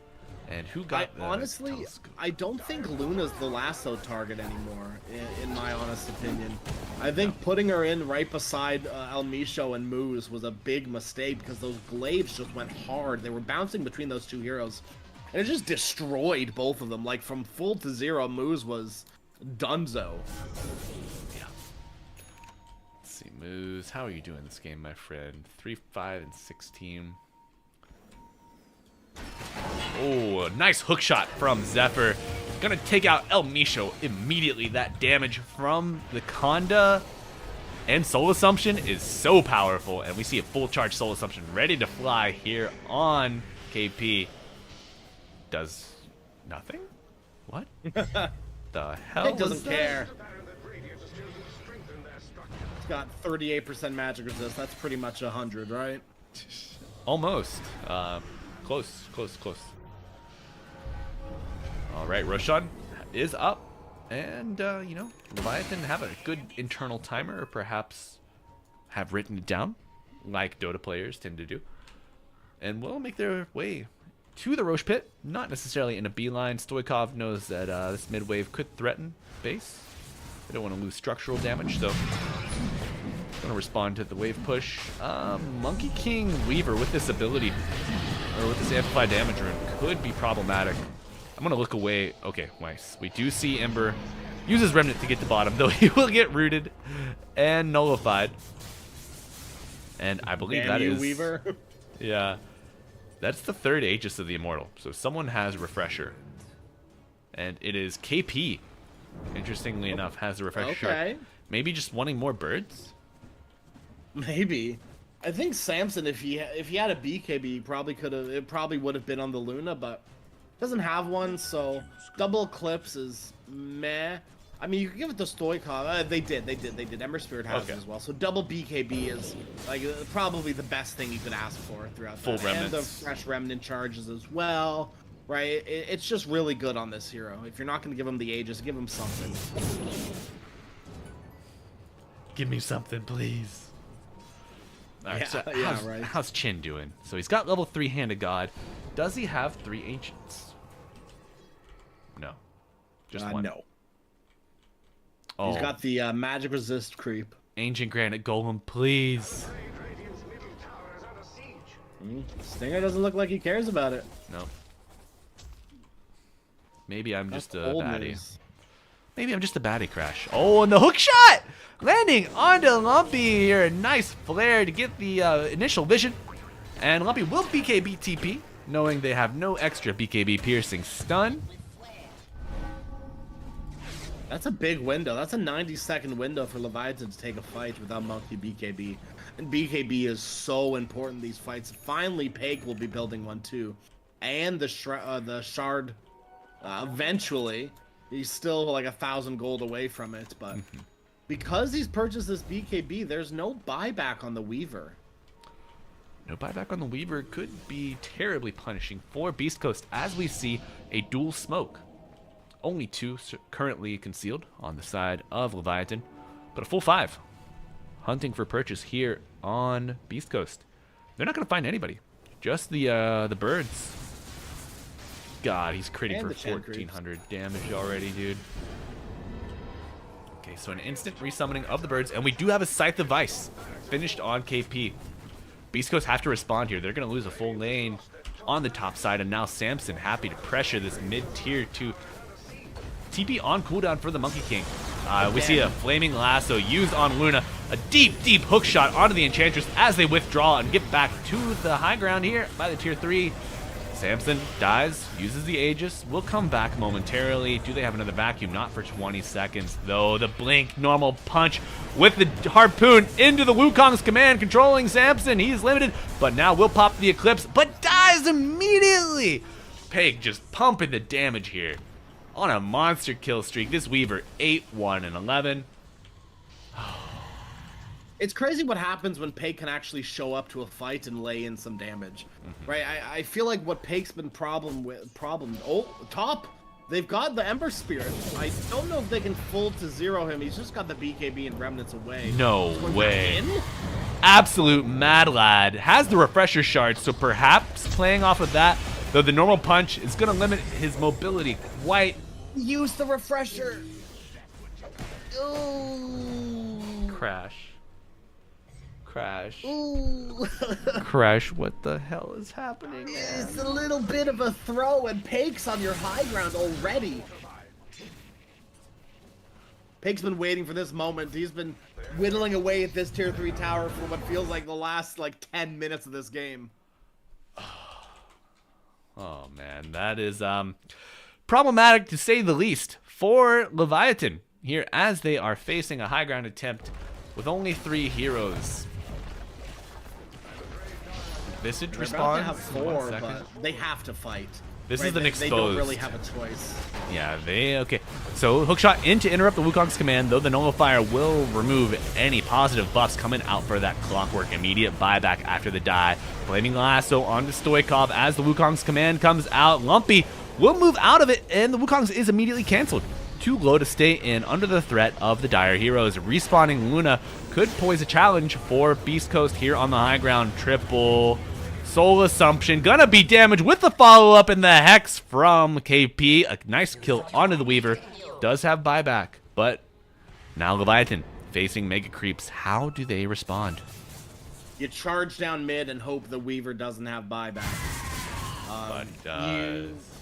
and who got the honestly, telescope? I don't think Luna's the lasso target anymore, in my honest opinion. I think putting her in right beside El Micho and Moose was a big mistake because those glaives just went hard. They were bouncing between those two heroes, and it just destroyed both of them. Like from full to zero, Moose was dunzo. Yeah. Let's see, Moose. How are you doing this game, my friend? 3, 5, and 16. Oh, nice hook shot from Zephyr. Gonna take out El Micho immediately. That damage from the Conda and Soul Assumption is so powerful. And we see a full charge Soul Assumption ready to fly here on KP. Does nothing? What? The hell? It doesn't care. It's got 38% magic resist. That's pretty much 100, right? Almost. Close. All right, Roshan is up, and you know, Leviatán have a good internal timer, or perhaps have written it down, like Dota players tend to do, and will make their way to the Roche pit. Not necessarily in a beeline. Stoikov knows that this mid wave could threaten base. They don't want to lose structural damage, so gonna respond to the wave push. Monkey King Weaver with this ability, or with this amplified damage rune, could be problematic. I'm gonna look away. Okay, nice. We do see Ember uses Remnant to get to bottom, though he will get rooted and nullified. And I believe that is Weaver. Yeah, that's the third Aegis of the Immortal. So someone has Refresher, and it is KP. Interestingly enough, has the Refresher. Okay. Maybe just wanting more birds. Maybe. I think Samson, if he had a BKB, he probably could have. It probably would have been on the Luna, but doesn't have one. So double Eclipse is meh. I mean, you could give it to Stoikov. They did. Ember Spirit has it as well. So double BKB is like probably the best thing you could ask for throughout Full that. remnants. And the fresh remnant charges as well. Right? It's just really good on this hero. If you're not going to give him the Aegis, give him something. Give me something, please. All right, Yeah, so yeah, right. How's Chin doing? So he's got level 3 Hand of God. Does he have 3 Ancients? No. Just one. No. Oh, He's got the magic resist creep. Ancient Granite Golem, please. Stinger doesn't look like he cares about it. No. Maybe I'm just a That's old baddie. news. Maybe I'm just a baddie, Crash. Oh, and the hook shot! Landing onto Lumpy here. A nice flare to get the initial vision. And Lumpy will BKB TP, knowing they have no extra BKB piercing stun. That's a big window. That's a 90-second window for Leviatán to take a fight without Monkey BKB. And BKB is so important in these fights. Finally, Pyke will be building one too. And the Shard, eventually. He's still like 1,000 gold away from it, but because he's purchased this BKB, there's no buyback on the Weaver. No buyback on the Weaver could be terribly punishing for Beast Coast, as we see a dual smoke. Only 2 currently concealed on the side of Leviatán, but a full 5 hunting for purchase here on Beast Coast. They're not going to find anybody. Just the birds. God, he's critting And for the 1,400 damage already, dude. Okay, so an instant resummoning of the birds, and we do have a Scythe of Vice finished on KP. Beast Coast have to respond here. They're going to lose a full lane on the top side, and now Samson happy to pressure this mid-tier to TP on cooldown for the Monkey King. We see a Flaming Lasso used on Luna. A deep, deep hook shot onto the Enchantress as they withdraw and get back to the high ground here by the tier 3. Samson dies, uses the Aegis, will come back momentarily. Do they have another vacuum? Not for 20 seconds, though. The blink, normal punch with the harpoon into the Wukong's command, controlling Samson. He's limited, but now will pop the Eclipse, but dies immediately. Peg just pumping the damage here on a monster kill streak. This Weaver, 8-1 and 11. It's crazy what happens when Peg can actually show up to a fight and lay in some damage, right? I feel like what Peg's been oh, top, they've got the Ember Spirit. I don't know if they can full to zero him. He's just got the BKB and Remnants away. No way. Absolute mad lad. Has the refresher shard, so perhaps playing off of that, though the normal punch is going to limit his mobility quite. Use the refresher. Ooh. Crash. Crash. Ooh. Crash, what the hell is happening? It's a little bit of a throw, and Peg's on your high ground already. Peg's been waiting for this moment. He's been whittling away at this tier 3 tower for what feels like the last 10 minutes of this game. Oh man, that is problematic to say the least for Leviathan here as they are facing a high ground attempt with only 3 heroes. Visage responds. Have 4, but they have to fight. This is an exposed. They don't really have a choice. Yeah, okay. So hookshot in to interrupt the Wukong's command, though the nullifier will remove any positive buffs coming out for that clockwork immediate buyback after the die. Flaming Lasso onto Stoikov as the Wukong's command comes out. Lumpy will move out of it, and the Wukong's is immediately canceled. Too low to stay in under the threat of the Dire Heroes. Respawning Luna could pose a challenge for Beast Coast here on the high ground. Triple Soul Assumption gonna be damaged with the follow-up in the Hex from KP. A nice kill onto the Weaver. Does have buyback, but now Leviathan facing Mega Creeps. How do they respond? You charge down mid and hope the Weaver doesn't have buyback.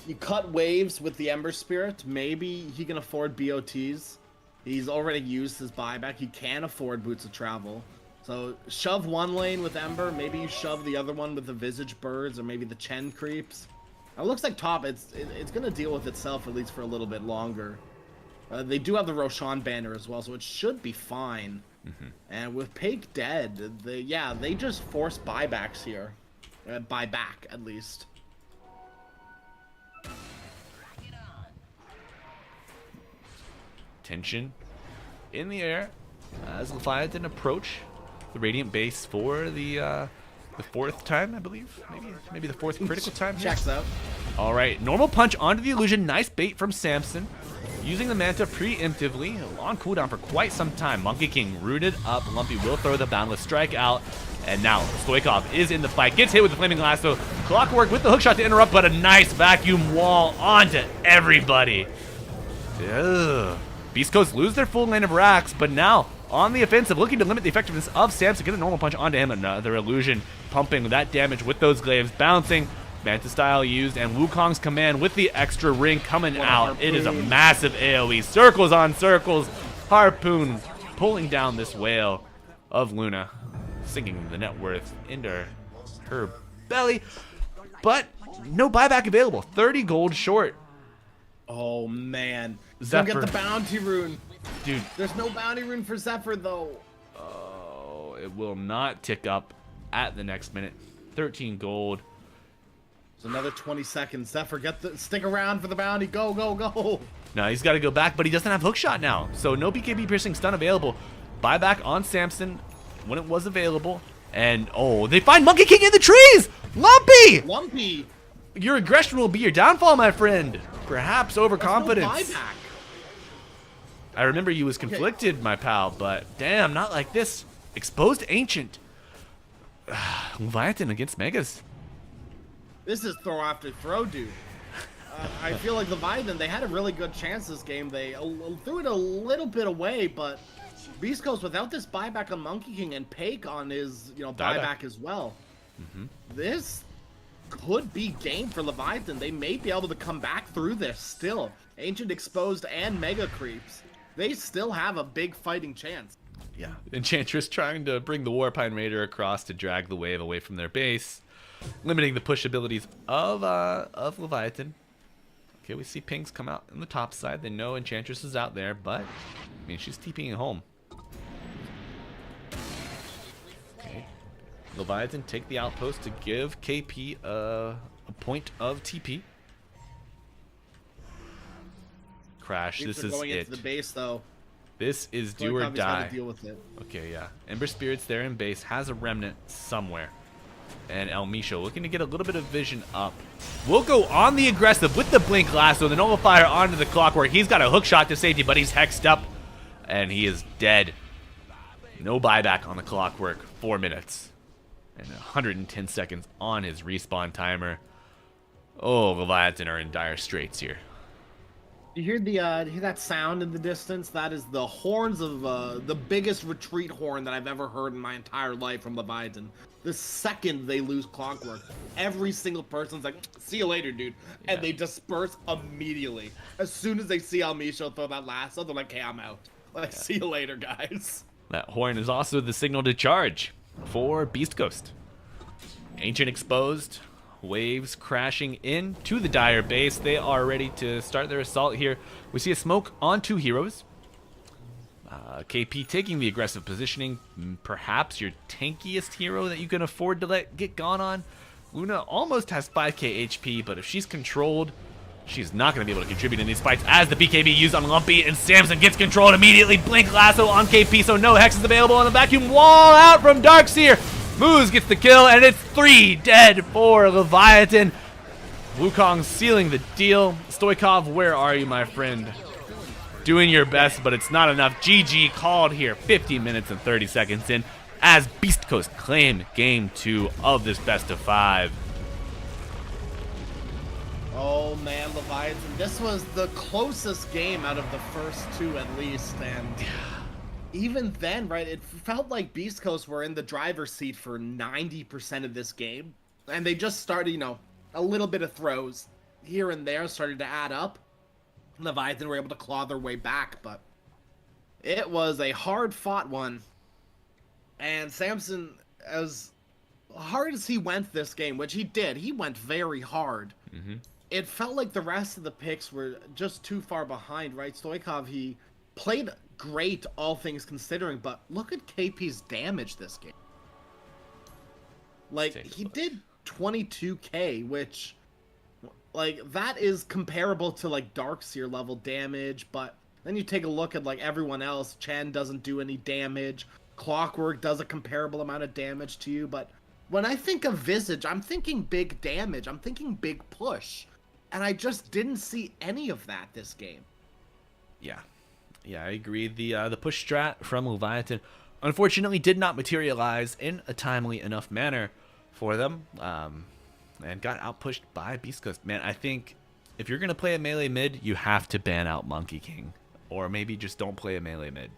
You cut waves with the Ember Spirit. Maybe he can afford BOTs. He's already used his buyback. He can afford Boots of Travel. So shove one lane with Ember. Maybe you shove the other one with the Visage Birds or maybe the Chen Creeps. It looks like top, it's going to deal with itself at least for a little bit longer. They do have the Roshan banner as well, so it should be fine. And with Pake dead, they just force buybacks here. Buyback, at least. Tension in the air as Leviathan approach the Radiant base for the 4th time, I believe. Maybe the 4th critical time here. Checks out. All right, normal punch onto the illusion. Nice bait from Samson. Using the Manta preemptively. A long cooldown for quite some time. Monkey King rooted up. Lumpy will throw the Boundless Strike out. And now Stoikov is in the fight. Gets hit with the Flaming Lasso. Clockwork with the hookshot to interrupt, but a nice vacuum wall onto everybody. Ugh. Beast Coast lose their full lane of racks, but now on the offensive, looking to limit the effectiveness of Samson. Get a normal punch onto him. Another illusion pumping that damage with those glaives. Bouncing. Manta style used, and Wukong's command with the extra ring coming out. It is a massive AoE. Circles on circles. Harpoon pulling down this whale of Luna, sinking the net worth into her belly. But no buyback available. 30 gold short. Oh, man. Zephyr. Don't get the bounty rune. Dude. There's no bounty rune for Zephyr, though. Oh, it will not tick up at the next minute. 13 gold. There's another 20 seconds. Zephyr, stick around for the bounty. Go, go, go. No, he's got to go back, but he doesn't have hookshot now. So no BKB piercing stun available. Buyback on Samson when it was available. And, oh, they find Monkey King in the trees! Lumpy! Lumpy! Your aggression will be your downfall, my friend. Perhaps overconfidence. There's no buyback. I remember you was conflicted, my pal, but damn, not like this. Exposed Ancient Leviathan against Megas. This is throw after throw, dude. I feel like Leviathan, they had a really good chance this game. They threw it a little bit away, but Beast Coast, without this buyback on Monkey King and Pake on his, buyback as well, this could be game for Leviathan. They may be able to come back through this still. Ancient Exposed and Mega Creeps, they still have a big fighting chance. Yeah, Enchantress trying to bring the Warpine Raider across to drag the wave away from their base, limiting the push abilities of Leviathan. Okay, we see pings come out on the top side. They know Enchantress is out there, but I mean, she's TPing home. Okay, Leviathan take the outpost to give KP a point of TP. Crash. This is going it. Into the base though. This is do or die. Deal with it. Okay, yeah. Ember Spirit's there in base, has a remnant somewhere. And El Misho looking to get a little bit of vision up. We'll go on the aggressive with the Blink Lasso, the Nullifier onto the Clockwork. He's got a hook shot to safety, but he's hexed up. And he is dead. No buyback on the Clockwork. 4 minutes. And 110 seconds on his respawn timer. Oh, Leviathan are in dire straits here. You hear that sound in the distance? That is the horns of the biggest retreat horn that I've ever heard in my entire life from Leviathan. The second they lose Clockwork, every single person's like, "See you later, dude," and they disperse immediately. As soon as they see Almisho throw that lasso, they're like, "Hey, I'm out. Like, see you later, guys." That horn is also the signal to charge for Beast Coast. Ancient Exposed. Waves crashing into the Dire base. They are ready to start their assault here. We see a smoke on 2 heroes. KP taking the aggressive positioning. Perhaps your tankiest hero that you can afford to let get gone on. Luna almost has 5k HP, but if she's controlled, she's not going to be able to contribute in these fights as the BKB used on Lumpy, and Samson gets controlled immediately. Blink Lasso on KP, so no hex is available on the vacuum wall out from Darkseer. Moose gets the kill, and it's 3 dead for Leviathan. Wukong sealing the deal. Stoikov, where are you, my friend? Doing your best, but it's not enough. GG called here, 50 minutes and 30 seconds in, as Beast Coast claim Game 2 of this best of 5. Oh man, Leviathan, this was the closest game out of the first 2 at least, and even then, right, it felt like Beast Coast were in the driver's seat for 90% of this game. And they just started, a little bit of throws here and there started to add up. Leviathan were able to claw their way back, but it was a hard-fought one. And Samson, as hard as he went this game, which he did, he went very hard. It felt like the rest of the picks were just too far behind, right? Stoikov, he played great, all things considering, but look at KP's damage this game. Like, he did 22k, which, like, that is comparable to, like, Darkseer level damage, but then you take a look at, like, everyone else. Chen doesn't do any damage. Clockwork does a comparable amount of damage to you, but when I think of Visage, I'm thinking big damage. I'm thinking big push. And I just didn't see any of that this game. Yeah, I agree. The push strat from Leviathan unfortunately did not materialize in a timely enough manner for them, and got outpushed by Beast Coast. Man, I think if you're going to play a melee mid, you have to ban out Monkey King. Or maybe just don't play a melee mid.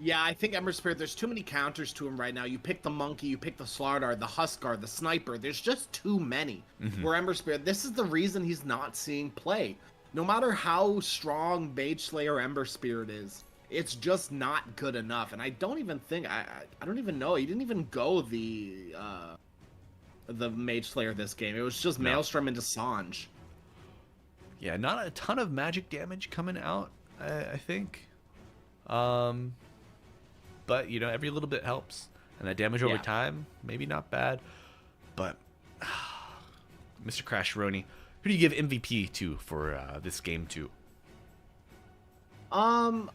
Yeah, I think Ember Spirit, there's too many counters to him right now. You pick the Monkey, you pick the Slardar, the Huskar, the Sniper. There's just too many. Where Ember Spirit, this is the reason he's not seeing play. No matter how strong Mage Slayer Ember Spirit is, it's just not good enough. And I don't even think, I don't even know. He didn't even go the Mage Slayer this game. It was just Maelstrom into Sange. Yeah, not a ton of magic damage coming out, I think. But, every little bit helps. And that damage over time, maybe not bad. But, Mr. Crashroni, who do you give MVP to for this game 2? Can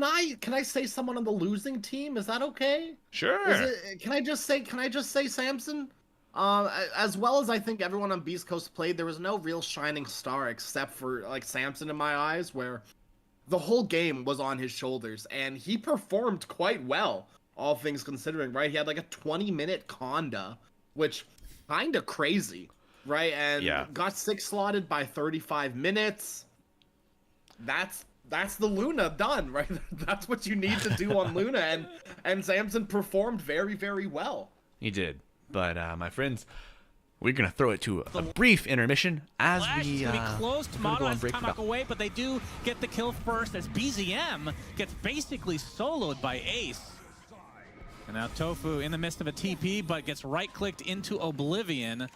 I say someone on the losing team? Is that okay? Sure. Can I just say Samson? As well as I think everyone on Beast Coast played, there was no real shining star except for like Samson in my eyes, where the whole game was on his shoulders and he performed quite well. all things considering, right? He had like a 20-minute conda, which kind of crazy, right? And got 6 slotted by 35 minutes. That's the Luna done, right? That's what you need to do on Luna, and Samson performed very, very well. He did. But my friends, we're gonna throw it to a brief intermission as we gonna be close. Tomato has break Tomahawk away, but they do get the kill first as BZM gets basically soloed by Ace. And now Tofu in the midst of a TP, but gets right-clicked into Oblivion.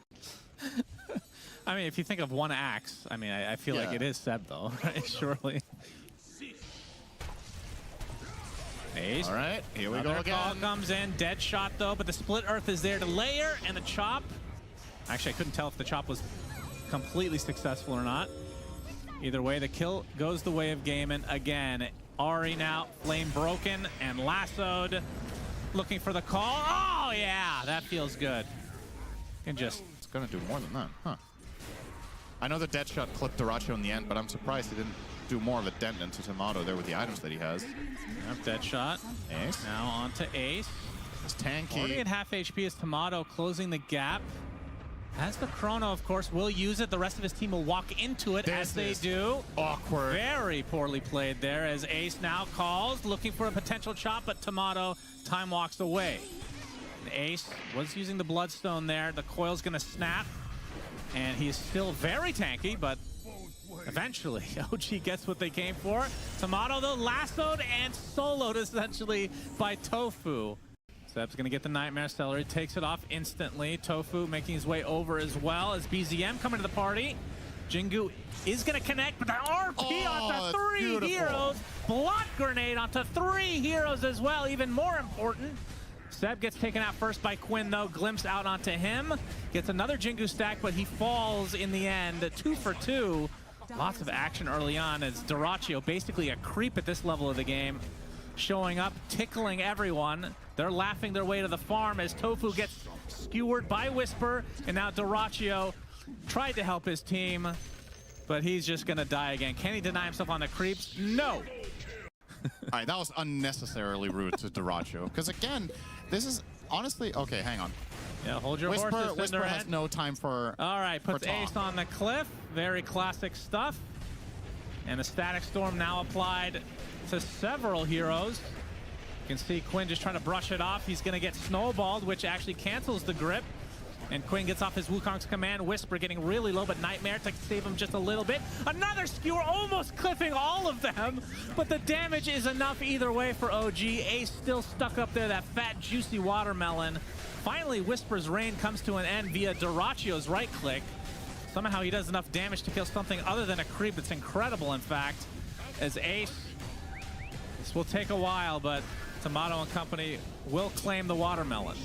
I mean, if you think of one axe, I mean, I feel like it is Seb, though, right? Surely. Ace. All right, here we go Another again. call comes in, dead shot though, but the split earth is there to layer, and the chop. Actually, I couldn't tell if the chop was completely successful or not. Either way, the kill goes the way of Gaiman again. Ari now flame broken and lassoed, looking for the call. Oh yeah, that feels good. And just It's gonna do more than that, huh? I know the dead shot clipped Duracho in the end, but I'm surprised he didn't do more of a dent into Tomato there with the items that he has. yep, dead shot. Ace. Now on to Ace. It's tanky. Already at half HP is Tomato closing the gap. Has the chrono, of course, will use it. The rest of his team will walk into it as they do. Awkward. Very poorly played there as Ace now calls, looking for a potential chop, but Tomato time walks away. And Ace was using the Bloodstone there. The coil's gonna snap, and he's still very tanky, but eventually OG gets what they came for. Tomato, though, lassoed and soloed essentially by Tofu. Seb's gonna get the Nightmare Celery, takes it off instantly. Tofu making his way over as well as BZM coming to the party. Jingu is gonna connect, but the RP onto 3 heroes. Block grenade onto 3 heroes as well, even more important. Seb gets taken out first by Quinn though, glimpse out onto him. Gets another Jingu stack, but he falls in the end, 2 for 2. Lots of action early on as Duracho, basically a creep at this level of the game, showing up, tickling everyone. They're laughing their way to the farm as Tofu gets skewered by Whisper, and now Duracho tried to help his team, but he's just gonna die again. Can he deny himself on the creeps? No! All right, that was unnecessarily rude to Duracho. Because again, this is honestly, okay, hang on. Yeah, hold your horses. Whisper has no time for All right, puts for Ace on the cliff. Very classic stuff. And the Static Storm now applied to several heroes. You can see Quinn just trying to brush it off. He's going to get snowballed, which actually cancels the grip. And Quinn gets off his Wukong's command. Whisper getting really low, but Nightmare to save him just a little bit. Another skewer, almost clipping all of them. But the damage is enough either way for OG. Ace still stuck up there, that fat, juicy watermelon. Finally, Whisper's reign comes to an end via Duracho's right click. Somehow he does enough damage to kill something other than a creep. It's incredible, in fact, as Ace, this will take a while, but Tomato and company will claim the watermelon.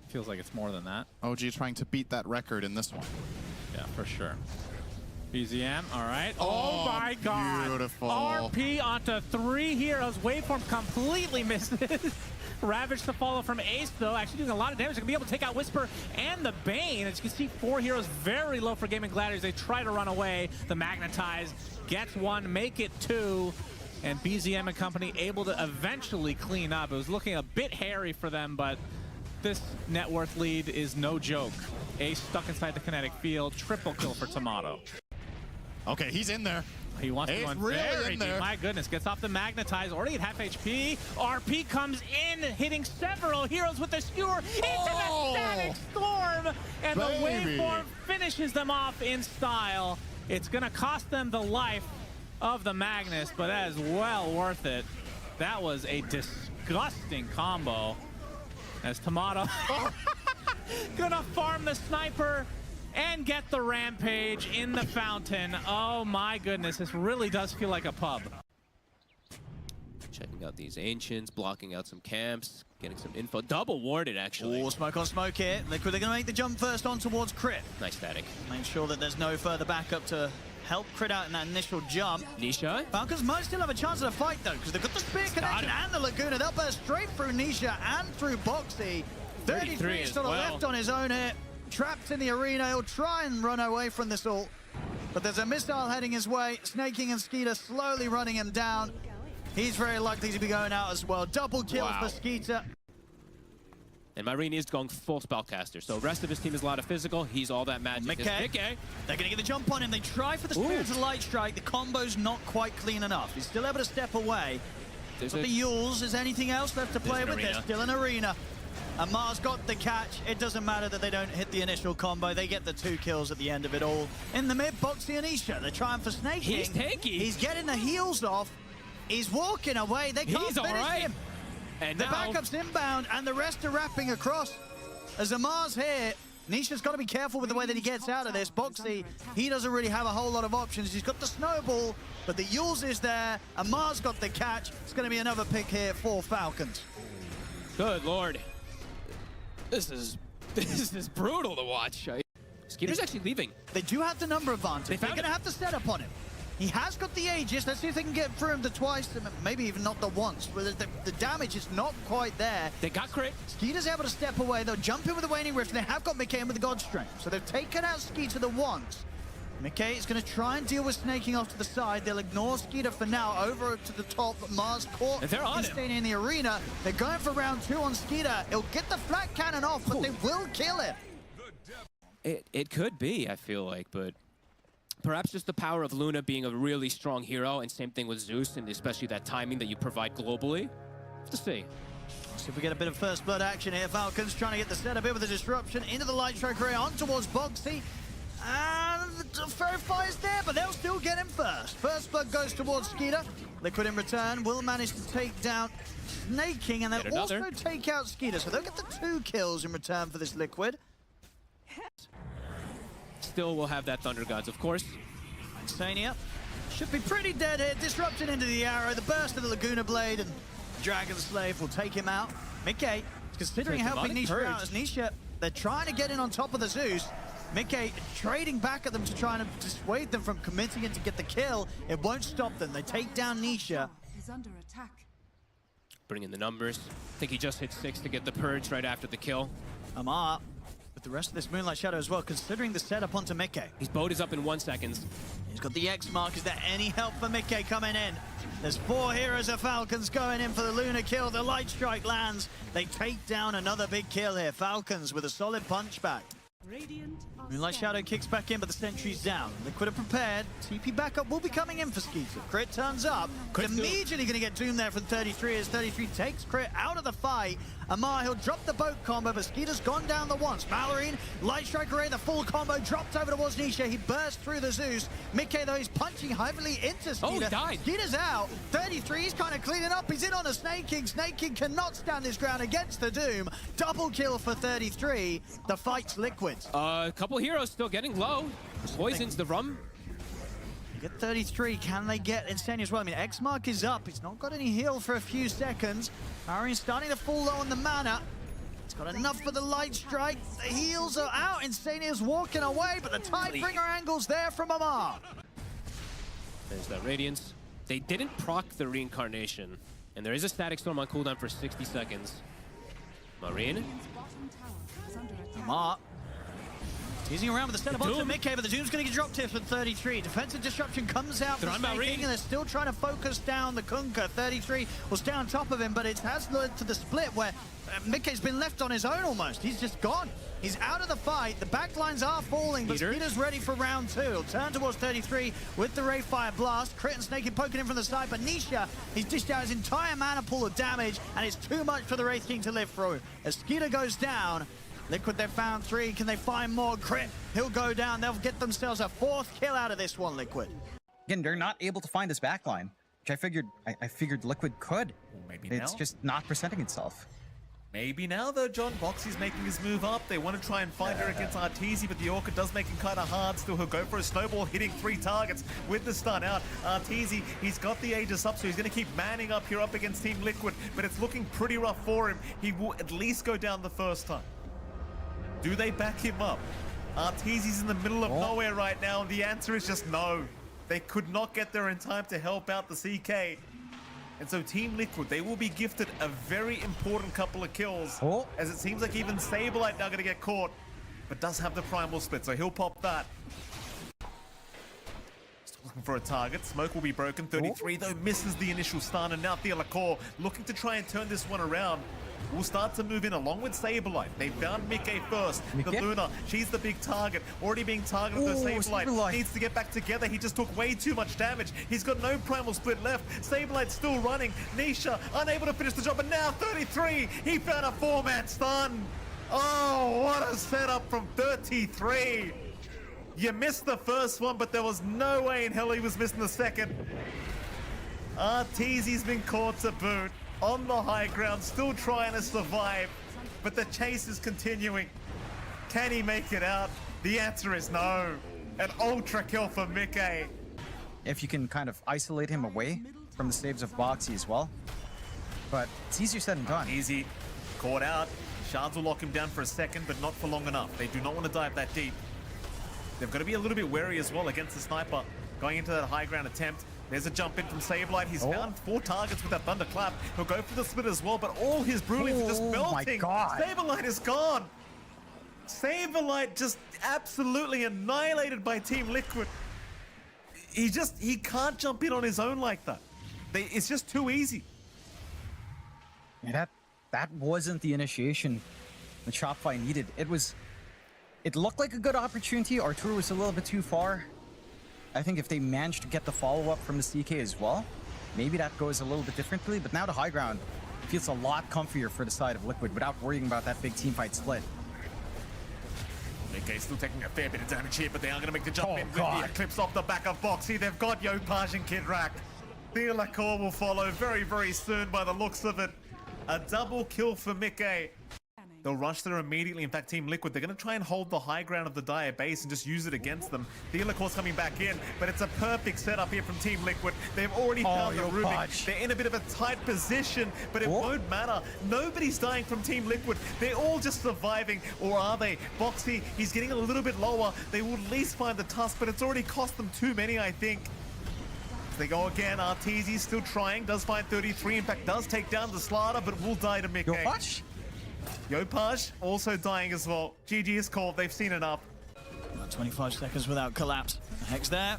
Feels like it's more than that. OG trying to beat that record in this one. Yeah, for sure. BZM, all right. Oh my God. Beautiful. RP onto 3 heroes. Waveform completely misses. Ravage to follow from Ace, though, actually doing a lot of damage. They're going to be able to take out Whisper and the Bane. As you can see, 4 heroes very low for Gaming Gladiators. They try to run away. The Magnetize gets 1, make it 2. And BZM and company able to eventually clean up. It was looking a bit hairy for them, but this net worth lead is no joke. Ace stuck inside the kinetic field. Triple kill for Tomato. Okay, he's in there. He wants to go in really very in there. deep. My goodness, gets off the Magnetize, already at half HP. RP comes in, hitting several heroes with the skewer into the Static Storm, and the Waveform finishes them off in style. It's gonna cost them the life of the Magnus, but that is well worth it. That was a disgusting combo as Tomato gonna farm the sniper and get the rampage in the fountain. Oh my goodness, this really does feel like a pub. Checking out these Ancients, blocking out some camps, getting some info. Double warded, actually. Oh, smoke on smoke here. Liquid are going to make the jump first on towards Crit. Nice static. Make sure that there's no further backup to help Crit out in that initial jump. Nisha? Falcons might still have a chance of the fight, though, because they've got the Spear connection and the Laguna. They'll burst straight through Nisha and through Boxy. 33 is still left on his own here. Trapped in the arena. He'll try and run away from this ult. But there's a missile heading his way. Snaking and Skeeter slowly running him down. He's very likely to be going out as well. Double kill for Skeeter. And Marine is going full spellcaster. So rest of his team is a lot of physical. He's all that magic. Mickey. They're going to get the jump on him. They try for the Spirit of Light Strike. The combo's not quite clean enough. He's still able to step away. But the Yules, is anything else left to play with? There's still an arena. And Mars got the catch. It doesn't matter that they don't hit the initial combo. They get the 2 kills at the end of it all. In the mid, Boxy and Isha. They're trying for snaking. He's tanky. He's getting the heals off. He's walking away. They can't finish him. And the backup's inbound, and the rest are wrapping across. As Amar's here, Nisha's got to be careful with the way that he gets out of this. Boxy, he doesn't really have a whole lot of options. He's got the snowball, but the Yules is there. Amar's got the catch. It's going to be another pick here for Falcons. Good Lord. This is brutal to watch. Skeeter's actually leaving. They do have the number advantage. They're going to have to set up on him. He has got the Aegis. Let's see if they can get through him the twice, maybe even not the once. The damage is not quite there. They got crit. Skeeter's able to step away. They'll jump in with the Waning Rift. They have got Mickey in with the God Strength. So they've taken out Skeeter the once. Mickey is going to try and deal with snaking off to the side. They'll ignore Skeeter for now. Over to the top. Mars caught. And they're on him. Staying in the arena. They're going for round 2 on Skeeter. He'll get the flat cannon off, but they will kill him. It could be, I feel like, but perhaps just the power of Luna being a really strong hero, and same thing with Zeus, and especially that timing that you provide globally. Let's see. See if we get a bit of first blood action here. Falcons trying to get the setup in with the disruption into the Light Strike array on towards Boxy. And the Fairy Fire's there, but they'll still get him first. First blood goes towards Skeeter. Liquid in return will manage to take down Snaking, and they'll also take out Skeeter. So they'll get the 2 kills in return for this Liquid. Still will have that Thunder Gods, of course. Insania should be pretty dead here. Disruption into the arrow, the burst of the Laguna Blade, and Dragon Slave will take him out. Mickey is considering helping Nisha out as Nisha. They're trying to get in on top of the Zeus. Mickey trading back at them to try and dissuade them from committing it to get the kill. It won't stop them. They take down Nisha. Is under attack. Bring in the numbers. I think he just hit 6 to get the purge right after the kill. Amar with the rest of this Moonlight Shadow as well, considering the setup onto Mickey. His boat is up in 1 second. He's got the X mark. Is there any help for Mickey coming in? There's 4 heroes of Falcons going in for the Luna kill. The Light Strike lands. They take down another big kill here. Falcons with a solid punch back. Moonlight Shadow kicks back in, but the sentry's down. Liquid are prepared. TP backup will be coming in for Skeeter. Crit turns up. Crit immediately going to get doomed there from 33 as 33 takes Crit out of the fight. Amar, he'll drop the boat combo, but Skeeter's gone down the once. Malorine, Light Strike Array, the full combo, dropped over towards Nisha. He burst through the Zeus. Mickey, though, he's punching heavily into Skeeter. Oh, he died. Skeeter's out. 33, he's kind of cleaning up. He's in on a Snake King. Snake King cannot stand his ground against the Doom. Double kill for 33. The fight's Liquid. A couple heroes still getting low. Poisons the rum. Get 33. Can they get Insane as well? I mean, X mark is up. He's not got any heal for a few seconds. Marion's starting to fall low on the mana. It's got enough for the Light Strike. The heals are out. Insane is walking away, but the Tidebringer angle's there from Amar. There's that Radiance. They didn't proc the Reincarnation, and there is a Static Storm on cooldown for 60 seconds. Marine. Amar teasing around with the setup onto Mickey, but the Doom's going to get dropped here for 33. Defensive disruption comes out from Snaking, and they're still trying to focus down the Kunkka. 33 will stay on top of him, but it has led to the split where Mickey's been left on his own almost. He's just gone. He's out of the fight. The backlines are falling, but Skeeter's ready for round 2. He'll turn towards 33 with the Ray Fire Blast. Crit and Snake poking in from the side, but Nisha, he's dished out his entire mana pool of damage, and it's too much for the Wraith King to live through. As Skeeter goes down, Liquid, they've found 3. Can they find more? Crit, he'll go down. They'll get themselves a 4th kill out of this one, Liquid. Again, they're not able to find this backline, which I figured Liquid could. Maybe it's just not presenting itself. Maybe now, though, John. Boxy's making his move up. They want to try and find her against Arteezy, but the Orca does make him kind of hard. Still, he'll go for a snowball, hitting 3 targets with the stun out. Arteezy, he's got the Aegis up, so he's going to keep manning up here up against Team Liquid, but it's looking pretty rough for him. He will at least go down the first time. Do they back him up? Arteezy's in the middle of nowhere right now, and the answer is just no. They could not get there in time to help out the CK. And so Team Liquid, they will be gifted a very important couple of kills, as it seems like even Saberlight now going to get caught, but does have the Primal Split, so he'll pop that. looking for a target. Smoke will be broken. 33 though misses the initial stun, and now Leviatán looking to try and turn this one around. Will start to move in along with Saberlight. They found Mickey first. The Luna, she's the big target. Already being targeted. Though Saberlight needs to get back together. He just took way too much damage. He's got no primal split left. Saberlight still running. Nisha unable to finish the job, but now 33. He found a 4-man stun. Oh, what a setup from 33. You missed the first one, but there was no way in hell he was missing the second. Arteezy's been caught to boot. On the high ground, still trying to survive, but the chase is continuing. Can he make it out? The answer is no. An ultra kill for Mickey. If you can kind of isolate him away from the saves of Boxy as well. But it's easier said than done. Easy. Caught out. Shards will lock him down for a second, but not for long enough. They do not want to dive that deep. They've got to be a little bit wary as well against the sniper. Going into that high ground attempt. There's a jump in from Saberlight. He's found 4 targets with that thunderclap. He'll go for the split as well, but all his brewlings are just melting. Saberlight is gone. Saberlight just absolutely annihilated by Team Liquid. He can't jump in on his own like that. It's just too easy. Yeah, that wasn't the initiation that Shopify needed. It looked like a good opportunity. Arturo was a little bit too far. I think if they managed to get the follow-up from the CK as well, maybe that goes a little bit differently. But now the high ground feels a lot comfier for the side of Liquid without worrying about that big team fight split. Okay, still taking a fair bit of damage here, but they are going to make the jump in with the Eclipse off the back of Boxy. They've got Yopaj and Kid Rack. Leviatán will follow very, very soon by the looks of it. A double kill for Mickey. They'll rush there immediately. In fact, Team Liquid, they're going to try and hold the high ground of the Dire base and just use it against them. Leviatan's coming back in, but it's a perfect setup here from Team Liquid. They've already found the Rubik. They're in a bit of a tight position, but it won't matter. Nobody's dying from Team Liquid. They're all just surviving, or are they? Boxy, he's getting a little bit lower. They will at least find the tusk, but it's already cost them too many, I think. They go again. Arteezy still trying, does find 33. In fact, does take down the Slaughter, but will die to Mickey. Yopaj also dying as well. GG is called. They've seen enough. 25 seconds without collapse. The Hex there.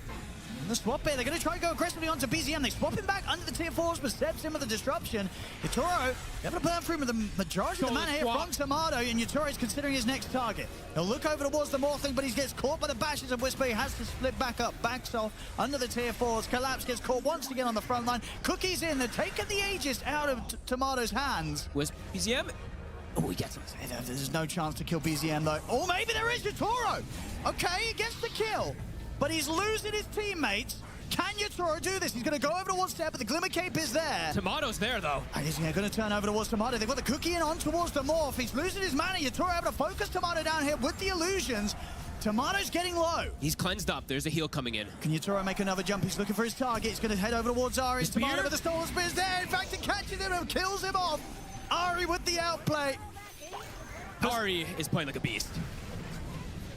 And the swap here. They're going to try and go aggressively onto BZM. They swap him back under the tier 4s, but Seb's in with the disruption. Yatoro able to burn through with the majority of the mana here from Tomato, and Yatoro is considering his next target. He'll look over towards the Morphling, but he gets caught by the bashes of Whisper. He has to split back up. Backs off under the tier 4s. Collapse gets caught once again on the front line. Cookie's in. They're taking the Aegis out of Tomato's hands. Was BZM? Oh, he gets it. There's no chance to kill BZM though. Oh, maybe there is Yatoro. Okay, he gets the kill, but he's losing his teammates. Can Yatoro do this? He's going to go over towards Seb, but the Glimmer Cape is there. Tomato's there though. And he's going to turn over towards Tomato. They've got the Cookie in on towards the Morph. He's losing his mana. Yatoro able to focus Tomato down here with the illusions. Tomato's getting low. He's cleansed up. There's a heal coming in. Can Yatoro make another jump? He's looking for his target. He's going to head over towards Ari. Tomato with the Stolen Spear is there. In fact, it catches him and kills him off. Ari with the outplay. Ari is playing like a beast.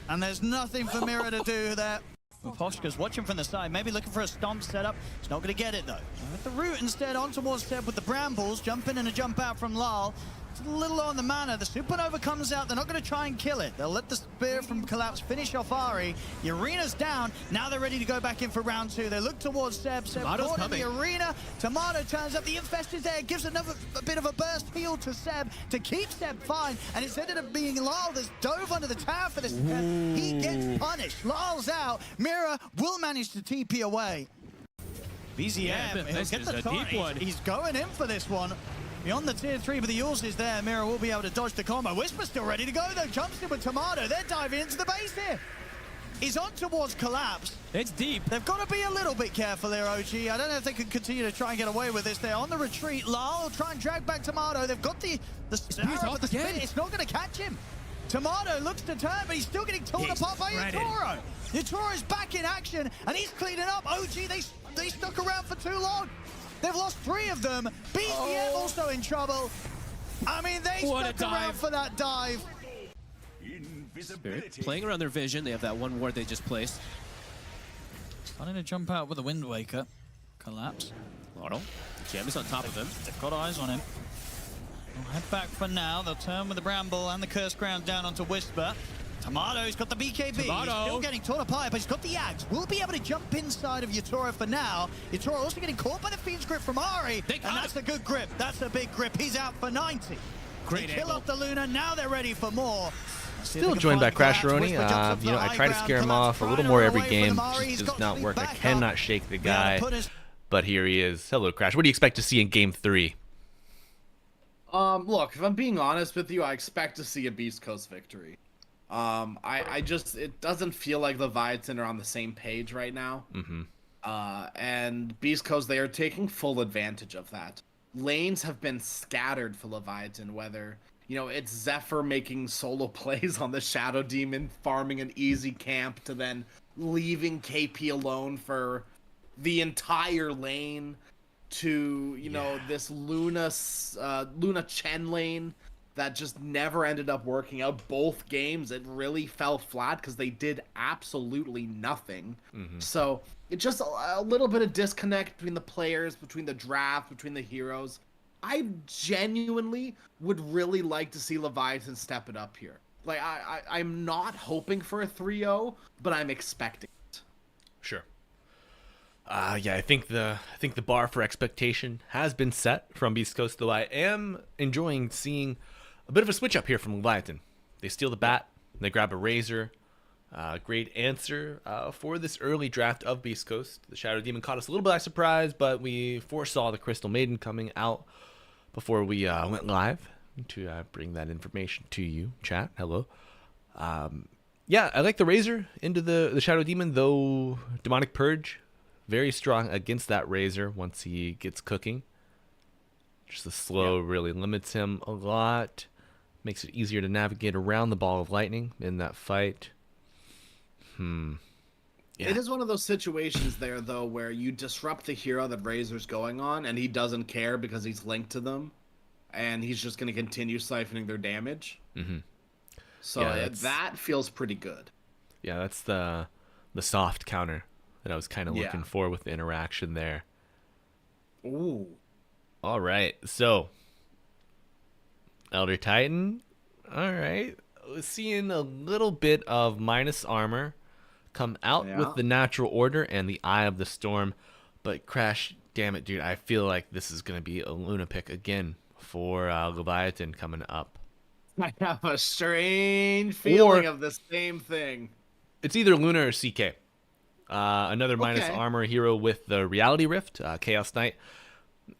And there's nothing for Mira to do there. Well, Poshka's watching from the side, maybe looking for a stomp setup. He's not going to get it, though. With the root instead, on towards Seb with the Brambles. Jump in and a jump out from Lal. It's a little low on the mana. The Supernova comes out. They're not going to try and kill it. They'll let the Spear from Collapse finish off Ari. The Arena's down. Now they're ready to go back in for round 2. They look towards Seb. Seb caught in the Arena. Tomato turns up. The Infest is there. Gives a bit of a burst heal to Seb to keep Seb fine. And it's ended up being Lal that's dove under the tower for this. He gets punished. Lal's out. Mira will manage to TP away. BZM, he'll get the deep one. He's going in for this one. Beyond the tier 3, but the Yules is there. Mira will be able to dodge the combo. Whisper's still ready to go, though. Jumps in with Tomato. They're diving into the base here. He's on towards Collapse. It's deep. They've got to be a little bit careful here, OG. I don't know if they can continue to try and get away with this. They're on the retreat. Lal will try and drag back Tomato. They've got the arrow with the spin. It's not going to catch him. Tomato looks to turn, but he's still getting torn apart by Yatoro. Yatoro's back in action, and he's cleaning up. OG, they stuck around for too long. They've lost 3 of them. BZM also in trouble. I mean, they stuck around for that dive. Spirit playing around their vision. They have that one ward they just placed. Trying to jump out with a Wind Waker. Collapse. Lotto. Gem is on top of him. They've got eyes on him. They'll head back for now. They'll turn with the Bramble and the Cursed Ground down onto Whisper. Tomato's got the BKB. Tomato. He's still getting torn apart, but he's got the Axe. Will be able to jump inside of Yatoro for now. Yatoro also getting caught by the Fiend's grip from Ari. And that's a good grip. That's a big grip. He's out for 90. Great they kill angle. off the Luna. Now they're ready for more. Still joined by Crasheroni. I try to scare him off a little more every game. Just does not work. I cannot shake the guy. But here he is. Hello, Crash. What do you expect to see in Game 3? Look, if I'm being honest with you, I expect to see a Beast Coast victory. It doesn't feel like Leviatán are on the same page right now. And Beast Coast, they are taking full advantage of that. Lanes have been scattered for Leviatán, whether, it's Zephyr making solo plays on the Shadow Demon, farming an easy camp, to then leaving KP alone for the entire lane, to, this Luna Chen lane that just never ended up working out. Both games, it really fell flat because they did absolutely nothing. So it's just a little bit of disconnect between the players, between the draft, between the heroes. I genuinely would really like to see Leviatán step it up here. Like, I'm not hoping for a 3-0, but I'm expecting it. Sure. Yeah, I think the bar for expectation has been set from Beast Coast, though I am enjoying seeing a bit of a switch up here from Leviatán. They steal the bat, they grab a Razor. Great answer for this early draft of Beast Coast. The Shadow Demon caught us a little bit by surprise, but we foresaw the Crystal Maiden coming out before we went live to bring that information to you, chat. Hello. Yeah, I like the Razor into the Shadow Demon, though Demonic Purge, very strong against that Razor once he gets cooking. Just the slow really limits him a lot. Makes it easier to navigate around the Ball of Lightning in that fight. Yeah. It is one of those situations there, though, where you disrupt the hero that Razor's going on, and he doesn't care because he's linked to them, and he's just going to continue siphoning their damage. So that feels pretty good. Yeah, that's the soft counter that I was kind of looking for with the interaction there. Ooh. All right, so Elder Titan. All right, seeing a little bit of minus armor come out with the Natural Order and the Eye of the Storm, but Crash, damn it, dude, I feel like this is gonna be a Luna pick again for Leviatán coming up. I have a strange feeling of the same thing. It's either Luna or CK. Another minus armor hero with the Reality Rift, Chaos Knight,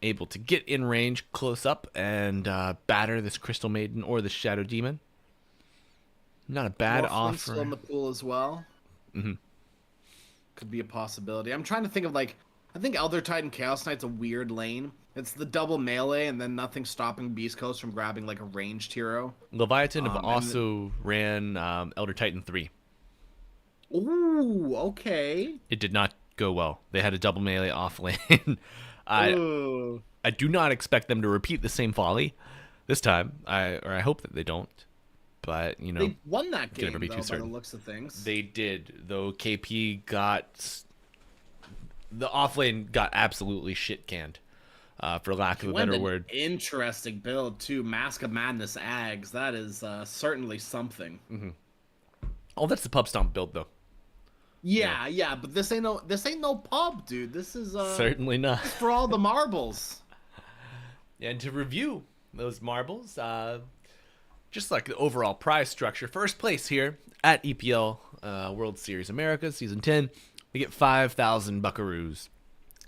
able to get in range close up and batter this Crystal Maiden or the Shadow Demon. Not a bad offer. Still in the pool as well. Could be a possibility. I'm trying to think of, I think Elder Titan Chaos Knight's a weird lane. It's the double melee and then nothing stopping Beast Coast from grabbing a ranged hero. Leviatán have also ran Elder Titan 3. Ooh, okay. It did not go well. They had a double melee off lane. I do not expect them to repeat the same folly this time. I hope that they don't. But, they won that game, never be too certain. By the looks of things. They did, though KP got... The offlane got absolutely shit-canned, for lack of a better word. Interesting build, too. Mask of Madness Ags. That is certainly something. Oh, that's the pub stomp build, though. Yeah, but this ain't no pub, dude. This is certainly not for all the marbles. And to review those marbles, just like the overall prize structure, first place here at EPL World Series America Season 10, we get 5,000 buckaroos.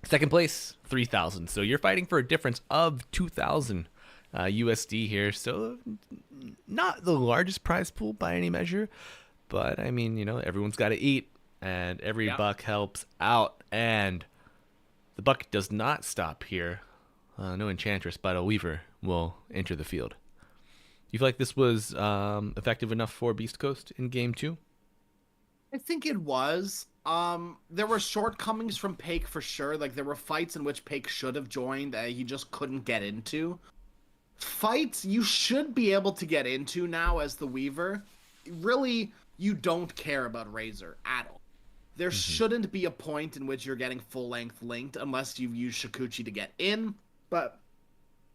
Second place, 3,000. So you're fighting for a difference of 2,000 USD here. So not the largest prize pool by any measure, but I mean, everyone's got to eat. And every buck helps out. And the buck does not stop here. No Enchantress, but a Weaver will enter the field. You feel like this was effective enough for Beast Coast in Game 2? I think it was. There were shortcomings from Pake for sure. There were fights in which Pake should have joined that he just couldn't get into. Fights you should be able to get into now as the Weaver. Really, you don't care about Razor at all. There shouldn't be a point in which you're getting full-length linked unless you've used Shikuchi to get in. But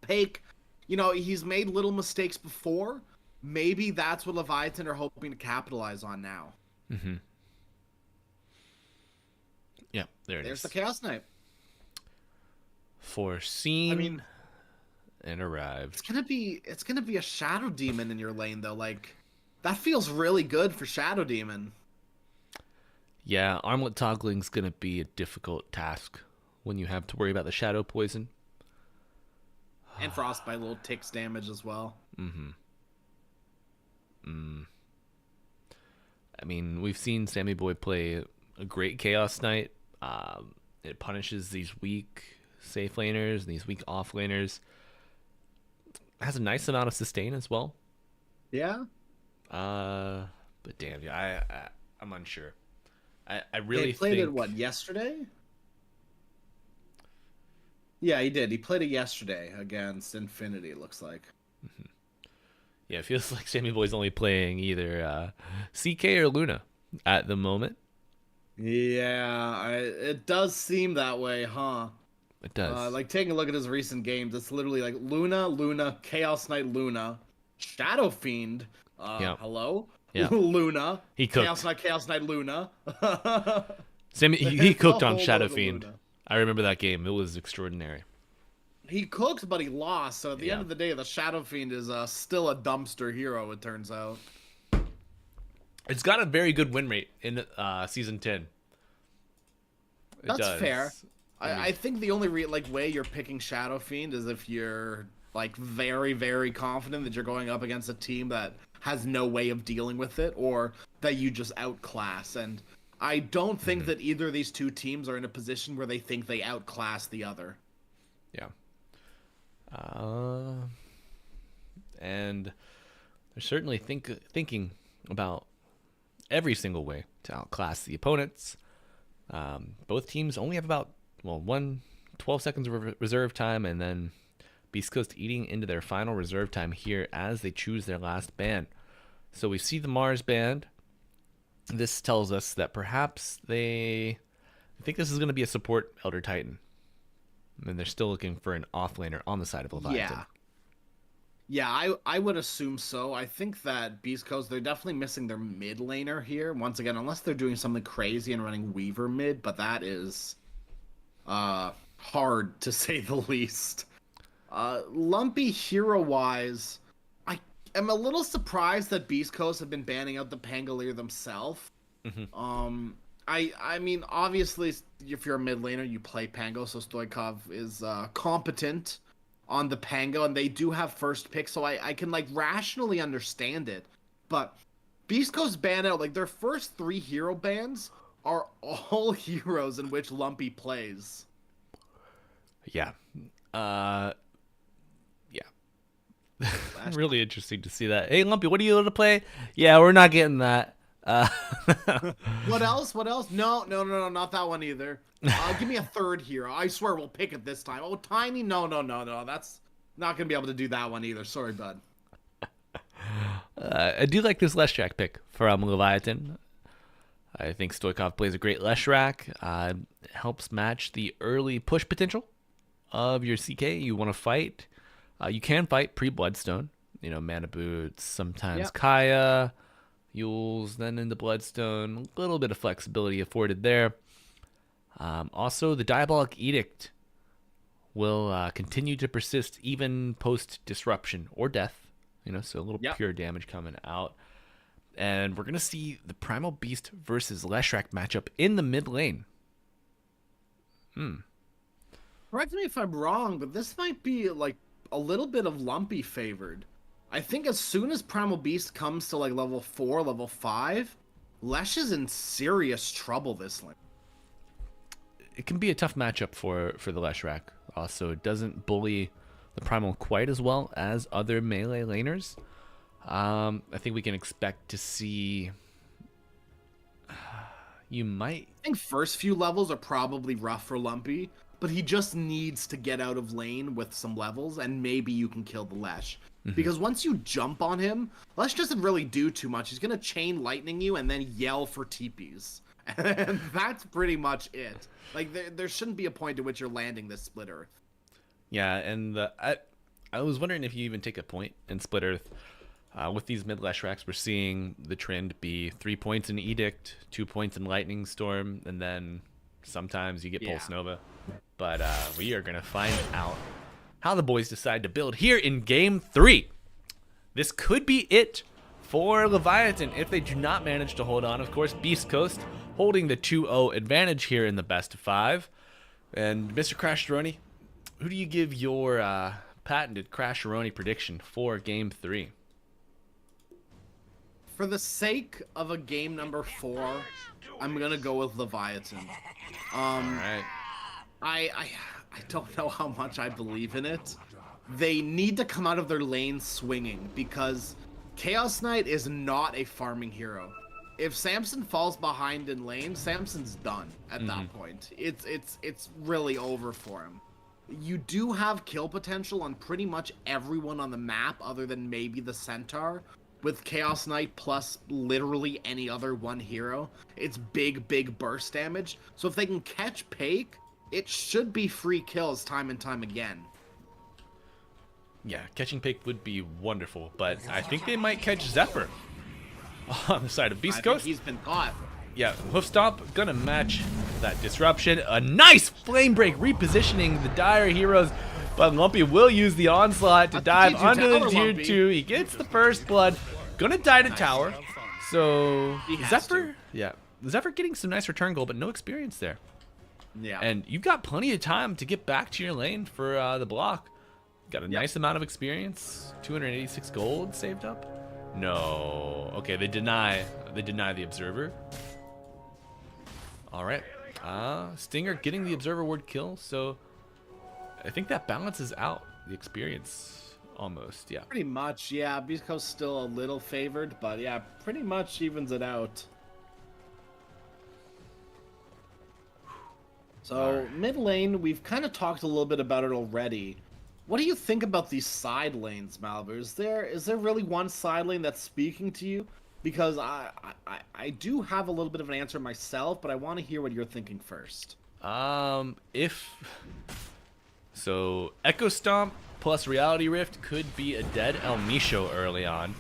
Pake, he's made little mistakes before, maybe that's what Leviatán are hoping to capitalize on now. Mm-hmm. Yeah, there it There's is. the Chaos Knight. Foreseen and arrived. It's gonna be a Shadow Demon in your lane though. Like, that feels really good for Shadow Demon. Yeah, armlet toggling's gonna be a difficult task when you have to worry about the shadow poison. And Frostbite, little ticks damage as well. Mm-hmm. I mean, we've seen Sammy Boy play a great Chaos Knight. It punishes these weak safe laners and these weak off laners. Has a nice amount of sustain as well. Yeah. But damn, yeah, I'm unsure. I really they played think... it what, yesterday? Yeah, he did. He played it yesterday against Infinity, it looks like. Mm-hmm. Yeah, it feels like Sammy Boy's only playing either CK or Luna at the moment. Yeah, it does seem that way, huh? It does. Like, taking a look at his recent games, it's literally like Luna, Chaos Knight, Luna, Shadow Fiend, hello? Yeah. Luna, He cooked. Chaos Knight, Luna. Sammy, he cooked on whole Shadow load of Fiend. Luna. I remember that game. It was extraordinary. He cooked, but he lost, so at the end of the day, the Shadow Fiend is still a dumpster hero, it turns out. It's got a very good win rate in Season 10. That's fair. I think the only way you're picking Shadow Fiend is if you're like very, very confident that you're going up against a team that has no way of dealing with it, or that you just outclass. And I don't think that either of these two teams are in a position where they think they outclass the other. Yeah. And they're certainly thinking about every single way to outclass the opponents. Both teams only have about 12 seconds of reserve time, and then Beast Coast eating into their final reserve time here as they choose their last ban. So we see the Mars band. This tells us that perhaps they think this is going to be a support Elder Titan. And they're still looking for an offlaner on the side of Leviatán. Yeah, I would assume so. I think that Beast Coast, they're definitely missing their mid laner here. Once again, unless they're doing something crazy and running Weaver mid, but that is hard to say the least. Lumpy hero-wise, I am a little surprised that Beast Coast have been banning out the Pangolier themselves. Mm-hmm. I mean, obviously, if you're a mid laner, you play Pango, so Stoikov is competent on the Pango, and they do have first pick, so I can, like, rationally understand it. But Beast Coast ban out, like, their first 3 hero bans are all heroes in which Lumpy plays. Yeah. Really interesting to see that. Hey, Lumpy, what are you going to play? Yeah, we're not getting that. What else? No, not that one either. Give me a third hero. I swear we'll pick it this time. Oh, Tiny? No. That's not going to be able to do that one either. Sorry, bud. I do like this Leshrac pick from Leviatán. I think Stoikov plays a great Leshrac. Helps match the early push potential of your CK. You want to fight. You can fight pre-Bloodstone. Mana Boots, sometimes Kaya, Yules, then into Bloodstone. A little bit of flexibility afforded there. Also, the Diabolic Edict will continue to persist even post-disruption or death. So a little pure damage coming out. And we're going to see the Primal Beast versus Leshrac matchup in the mid lane. Correct me if I'm wrong, but this might be, like, a little bit of Lumpy favored. I think as soon as Primal Beast comes to, like, level 4, level 5, Lesh is in serious trouble this lane. It can be a tough matchup for the Leshrac. Also, it doesn't bully the Primal quite as well as other melee laners. I think we can expect to see... I think first few levels are probably rough for Lumpy, but he just needs to get out of lane with some levels, and maybe you can kill the Lesh. Because once you jump on him, Lesh doesn't really do too much. He's going to chain lightning you and then yell for TPs. And that's pretty much it. Like, there shouldn't be a point at which you're landing this Split Earth. Yeah, and I was wondering if you even take a point in Split Earth. With these mid Leshraks, we're seeing the trend be 3 points in Edict, 2 points in Lightning Storm, and then sometimes you get Pulse Nova. But we are going to find out how the boys decide to build here in Game 3. This could be it for Leviathan if they do not manage to hold on. Of course, Beast Coast holding the 2-0 advantage here in the best of 5. And Mr. Crasheroni, who do you give your patented Crasheroni prediction for Game 3? For the sake of a game number 4, I'm going to go with Leviathan. All right. I don't know how much I believe in it. They need to come out of their lane swinging because Chaos Knight is not a farming hero. If Samson falls behind in lane, Samson's done at that point. It's really over for him. You do have kill potential on pretty much everyone on the map other than maybe the Centaur. With Chaos Knight plus literally any other one hero, it's big burst damage. So if they can catch Pake, it should be free kills time and time again. Yeah, catching Pake would be wonderful, but I think they might catch Zephyr on the side of Beast Coast. He's been caught. Yeah, Hoof Stomp gonna match that disruption. A nice flame break, repositioning the dire heroes. But Lumpy will use the onslaught to dive under the tier 2. He gets the first blood. Gonna die to tower. So Zephyr, Zephyr getting some nice return goal, but no experience there. Yeah. And you've got plenty of time to get back to your lane for the block. Got a nice amount of experience. 286 gold saved up. No. Okay, they deny the observer. All right. Stinger getting the observer ward kill. So I think that balances out the experience almost. Yeah. Pretty much. Yeah. Beast Coast still a little favored, but yeah, pretty much evens it out. So mid lane, we've kind of talked a little bit about it already. What do you think about these side lanes, Malver? Is there really one side lane that's speaking to you? Because I do have a little bit of an answer myself, but I want to hear what you're thinking first. So Echo Stomp plus Reality Rift could be a dead El Misho early on.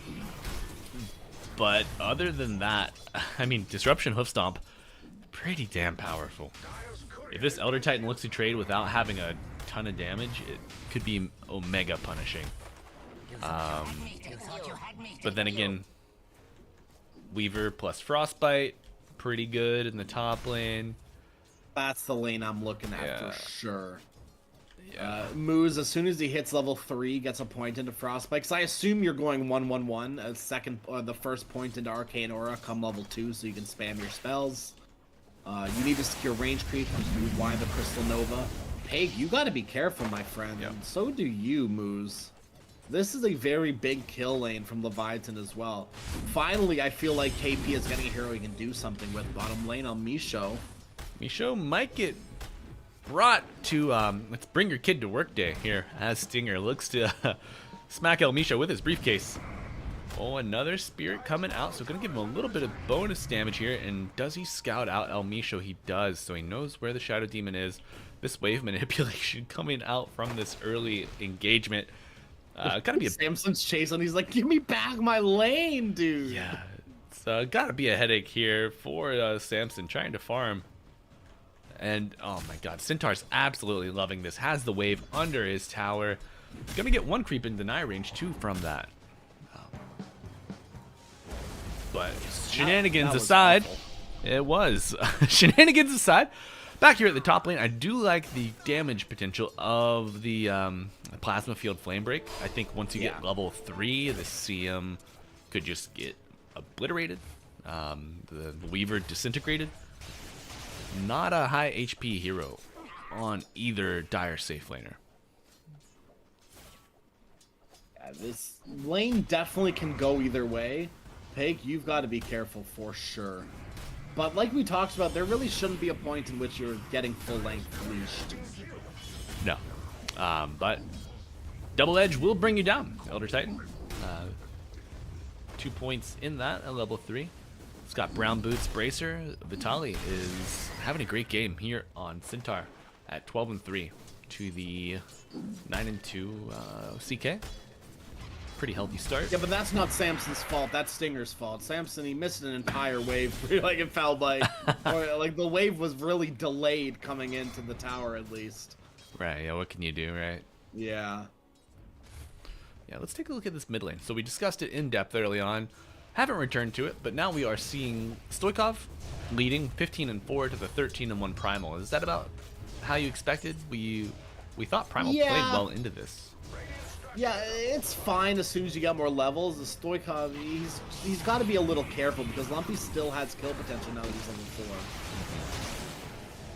But other than that, I mean, Disruption Hoof Stomp, pretty damn powerful. If this Elder Titan looks to trade without having a ton of damage, it could be omega punishing. But then again, Weaver plus Frostbite, pretty good in the top lane. That's the lane I'm looking at for sure. Yeah. Moose, as soon as he hits level 3, gets a point into Frostbite. Because I assume you're going 1-1-1 as the first point into Arcane Aura come level 2, so you can spam your spells. You need to secure range creep, which is why the Crystal Nova. Peg, you gotta be careful, my friend. Yep. And so do you, Moose. This is a very big kill lane from Leviathan as well. Finally, I feel like KP is getting a hero he can do something with. Bottom lane on Misho. Misho might get brought to let's bring your kid to work day here as Stinger looks to smack El Misho with his briefcase. Oh, another spirit coming out, so gonna give him a little bit of bonus damage here. And does he scout out El Misho? He does, so he knows where the Shadow Demon is. This wave manipulation coming out from this early engagement. Gotta be a Samson's chasing. He's like, give me back my lane, dude. Yeah, it's gotta be a headache here for Samson trying to farm. And oh my god, Centaur's absolutely loving this. Has the wave under his tower. Gonna get one creep in deny range too from that. But shenanigans aside, it was shenanigans aside. Back here at the top lane, I do like the damage potential of the Plasma Field Flame Break. I think once you get level 3, the CM could just get obliterated. The Weaver disintegrated. Not a high HP hero on either dire safe laner. Yeah, this lane definitely can go either way. Peg, you've got to be careful for sure. But like we talked about, there really shouldn't be a point in which you're getting full length leashed. No. But Double Edge will bring you down, Elder Titan. 2 points in that at level 3. It's got Brown Boots Bracer. Vitali is having a great game here on Centaur at 12-3 to the 9-2 CK. pretty healthy start. Yeah, but that's not Samson's fault. That's Stinger's fault. Samson, he missed an entire wave. Like, it felt like, or, like, the wave was really delayed coming into the tower, at least. Right, yeah, what can you do, right? Yeah. Yeah, let's take a look at this mid lane. So we discussed it in depth early on. Haven't returned to it, but now we are seeing Stoikov leading 15-4 to the 13-1 Primal. Is that about how you expected? We thought Primal played well into this. Yeah, it's fine as soon as you got more levels. The Stoikov, he's got to be a little careful because Lumpy still has kill potential now that he's level 4.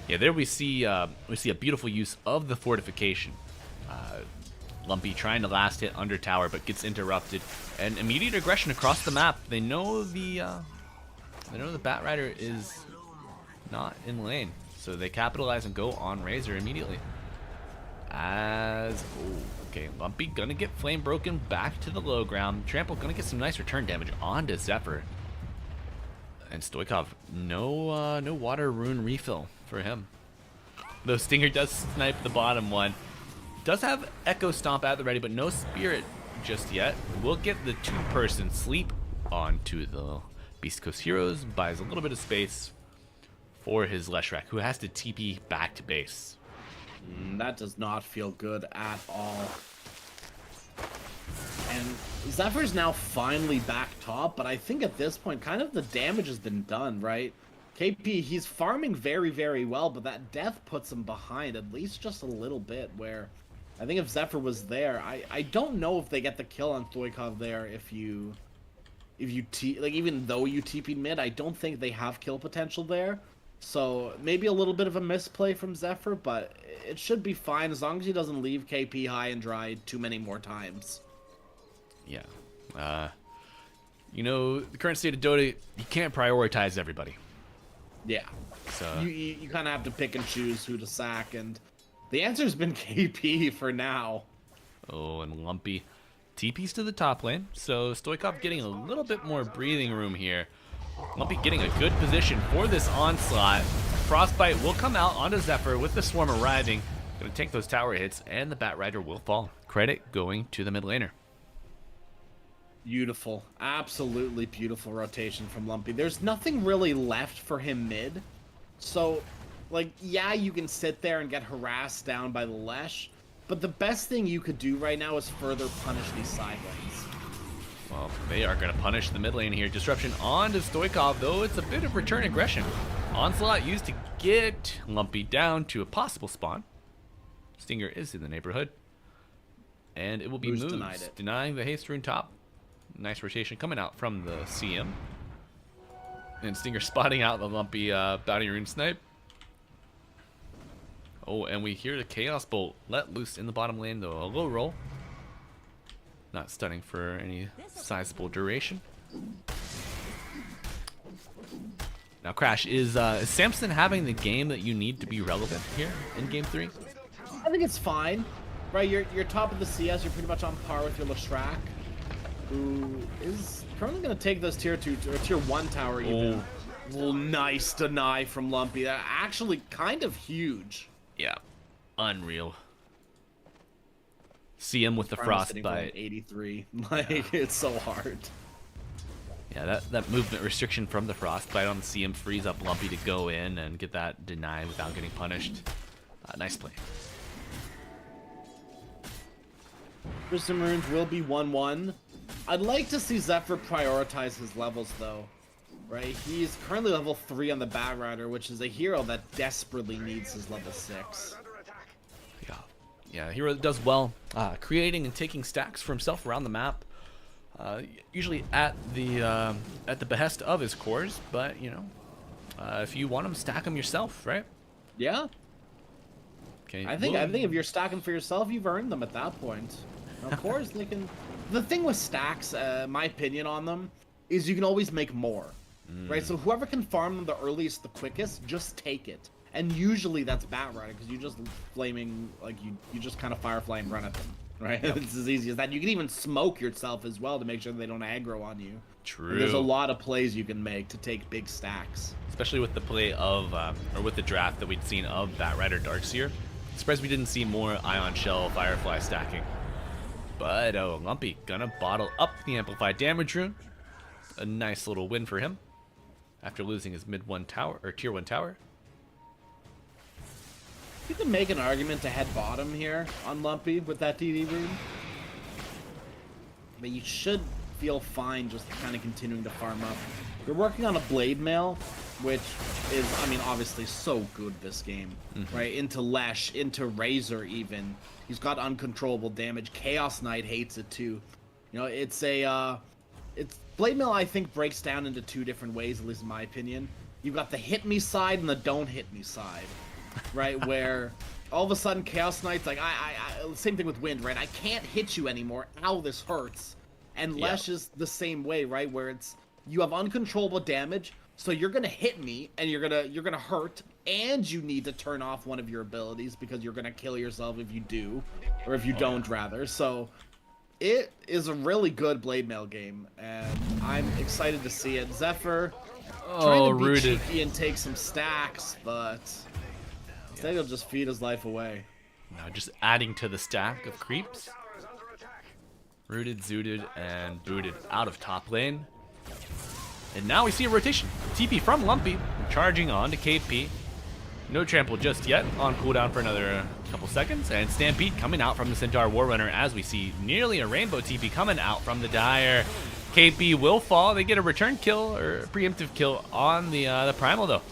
Yeah, there we see a beautiful use of the fortification. Lumpy trying to last hit under tower, but gets interrupted, and immediate aggression across the map. They know the Bat Rider is not in lane, so they capitalize and go on Razor immediately. Okay, Lumpy gonna get flame broken back to the low ground. Trample gonna get some nice return damage onto Zephyr, and Stoikov no water rune refill for him. Though Stinger does snipe the bottom one. Does have Echo Stomp at the ready, but no Spirit just yet. We'll get the 2-person sleep onto the Beast Coast Heroes. Buys a little bit of space for his Leshrac, who has to TP back to base. That does not feel good at all. And Zephyr's now finally back top, but I think at this point, kind of the damage has been done, right? KP, he's farming very, very well, but that death puts him behind at least just a little bit, where I think if Zephyr was there, I don't know if they get the kill on Stoikov there if you like, even though you TP'd mid, I don't think they have kill potential there. So maybe a little bit of a misplay from Zephyr, but it should be fine as long as he doesn't leave KP high and dry too many more times. Yeah. You know, the current state of Dota, you can't prioritize everybody. Yeah. So you kind of have to pick and choose who to sack, and the answer's been KP for now. Oh, and Lumpy TP's to the top lane, so Stoikov getting a little bit more breathing room here. Lumpy getting a good position for this onslaught. Frostbite will come out onto Zephyr with the swarm arriving. Gonna take those tower hits, and the Bat Rider will fall. Credit going to the mid laner. Beautiful. Absolutely beautiful rotation from Lumpy. There's nothing really left for him mid. So, like, yeah, you can sit there and get harassed down by the Lesh, but the best thing you could do right now is further punish these side lanes. Well, they are going to punish the mid lane here. Disruption onto Stoikov, though it's a bit of return aggression. Onslaught used to get Lumpy down to a possible spawn. Stinger is in the neighborhood. And it will be Who's moves, denied it? denying the haste rune top. Nice rotation coming out from the CM. And Stinger spotting out the Lumpy bounty rune snipe. Oh, and we hear the Chaos Bolt let loose in the bottom lane, though. A low roll. Not stunning for any sizable duration. Now, Crash, is Samson having the game that you need to be relevant here in Game 3? I think it's fine. Right, you're top of the CS, you're pretty much on par with your Leshrac, who is currently going to take those tier 2 or tier 1 tower even. Oh, nice deny from Lumpy. That actually kind of huge. Yeah, unreal. CM with the frostbite. 83. Like, it's so hard. Yeah, that movement restriction from the frostbite on the CM frees up Lumpy to go in and get that deny without getting punished. Nice play. Prism runes will be 1-1. I'd like to see Zephyr prioritize his levels, though. Right? He's currently level 3 on the Bat Rider, which is a hero that desperately needs his level 6. Yeah, a hero that does well, creating and taking stacks for himself around the map. Usually at the behest of his cores, but you know, if you want them, stack them yourself, right? Yeah. Okay. I think if you're stacking for yourself, you've earned them at that point. Of course, they can. The thing with stacks, my opinion on them, is you can always make more, right? So whoever can farm them the earliest, the quickest, just take it. And usually that's Bat Rider, because you just flaming, like you just kind of Firefly and run at them, right? Yep. It's as easy as that. You can even smoke yourself as well to make sure they don't aggro on you. True. And there's a lot of plays you can make to take big stacks. Especially with the play of, or with the draft that we'd seen of Bat Rider Darkseer. Surprised we didn't see more Ion Shell Firefly stacking. But Lumpy gonna bottle up the amplified damage rune. A nice little win for him after losing his mid 1 tower or tier 1 tower. You can make an argument to head bottom here on Lumpy with that DD rune. But you should feel fine just kind of continuing to farm up. You're working on a blade mail, which is, I mean, obviously so good this game, right? Into Lesh, into Razor even. He's got uncontrollable damage. Chaos Knight hates it too. You know, it's blade mail, I think, breaks down into 2 different ways, at least in my opinion. You've got the hit me side and the don't hit me side, right? Where all of a sudden Chaos Knight's like, same thing with Wind, right? I can't hit you anymore. Ow, this hurts. And Lesh is the same way, right? Where it's, you have uncontrollable damage, so you're gonna hit me and you're gonna hurt, and you need to turn off one of your abilities because you're gonna kill yourself if you do, or if you don't rather. So it is a really good blade mail game, and I'm excited to see it. Zephyr trying to be Rooted. cheeky and take some stacks, but instead he'll just feed his life away. Now just adding to the stack of creeps. Rooted, zooted, and booted out of top lane. And now we see a rotation. TP from Lumpy, charging on to KP. No trample just yet, on cooldown for another couple seconds. And Stampede coming out from the Centaur Warrunner as we see nearly a rainbow TP coming out from the Dire. KP will fall. They get a return kill, or a preemptive kill on the Primal though.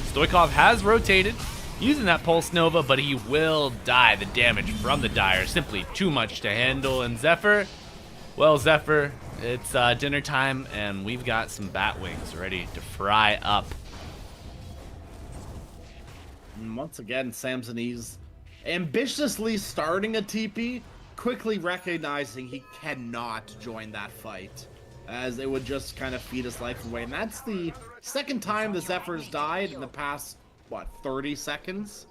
Stoikov has rotated, using that Pulse Nova, but he will die. The damage from the Dire, simply too much to handle. And Zephyr, well, Zephyr, it's dinner time, and we've got some bat wings ready to fry up. And once again, Samson, he's ambitiously starting a TP, quickly recognizing he cannot join that fight, as it would just kind of feed his life away. And that's the second time the Zephyr's died in the past, what, 30 seconds?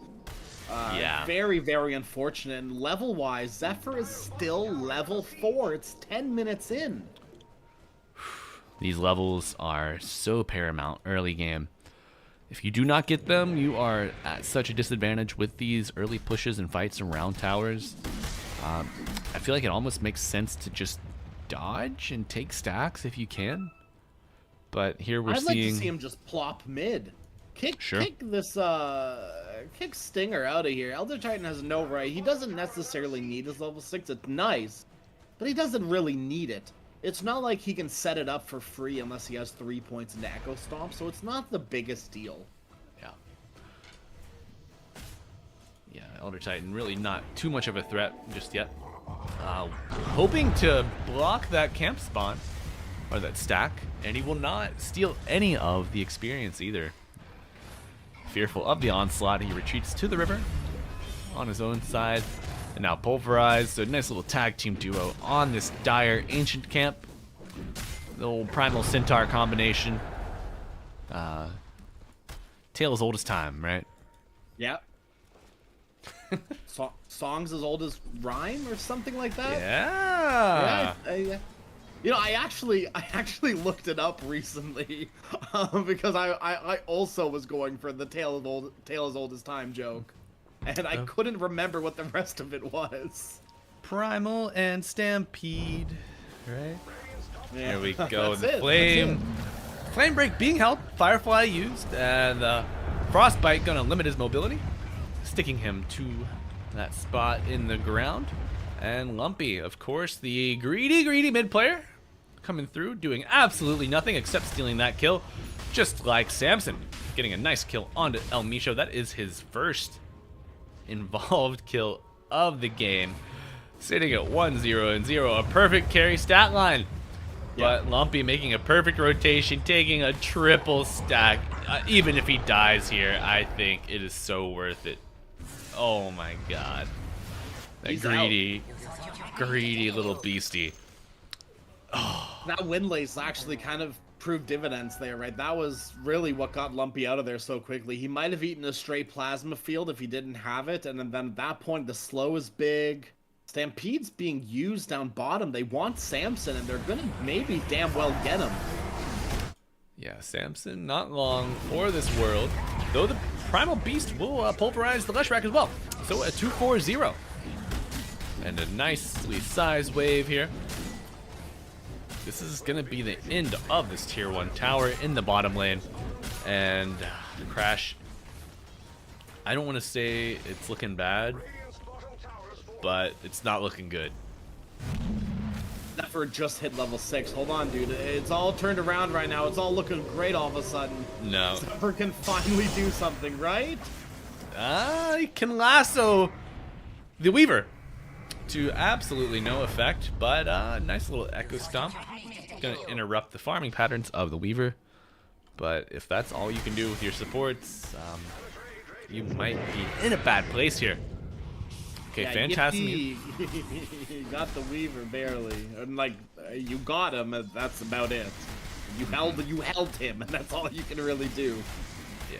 Yeah. Very, very unfortunate. And level-wise, Zephyr is still level 4. It's 10 minutes in. These levels are so paramount early game. If you do not get them, you are at such a disadvantage with these early pushes and fights around towers. I feel like it almost makes sense to just dodge and take stacks if you can. But here we're I'd seeing... like to see him just plop mid. Kick Stinger out of here. Elder Titan has no right. He doesn't necessarily need his level 6. It's nice, but he doesn't really need it. It's not like he can set it up for free unless he has 3 points into Echo Stomp, so it's not the biggest deal. Yeah, Elder Titan really not too much of a threat just yet. Hoping to block that camp spawn, or that stack, and he will not steal any of the experience either. Fearful of the onslaught, he retreats to the river on his own side. And now pulverized, so nice little tag team duo on this Dire ancient camp. The old Primal Centaur combination. Tale as old as time, right? Yeah. Songs as old as rhyme or something like that? Yeah. Yeah. You know, I actually looked it up recently because I also was going for the tale as old as time joke. And I couldn't remember what the rest of it was. Primal and Stampede, right? Yeah. Here we go. That's The flame break being held. Firefly used, and Frostbite gonna limit his mobility, sticking him to that spot in the ground. And Lumpy, of course, the greedy mid player, coming through, doing absolutely nothing except stealing that kill, just like Samson, getting a nice kill onto El Micho. That is his first involved kill of the game, sitting at 1-0-0, a perfect carry stat line. But Lumpy making a perfect rotation, taking a triple stack. Even if he dies here, I think it is so worth it. Oh my god, that greedy little beastie. That win lace actually kind of proved dividends there, right? That was really what got Lumpy out of there so quickly. He might have eaten a stray plasma field if he didn't have it, and then at that point the slow is big. Stampede's being used down bottom. They want Samson, and they're gonna maybe damn well get him. Yeah, Samson not long for this world, though the Primal Beast will pulverize the Leshrac as well. So a 2-4-0. And a nicely sized wave here. This is going to be the end of this tier 1 tower in the bottom lane. And Crash, I don't want to say it's looking bad, but it's not looking good. Never just hit level 6. Hold on, dude. It's all turned around right now. It's all looking great all of a sudden. No. Zephyr can finally do something, right? He can lasso the Weaver to absolutely no effect, but nice little Echo Stomp. Gonna interrupt the farming patterns of the Weaver, but if that's all you can do with your supports, you might be in a bad place here. Okay, yeah, Phantasm. You got the Weaver barely, and like you got him, and that's about it. You held him, and that's all you can really do. Yeah.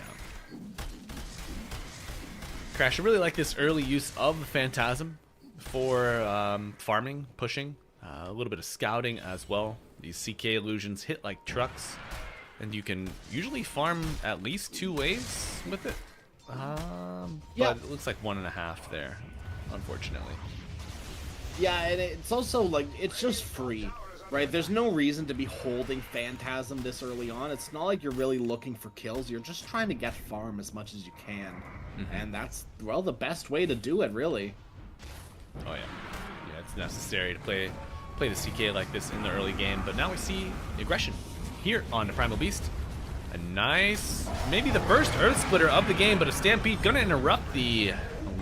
Crash, I really like this early use of the Phantasm for farming, pushing, a little bit of scouting as well. These CK illusions hit like trucks, and you can usually farm at least 2 waves with it. But it looks like 1.5 there, unfortunately. Yeah, and it's also like it's just free, right? There's no reason to be holding Phantasm this early on. It's not like you're really looking for kills. You're just trying to get farm as much as you can, and that's the best way to do it, really. Oh yeah, yeah, it's necessary to play the CK like this in the early game. But now we see aggression here on the Primal Beast. A nice, maybe the first Earth Splitter of the game, but a Stampede gonna interrupt the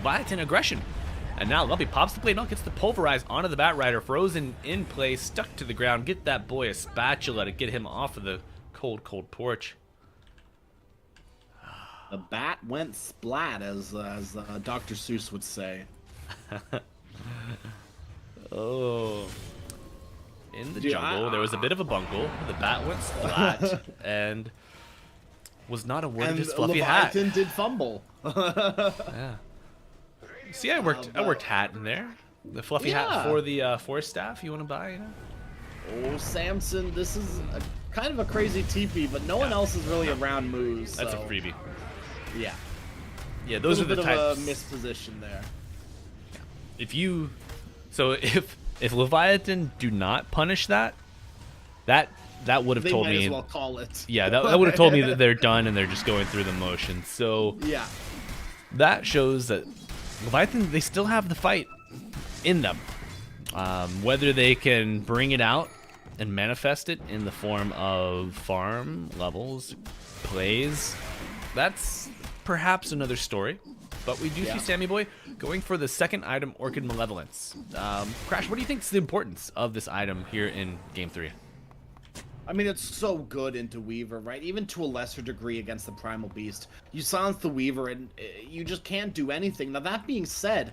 Leviatán aggression. And now Lumpy pops the blade, now gets the pulverize onto the Bat Rider, frozen in place, stuck to the ground. Get that boy a spatula to get him off of the cold, cold porch. The bat went splat, as Dr. Seuss would say. Oh. In the jungle, there was a bit of a bungle. The bat went splat and was not awarded his fluffy hat. Leviatán did fumble. Yeah. See, I worked hat in there. The fluffy hat for the forest staff. You want to buy? You know? Oh, Samson, this is kind of a crazy TP, but no one else is really around moves. That's so. a freebie. Yeah. Yeah, those are the types. Of a misposition there. If Leviatán do not punish that would have told me. They might as well call it. Yeah, that would have told me that they're done and they're just going through the motions. So yeah, that shows that Leviatán, they still have the fight in them. Whether they can bring it out and manifest it in the form of farm levels, plays, that's perhaps another story. But we do see Sammy Boy going for the second item, Orchid Malevolence. Crash, what do you think is the importance of this item here in Game 3? I mean, it's so good into Weaver, right? Even to a lesser degree against the Primal Beast. You silence the Weaver and you just can't do anything. Now, that being said,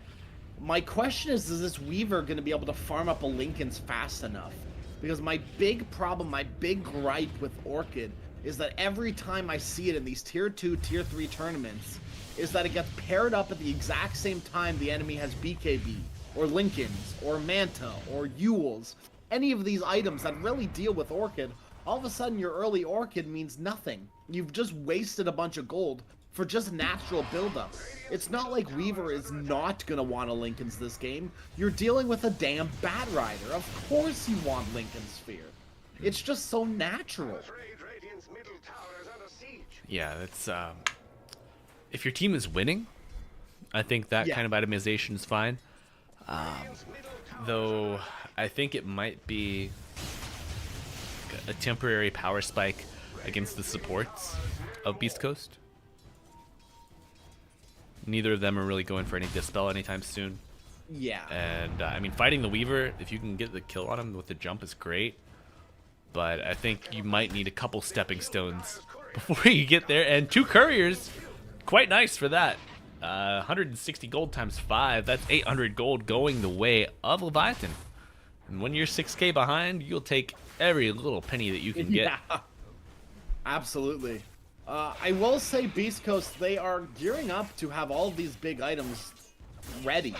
my question is this Weaver going to be able to farm up a Linken's fast enough? Because my big problem, my big gripe with Orchid is that every time I see it in these Tier 2, Tier 3 tournaments, is that it gets paired up at the exact same time the enemy has BKB, or Linken's, or Manta, or Ewel's. Any of these items that really deal with Orchid, all of a sudden your early Orchid means nothing. You've just wasted a bunch of gold for just natural buildup. It's not like Weaver is not gonna want a Linken's this game. You're dealing with a damn Bat Rider. Of course you want Linken's Sphere. It's just so natural. Yeah, that's if your team is winning, I think that kind of itemization is fine. Though I think it might be a temporary power spike against the supports of Beast Coast. Neither of them are really going for any Dispel anytime soon. Yeah. And I mean, fighting the Weaver, if you can get the kill on him with the jump, is great. But I think you might need a couple stepping stones before you get there. And 2 couriers, quite nice for that. 160 gold times 5, that's 800 gold going the way of Leviatán. And when you're 6k behind, you'll take every little penny that you can get. Yeah, absolutely. I will say Beast Coast, they are gearing up to have all of these big items ready.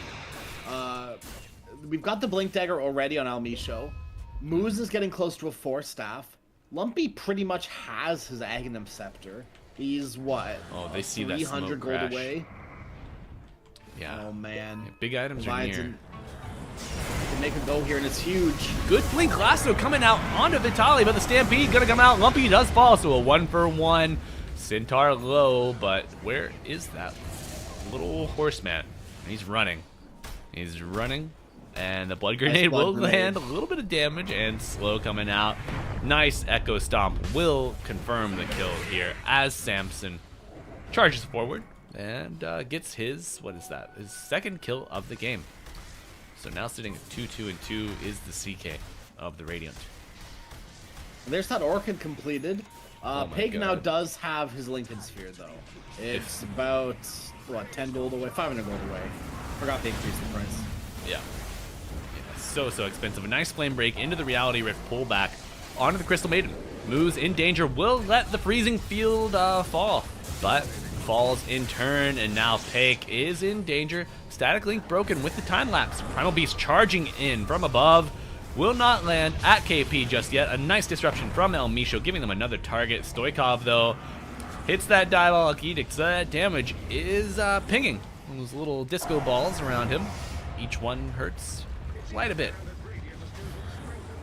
We've got the Blink Dagger already on Almisho. Moose is getting close to a 4-staff. Lumpy pretty much has his Aghanim Scepter. He's what? Oh, they see that 300 smoke gold crash. away. Yeah. Oh man. Yeah, big items are near. Can make a go here, and it's huge. Good Blink Lasso coming out onto Vitaly, but the Stampede gonna come out. Lumpy does fall, so a 1-for-1. Centaur low, but where is that little horseman? He's running. He's running, and the blood grenade will land a little bit of damage, and slow coming out. Nice Echo Stomp will confirm the kill here as Samson charges forward and gets his, what is that? His second kill of the game. So now sitting at 2-2-2 is the CK of the Radiant. And there's that Orchid completed. Pig God. now does have his Lincoln Sphere, though. It's about, what, 10 gold away? 500 gold away. Forgot they increased the price. Yeah. So expensive. A nice flame break into the Reality Rift pullback onto the Crystal Maiden. Moves in danger, will let the freezing field fall, but falls in turn, and now Pake is in danger. Static Link broken with the time lapse. Primal Beast charging in from above. Will not land at KP just yet. A nice disruption from El Misho, giving them another target. Stoikov, though, hits that Diabolic Edict, so that damage is pinging those little disco balls around him. Each one hurts quite a bit.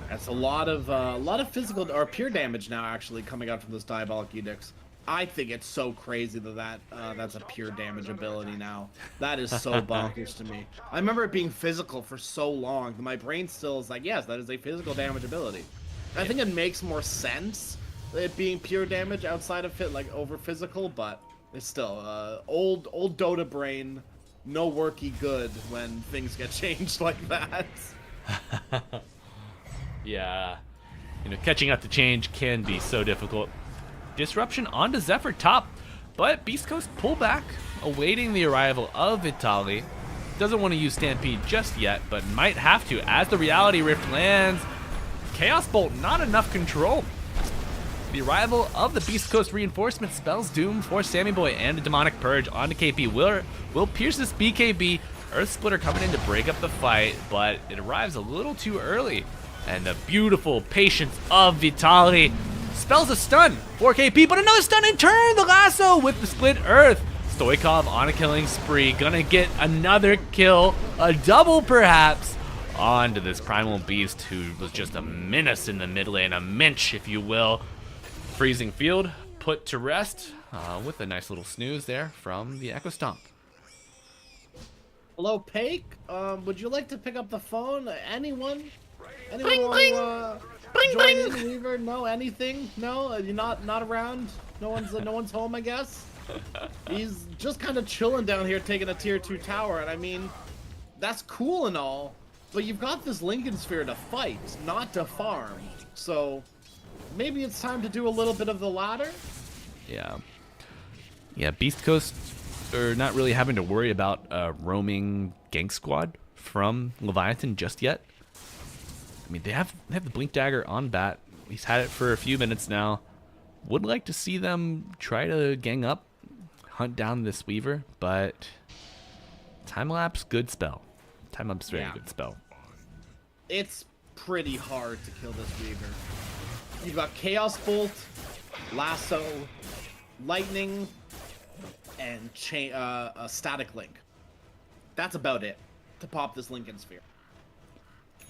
That's a lot of physical or pure damage now actually coming out from those Diabolic Edicts. I think it's so crazy that that's a pure damage ability now. That is so bonkers to me. I remember it being physical for so long that my brain still is like, yes, that is a physical damage ability. I think it makes more sense it being pure damage outside of it, like over physical, but it's still old Dota brain, no worky good when things get changed like that. Yeah, catching up to change can be so difficult. Disruption onto Zephyr top, but Beast Coast pull back, awaiting the arrival of Vitaly. Doesn't want to use Stampede just yet, but might have to as the Reality Rift lands. Chaos Bolt, not enough control. The arrival of the Beast Coast reinforcement spells doom for Sammy Boy, and a Demonic Purge onto KP will pierce this BKB. Earth Splitter coming in to break up the fight, but it arrives a little too early. And the beautiful patience of Vitaly spells a stun for KP, but another stun in turn. The lasso with the split earth. Stoikov on a killing spree, gonna get another kill, a double perhaps, onto this Primal Beast who was just a menace in the mid lane, a minch if you will. Freezing field put to rest with a nice little snooze there from the Echo Stomp. Hello, Pake. Would you like to pick up the phone? Anyone? Bling, bling. Join in, Weaver? No, anything? No, you're not around. No one's home, I guess. He's just kind of chilling down here, taking a tier 2 tower, and I mean, that's cool and all, but you've got this Lincoln Sphere to fight, not to farm. So maybe it's time to do a little bit of the latter. Yeah. Beast Coast are not really having to worry about a roaming gank squad from Leviathan just yet. I mean, they have the Blink Dagger on bat. He's had it for a few minutes now. Would like to see them try to gang up, hunt down this Weaver, but time lapse, good spell. Time lapse, very good spell. It's pretty hard to kill this Weaver. You've got Chaos Bolt, Lasso, Lightning, and Static Link. That's about it to pop this Lincoln Sphere.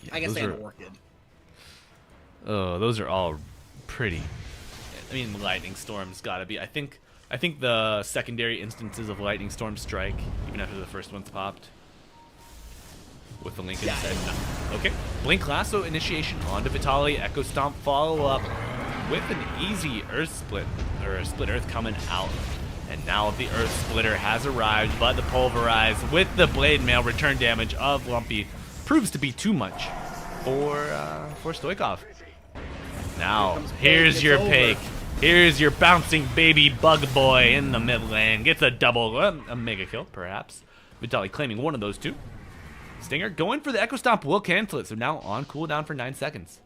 Yeah, I guess they have Orchid. Oh, those are all pretty. I mean, Lightning Storm's gotta be. I think the secondary instances of Lightning Storm strike, even after the first one's popped, with the Lincoln set. Okay, Blink Lasso initiation onto Vitaly. Echo Stomp follow up with an easy Earth Split, or a Split Earth coming out. And now the Earth Splitter has arrived, but the Pulverize with the Blade Mail return damage of Lumpy proves to be too much for Stoikov. Now, here's your Pake. Here's your bouncing baby bug boy in the mid lane. Gets a double, a mega kill, perhaps. Vitaly claiming one of those two. Stinger going for the Echo Stomp will cancel it, so now on cooldown for 9 seconds.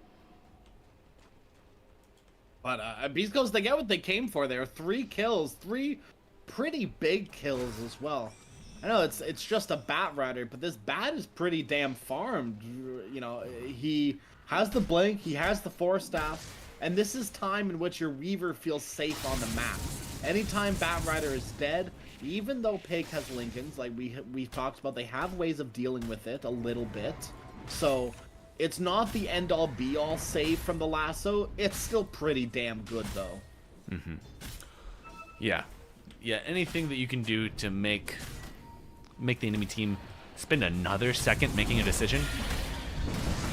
But Beast Coast, they get what they came for there. 3 kills, 3 pretty big kills as well. I know it's just a Bat Rider, but this Bat is pretty damn farmed. You know, he has the Blink, he has the Force Staff, and this is time in which your Weaver feels safe on the map. Anytime Bat Rider is dead, even though Pake has Lincolns, like we've talked about, they have ways of dealing with it a little bit. So it's not the end-all be-all save from the lasso. It's still pretty damn good, though. Mm-hmm. Yeah. Yeah, anything that you can do to make the enemy team spend another second making a decision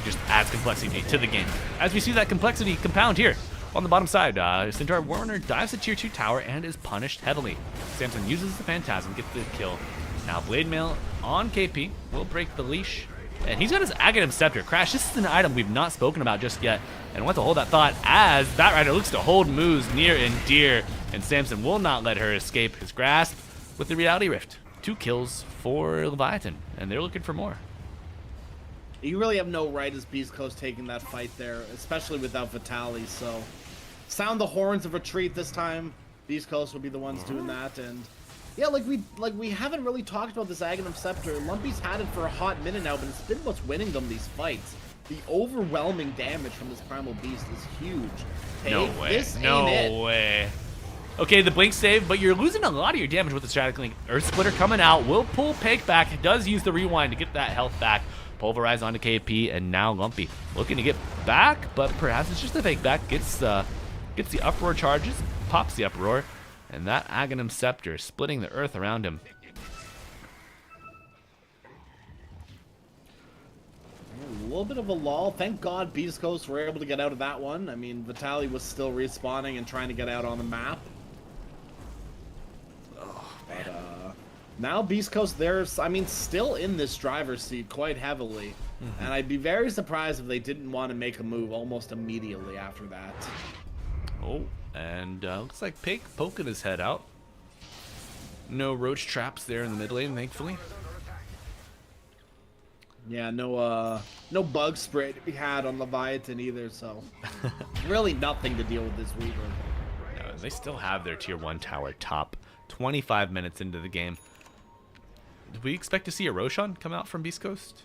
just adds complexity to the game. As we see that complexity compound here on the bottom side, Centaur Warner dives the tier 2 tower and is punished heavily. Samson uses the Phantasm, gets the kill. Now Blade Mail on KP will break the leash. And he's got his Aghanim Scepter. Crash, this is an item we've not spoken about just yet. And I want to hold that thought as Batrider looks to hold Moose near and dear. And Samson will not let her escape his grasp with the Reality Rift. 2 kills for Leviathan, and they're looking for more. You really have no right as Beast Coast taking that fight there, especially without Vitaly, so sound the horns of retreat this time. Beast Coast will be the ones doing that, and yeah, like we haven't really talked about this Aghanim Scepter. Lumpy's had it for a hot minute now, but it's been what's winning them these fights. The overwhelming damage from this Primal Beast is huge. Hey, No way. This ain't No it. way. Okay, the blink save, but you're losing a lot of your damage with the Static Link. Earth Splitter coming out, will pull Pake back, does use the rewind to get that health back. Pulverize onto KP, and now Lumpy looking to get back, but perhaps it's just a fake back. Gets the uproar charges, pops the uproar, and that Aghanim Scepter splitting the earth around him. A little bit of a lull. Thank God Beast Coast were able to get out of that one. I mean, Vitaly was still respawning and trying to get out on the map. But now Beast Coast, I mean, still in this driver's seat quite heavily. And I'd be very surprised if they didn't want to make a move almost immediately after that. Oh, and looks like Pake poking his head out. No roach traps there in the mid lane, thankfully. Yeah, no bug spray to be had on Leviathan either, so really nothing to deal with this week. No, they still have their tier 1 tower top 25 minutes into the game. Do we expect to see a Roshan come out from Beast Coast?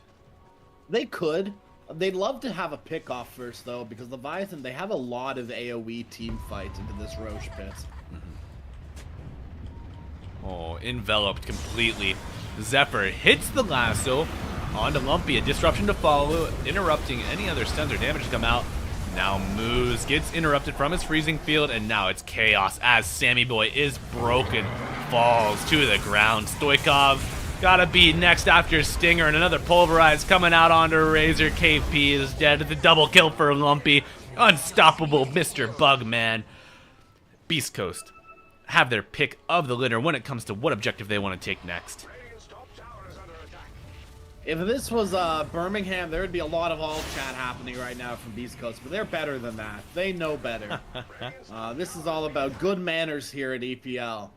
They could. They'd love to have a pick off first, though, because Leviathan, they have a lot of AoE team fights into this Roche pit. Oh, enveloped completely. Zephyr hits the lasso onto Lumpy. A disruption to follow, interrupting any other stuns or damage to come out. Now Moose gets interrupted from his freezing field, and now it's chaos as Sammy Boy is broken. Falls to the ground. Stoikov gotta be next after Stinger, and another Pulverize coming out onto Razor. KP is dead. The double kill for Lumpy. Unstoppable Mr. Bugman. Beast Coast have their pick of the litter when it comes to what objective they want to take next. If this was Birmingham, there would be a lot of alt chat happening right now from Beast Coast, but they're better than that. They know better. This is all about good manners here at EPL.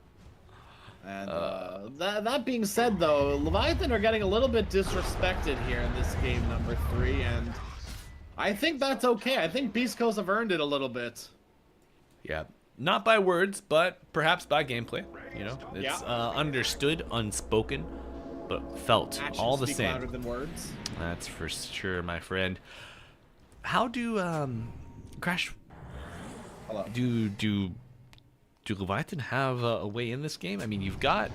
And that being said, though, Leviathan are getting a little bit disrespected here in this game number 3, and I think that's okay. I think Beast Coast have earned it a little bit. Yeah, not by words, but perhaps by gameplay. You know, it's understood, unspoken, but felt Actions all the speak same. louder than words. That's for sure, my friend. How do Crash? Hello. Do Leviathan have a way in this game? I mean, you've got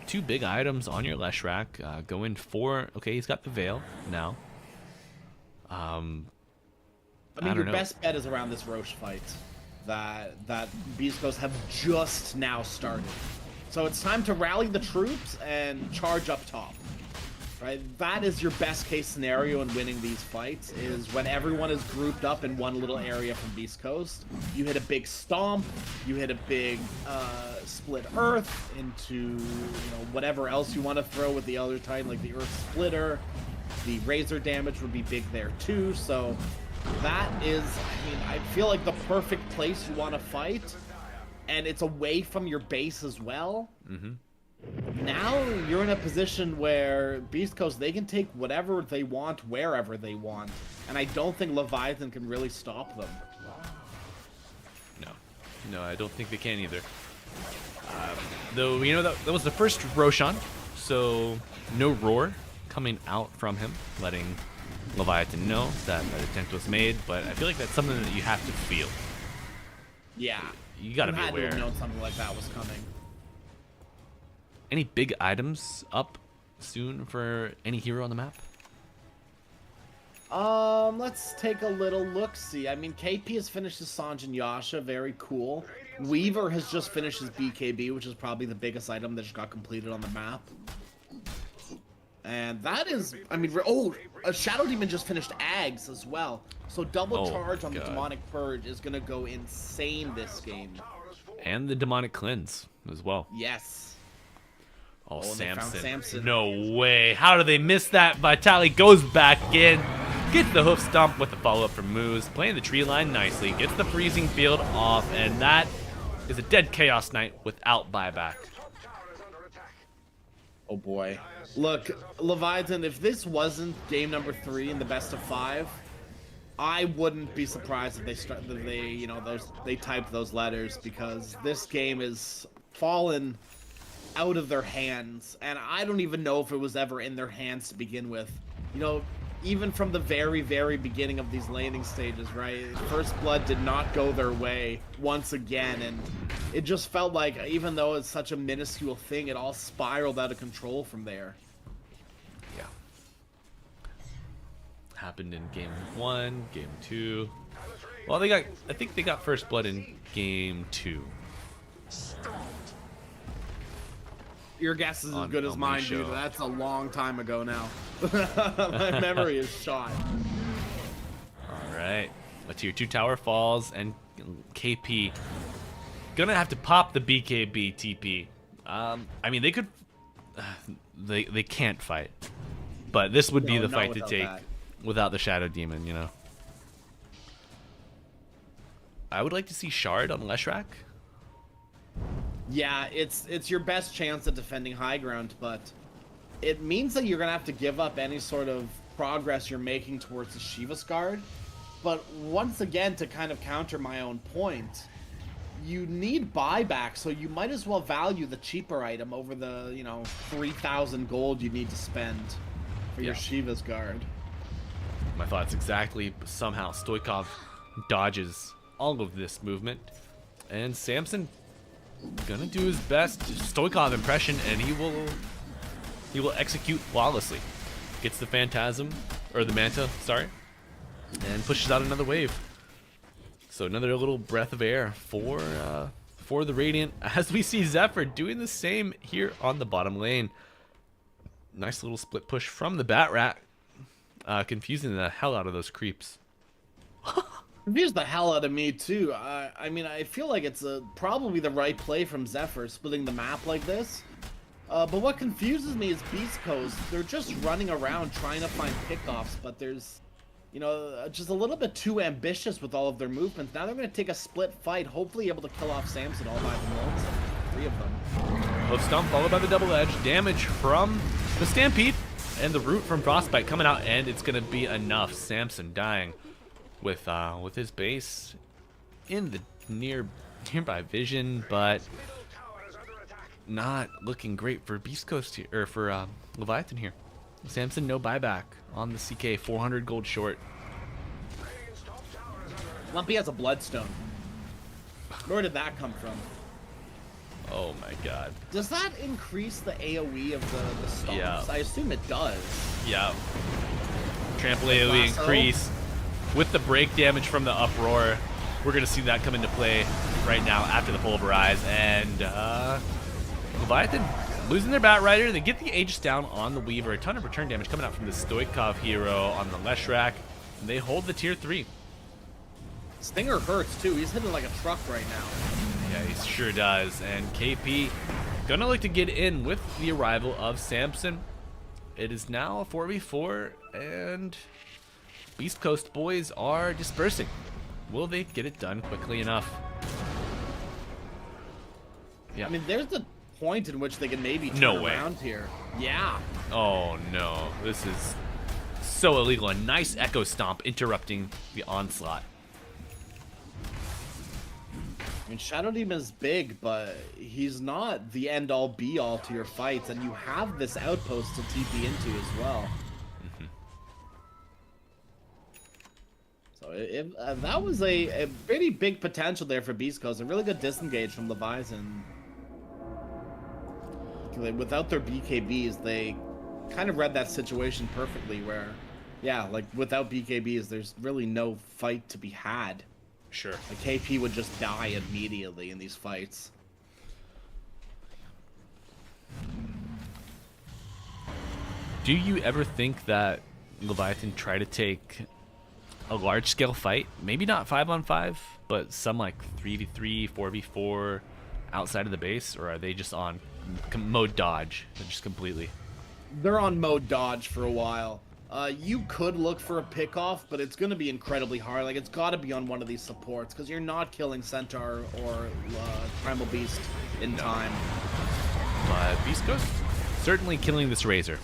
2 big items on your Leshrac. Going for he's got the Veil now. I mean, your best bet is around this Roche fight that Beast Coast have just now started. So it's time to rally the troops and charge up top. Right? That is your best case scenario in winning these fights, is when everyone is grouped up in one little area from Beast Coast. You hit a big stomp, you hit a big split earth into whatever else you want to throw with the other Titan, like the Earth Splitter. The Razor damage would be big there too, so that is, I mean, I feel like the perfect place you want to fight, and it's away from your base as well. Now you're in a position where Beast Coast, they can take whatever they want, wherever they want, and I don't think Leviathan can really stop them. No, I don't think they can either. Though, that was the first Roshan, so no roar coming out from him, letting Leviathan know that an attempt was made, but I feel like that's something that you have to feel. Yeah. You gotta be had aware. to have known something like that was coming. Any big items up soon for any hero on the map? Let's take a little look-see. I mean, KP has finished his Sanj and Yasha, very cool. Weaver has just finished his BKB, which is probably the biggest item that just got completed on the map. And that is, I mean, oh, a Shadow Demon just finished Ags as well. So double charge on the Demonic Purge is gonna go insane this game. And the Demonic Cleanse as well. Yes. Oh, Samson. Samson. No way. How do they miss that? Vitali goes back in. Gets the hoof stomp with the follow-up from Moose. Playing the tree line nicely. Gets the freezing field off. And that is a dead Chaos Knight without buyback. Oh boy. Look, Leviathan, if this wasn't game number 3 in the best of 5, I wouldn't be surprised if they typed those letters, because this game is fallen out of their hands, and I don't even know if it was ever in their hands to begin with. You know, even from the very, very beginning of these landing stages, right? First Blood did not go their way once again, and it just felt like, even though it's such a minuscule thing, it all spiraled out of control from there. Yeah. Happened in game 1, game 2. Well, I think they got First Blood in game 2. Your guess is as good as mine, dude. That's a long time ago now. My memory is shot. Alright. A tier 2 tower falls, and KP gonna have to pop the BKB TP. I mean, they could... They can't fight. But this would be the fight to take without the Shadow Demon, you know. I would like to see Shard on Leshrac. Yeah, it's your best chance at defending high ground, but it means that you're gonna have to give up any sort of progress you're making towards the Shiva's Guard. But once again, to kind of counter my own point, you need buyback, so you might as well value the cheaper item over the, 3,000 gold you need to spend for your Shiva's Guard. My thoughts exactly. Somehow Stoikov dodges all of this movement, and Samson gonna do his best Stoikov impression, and he will execute flawlessly. Gets the Phantasm, or the Manta, sorry, and pushes out another wave. So another little breath of air for the Radiant, as we see Zephyr doing the same here on the bottom lane. Nice little split push from the Bat Rat, confusing the hell out of those creeps. Confused the hell out of me too. I mean, I feel like it's probably the right play from Zephyr, splitting the map like this. But what confuses me is Beast Coast. They're just running around trying to find pickoffs, but there's, just a little bit too ambitious with all of their movements. Now they're going to take a split fight, hopefully able to kill off Samson all by themselves. 3 of them. Hoof stomp followed by the double edge. Damage from the Stampede and the root from Frostbite coming out, and it's going to be enough. Samson dying with his base in the nearby vision, but not looking great for Beast Coast here, or for Leviathan here. Samson no buyback on the CK, 400 gold short. Lumpy has a Bloodstone. Where did that come from? Oh my god. Does that increase the AoE of the stomps? Yeah. I assume it does. Yeah. Trample AoE increase. With the break damage from the Uproar, we're going to see that come into play right now after the Pulverize. And Leviathan losing their Bat Rider. They get the Aegis down on the Weaver. A ton of return damage coming out from the Stoikov hero on the Leshrac. And they hold the tier 3. Stinger hurts too. He's hitting like a truck right now. Yeah, he sure does. And KP gonna look to get in with the arrival of Samson. It is now a 4v4, and Beast Coast boys are dispersing. Will they get it done quickly enough? Yeah. I mean, there's a point in which they can maybe turn around here. Yeah. Oh no, this is so illegal. A nice Echo Stomp interrupting the onslaught. I mean, Shadow Demon is big, but he's not the end-all be-all to your fights, and you have this outpost to TP into as well. So that was a pretty big potential there for Beast Coast. A really good disengage from Leviathan. Without their BKBs, they kind of read that situation perfectly, where Yeah, like without BKBs, there's really no fight to be had. Sure. Like KP would just die immediately in these fights. Do you ever think that Leviathan try to take a large-scale fight? Maybe not 5-on-5, but some like 3v3, 4v4 outside of the base? Or are they just on mode dodge? Just completely? They're on mode dodge for a while. You could look for a pick-off, but it's going to be incredibly hard. Like, it's got to be on one of these supports, because you're not killing Centaur or Primal Beast in time. But beastcoast certainly killing this Razor.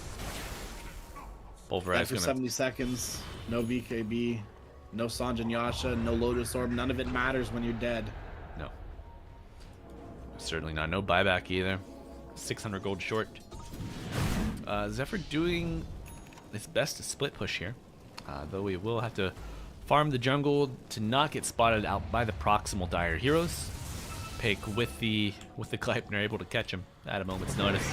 After 70 seconds, no VKB, no Sanjin Yasha, no Lotus Orb. None of it matters when you're dead. No. Certainly not. No buyback either. 600 gold short. Zephyr doing his best to split push here. Though we will have to farm the jungle to not get spotted out by the proximal dire heroes. Pake with the Gleipnir able to catch him at a moment's notice.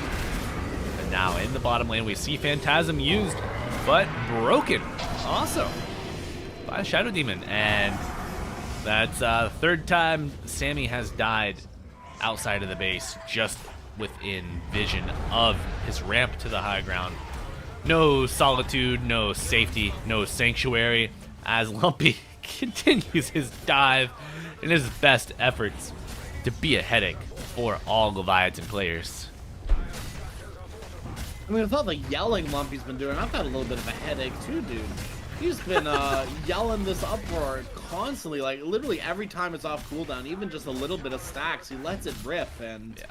And now in the bottom lane we see Phantasm used, but broken also by Shadow Demon. And that's third time Sammy has died outside of the base, just within vision of his ramp to the high ground. No solitude, no safety, no sanctuary, as Lumpy continues his dive in his best efforts to be a headache for all Leviathan players. I mean, with all the yelling Lumpy's been doing, I've got a little bit of a headache too, dude. He's been yelling this uproar constantly, like literally every time it's off cooldown, even just a little bit of stacks, he lets it rip, and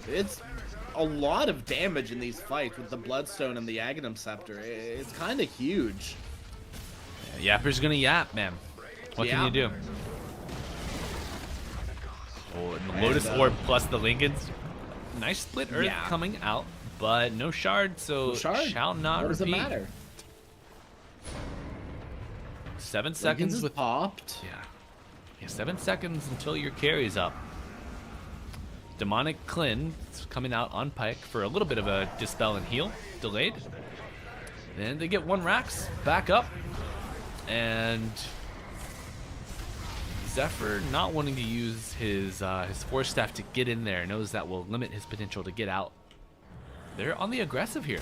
it's a lot of damage in these fights with the Bloodstone and the Aghanim Scepter. It's kind of huge. Yapper's gonna yap, man. What can you do? Oh, and the Lotus Orb plus the Lincolns. Nice split Earth coming out, but no shard, so shall not what does repeat. It matter? 7 seconds with popped. Yeah, 7 seconds until your carry's up. Demonic Clin coming out on Pike for a little bit of a dispel and heal, delayed. Then they get 1 Rax back up, and Zephyr not wanting to use his Force Staff to get in there, knows that will limit his potential to get out. They're on the aggressive here.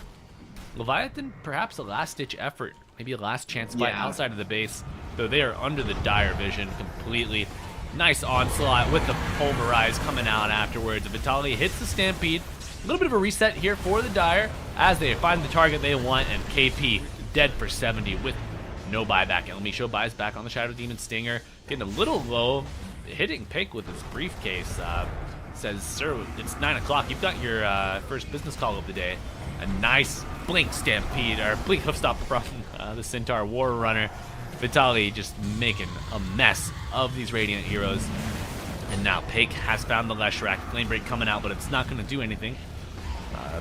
Leviathan, perhaps a last-ditch effort, maybe a last chance fight outside of the base, though they are under the dire vision completely. Nice onslaught with the Pulverize coming out afterwards. Vitaly hits the Stampede. A little bit of a reset here for the dire as they find the target they want, and KP dead for 70 with no buyback. And Elmisho buys back on the Shadow Demon Stinger, getting a little low, hitting Pake with his briefcase. Says, sir, it's 9 o'clock. You've got your first business call of the day. A nice Blink Stampede, or Blink Hoofstop from the Centaur War Runner. Vitaly just making a mess of these Radiant heroes. And now Pake has found the Leshrac. Flame Break coming out, but it's not going to do anything.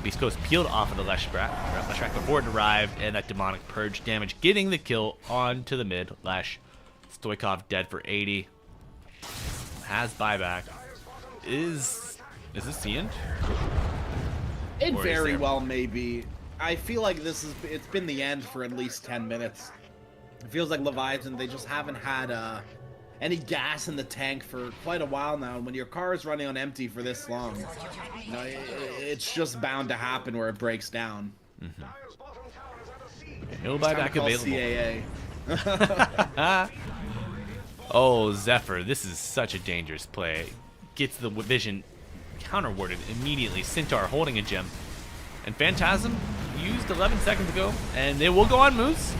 Beast Coast peeled off of the Leshrac before it arrived, and that Demonic Purge damage getting the kill onto the mid. Lesh. Stoikov dead for 80. Has buyback. Is this the end? It very well may be. I feel like it's been the end for at least 10 minutes. It feels like Leviathan, they just haven't had any gas in the tank for quite a while now. And when your car is running on empty for this long, you know, it's just bound to happen where it breaks down. No buyback available. CAA. Oh, Zephyr, this is such a dangerous play. Gets the vision counter-warded immediately. Centaur holding a gem. And Phantasm used 11 seconds ago, and they will go on Moose.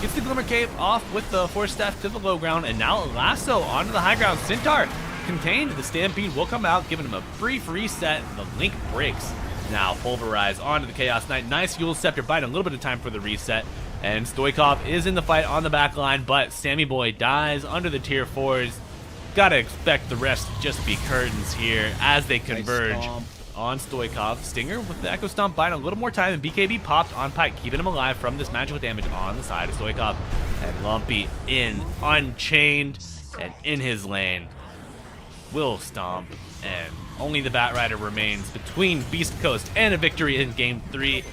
Gets the Glimmer Cave off with the Force Staff to the low ground, and now Lasso onto the high ground. Centaur contained. The Stampede will come out, giving him a brief reset. The Link breaks. Now Pulverize onto the Chaos Knight. Nice Yule Scepter, buying a little bit of time for the reset. And Stoikov is in the fight on the back line, but Sammy Boy dies under the tier 4s. Gotta expect the rest to just be curtains here as they converge on Stoikov. Stinger with the Echo Stomp buying a little more time, and BKB popped on Pike, keeping him alive from this magical damage on the side of Stoikov. And Lumpy in, unchained, and in his lane. Will Stomp, and only the Batrider remains between Beast Coast and a victory in Game 3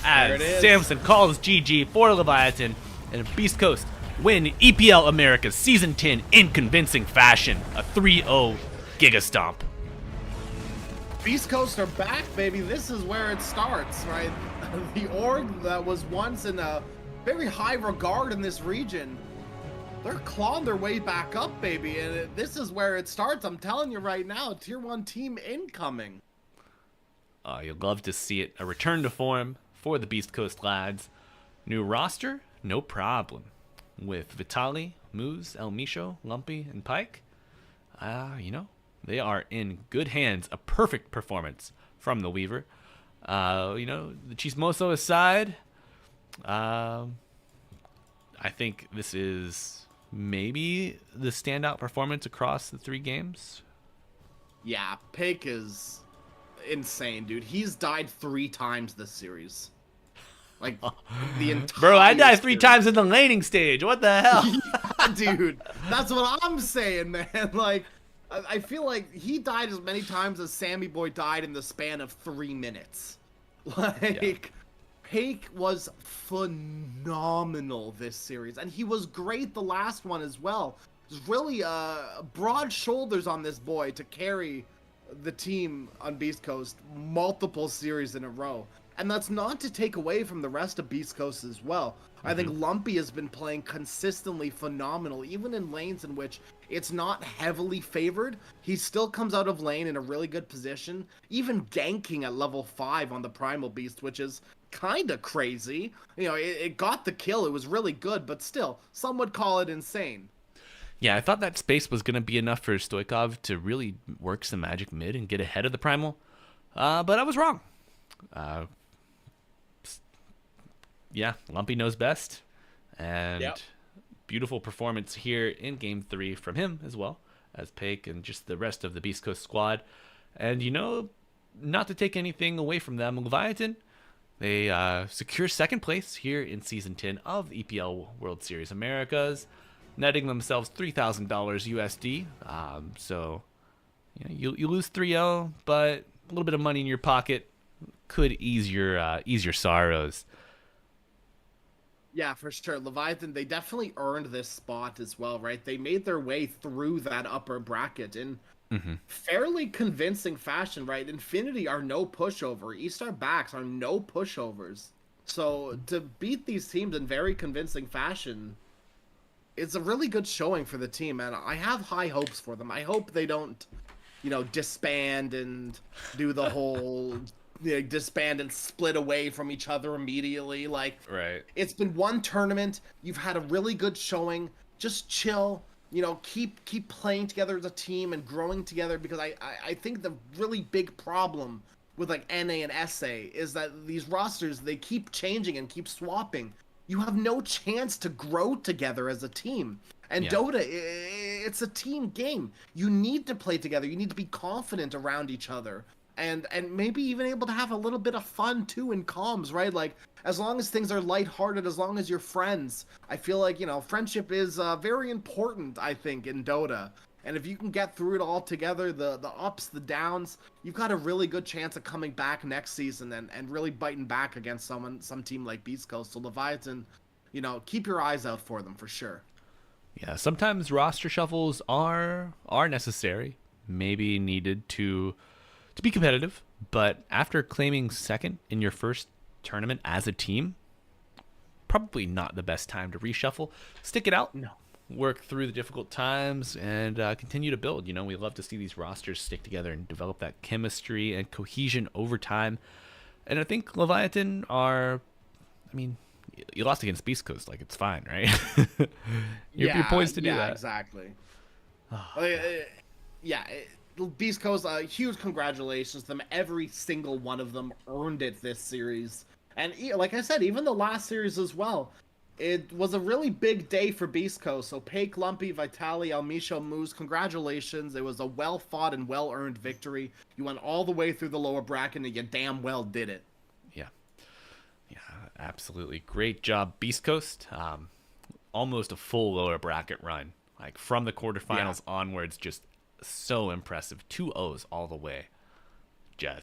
as Samson calls GG for Leviathan. and Beast Coast win EPL America's Season 10 in convincing fashion, a 3-0 Giga Stomp. Beast Coast are back, baby. This is where it starts, right? The org that was once in a very high regard in this region, they're clawing their way back up, baby, and this is where it starts. I'm telling you right now, Tier 1 team incoming. You'll love to see it. A return to form for the Beast Coast lads. New roster? No problem. With Vitali, Moose, El Micho, Lumpy, and Pike, they are in good hands. A perfect performance from the Weaver. The Chismoso aside, I think this is maybe the standout performance across the 3 games. Yeah, Pake is insane, dude. He's died 3 times this series. Like, the entire Bro, I died 3 series. times in the laning stage. What the hell? Yeah, dude, that's what I'm saying, man. Like, I feel like he died as many times as Sammy Boy died in the span of 3 minutes. Like, Pake was phenomenal this series, and he was great the last one as well. There's really broad shoulders on this boy to carry the team on Beast Coast multiple series in a row. And that's not to take away from the rest of Beast Coast as well. I think Lumpy has been playing consistently phenomenal, even in lanes in which it's not heavily favored. He still comes out of lane in a really good position, even ganking at level 5 on the Primal Beast, which is kind of crazy. It got the kill. It was really good, but still, some would call it insane. Yeah, I thought that space was going to be enough for Stoikov to really work some magic mid and get ahead of the Primal, but I was wrong. Yeah, Lumpy knows best, and beautiful performance here in Game 3 from him as well as Pake and just the rest of the Beast Coast squad. And not to take anything away from them, Leviathan, they secure 2nd place here in Season 10 of the EPL World Series Americas, netting themselves $3,000 USD. So you lose 3-0, but a little bit of money in your pocket could ease your sorrows. Yeah, for sure. Leviathan, they definitely earned this spot as well, right? They made their way through that upper bracket in fairly convincing fashion, right? Infinity are no pushover. E-Star backs are no pushovers. So to beat these teams in very convincing fashion, it's a really good showing for the team, and I have high hopes for them. I hope they don't, disband and do the whole... disband and split away from each other immediately. Like, right. It's been one tournament. You've had a really good showing. Just chill. Keep playing together as a team and growing together, because I think the really big problem with like NA and SA is that these rosters, they keep changing and keep swapping. You have no chance to grow together as a team. And Dota, it's a team game. You need to play together. You need to be confident around each other. And maybe even able to have a little bit of fun too in comms, right? Like, as long as things are lighthearted, as long as you're friends, I feel like, friendship is very important, I think, in Dota. And if you can get through it all together, the ups, the downs, you've got a really good chance of coming back next season and really biting back against some team like Beast Coast. So Leviathan, keep your eyes out for them for sure. Yeah, sometimes roster shuffles are necessary, maybe needed to be competitive, but after claiming 2nd in your first tournament as a team, probably not the best time to reshuffle. Stick it out. No. Work through the difficult times and continue to build. We love to see these rosters stick together and develop that chemistry and cohesion over time. And I think Leviathan you lost against Beast Coast, like, it's fine, right? you're poised to do that. Exactly. Beast Coast, huge congratulations to them. Every single one of them earned it this series. And like I said, even the last series as well. It was a really big day for Beast Coast. So Pake, Lumpy, Vitali, El Micho, Moose, congratulations. It was a well-fought and well-earned victory. You went all the way through the lower bracket, and you damn well did it. Yeah, absolutely. Great job, Beast Coast. Almost a full lower bracket run. Like, from the quarterfinals onwards, just so impressive. 2 O's all the way. Jazz.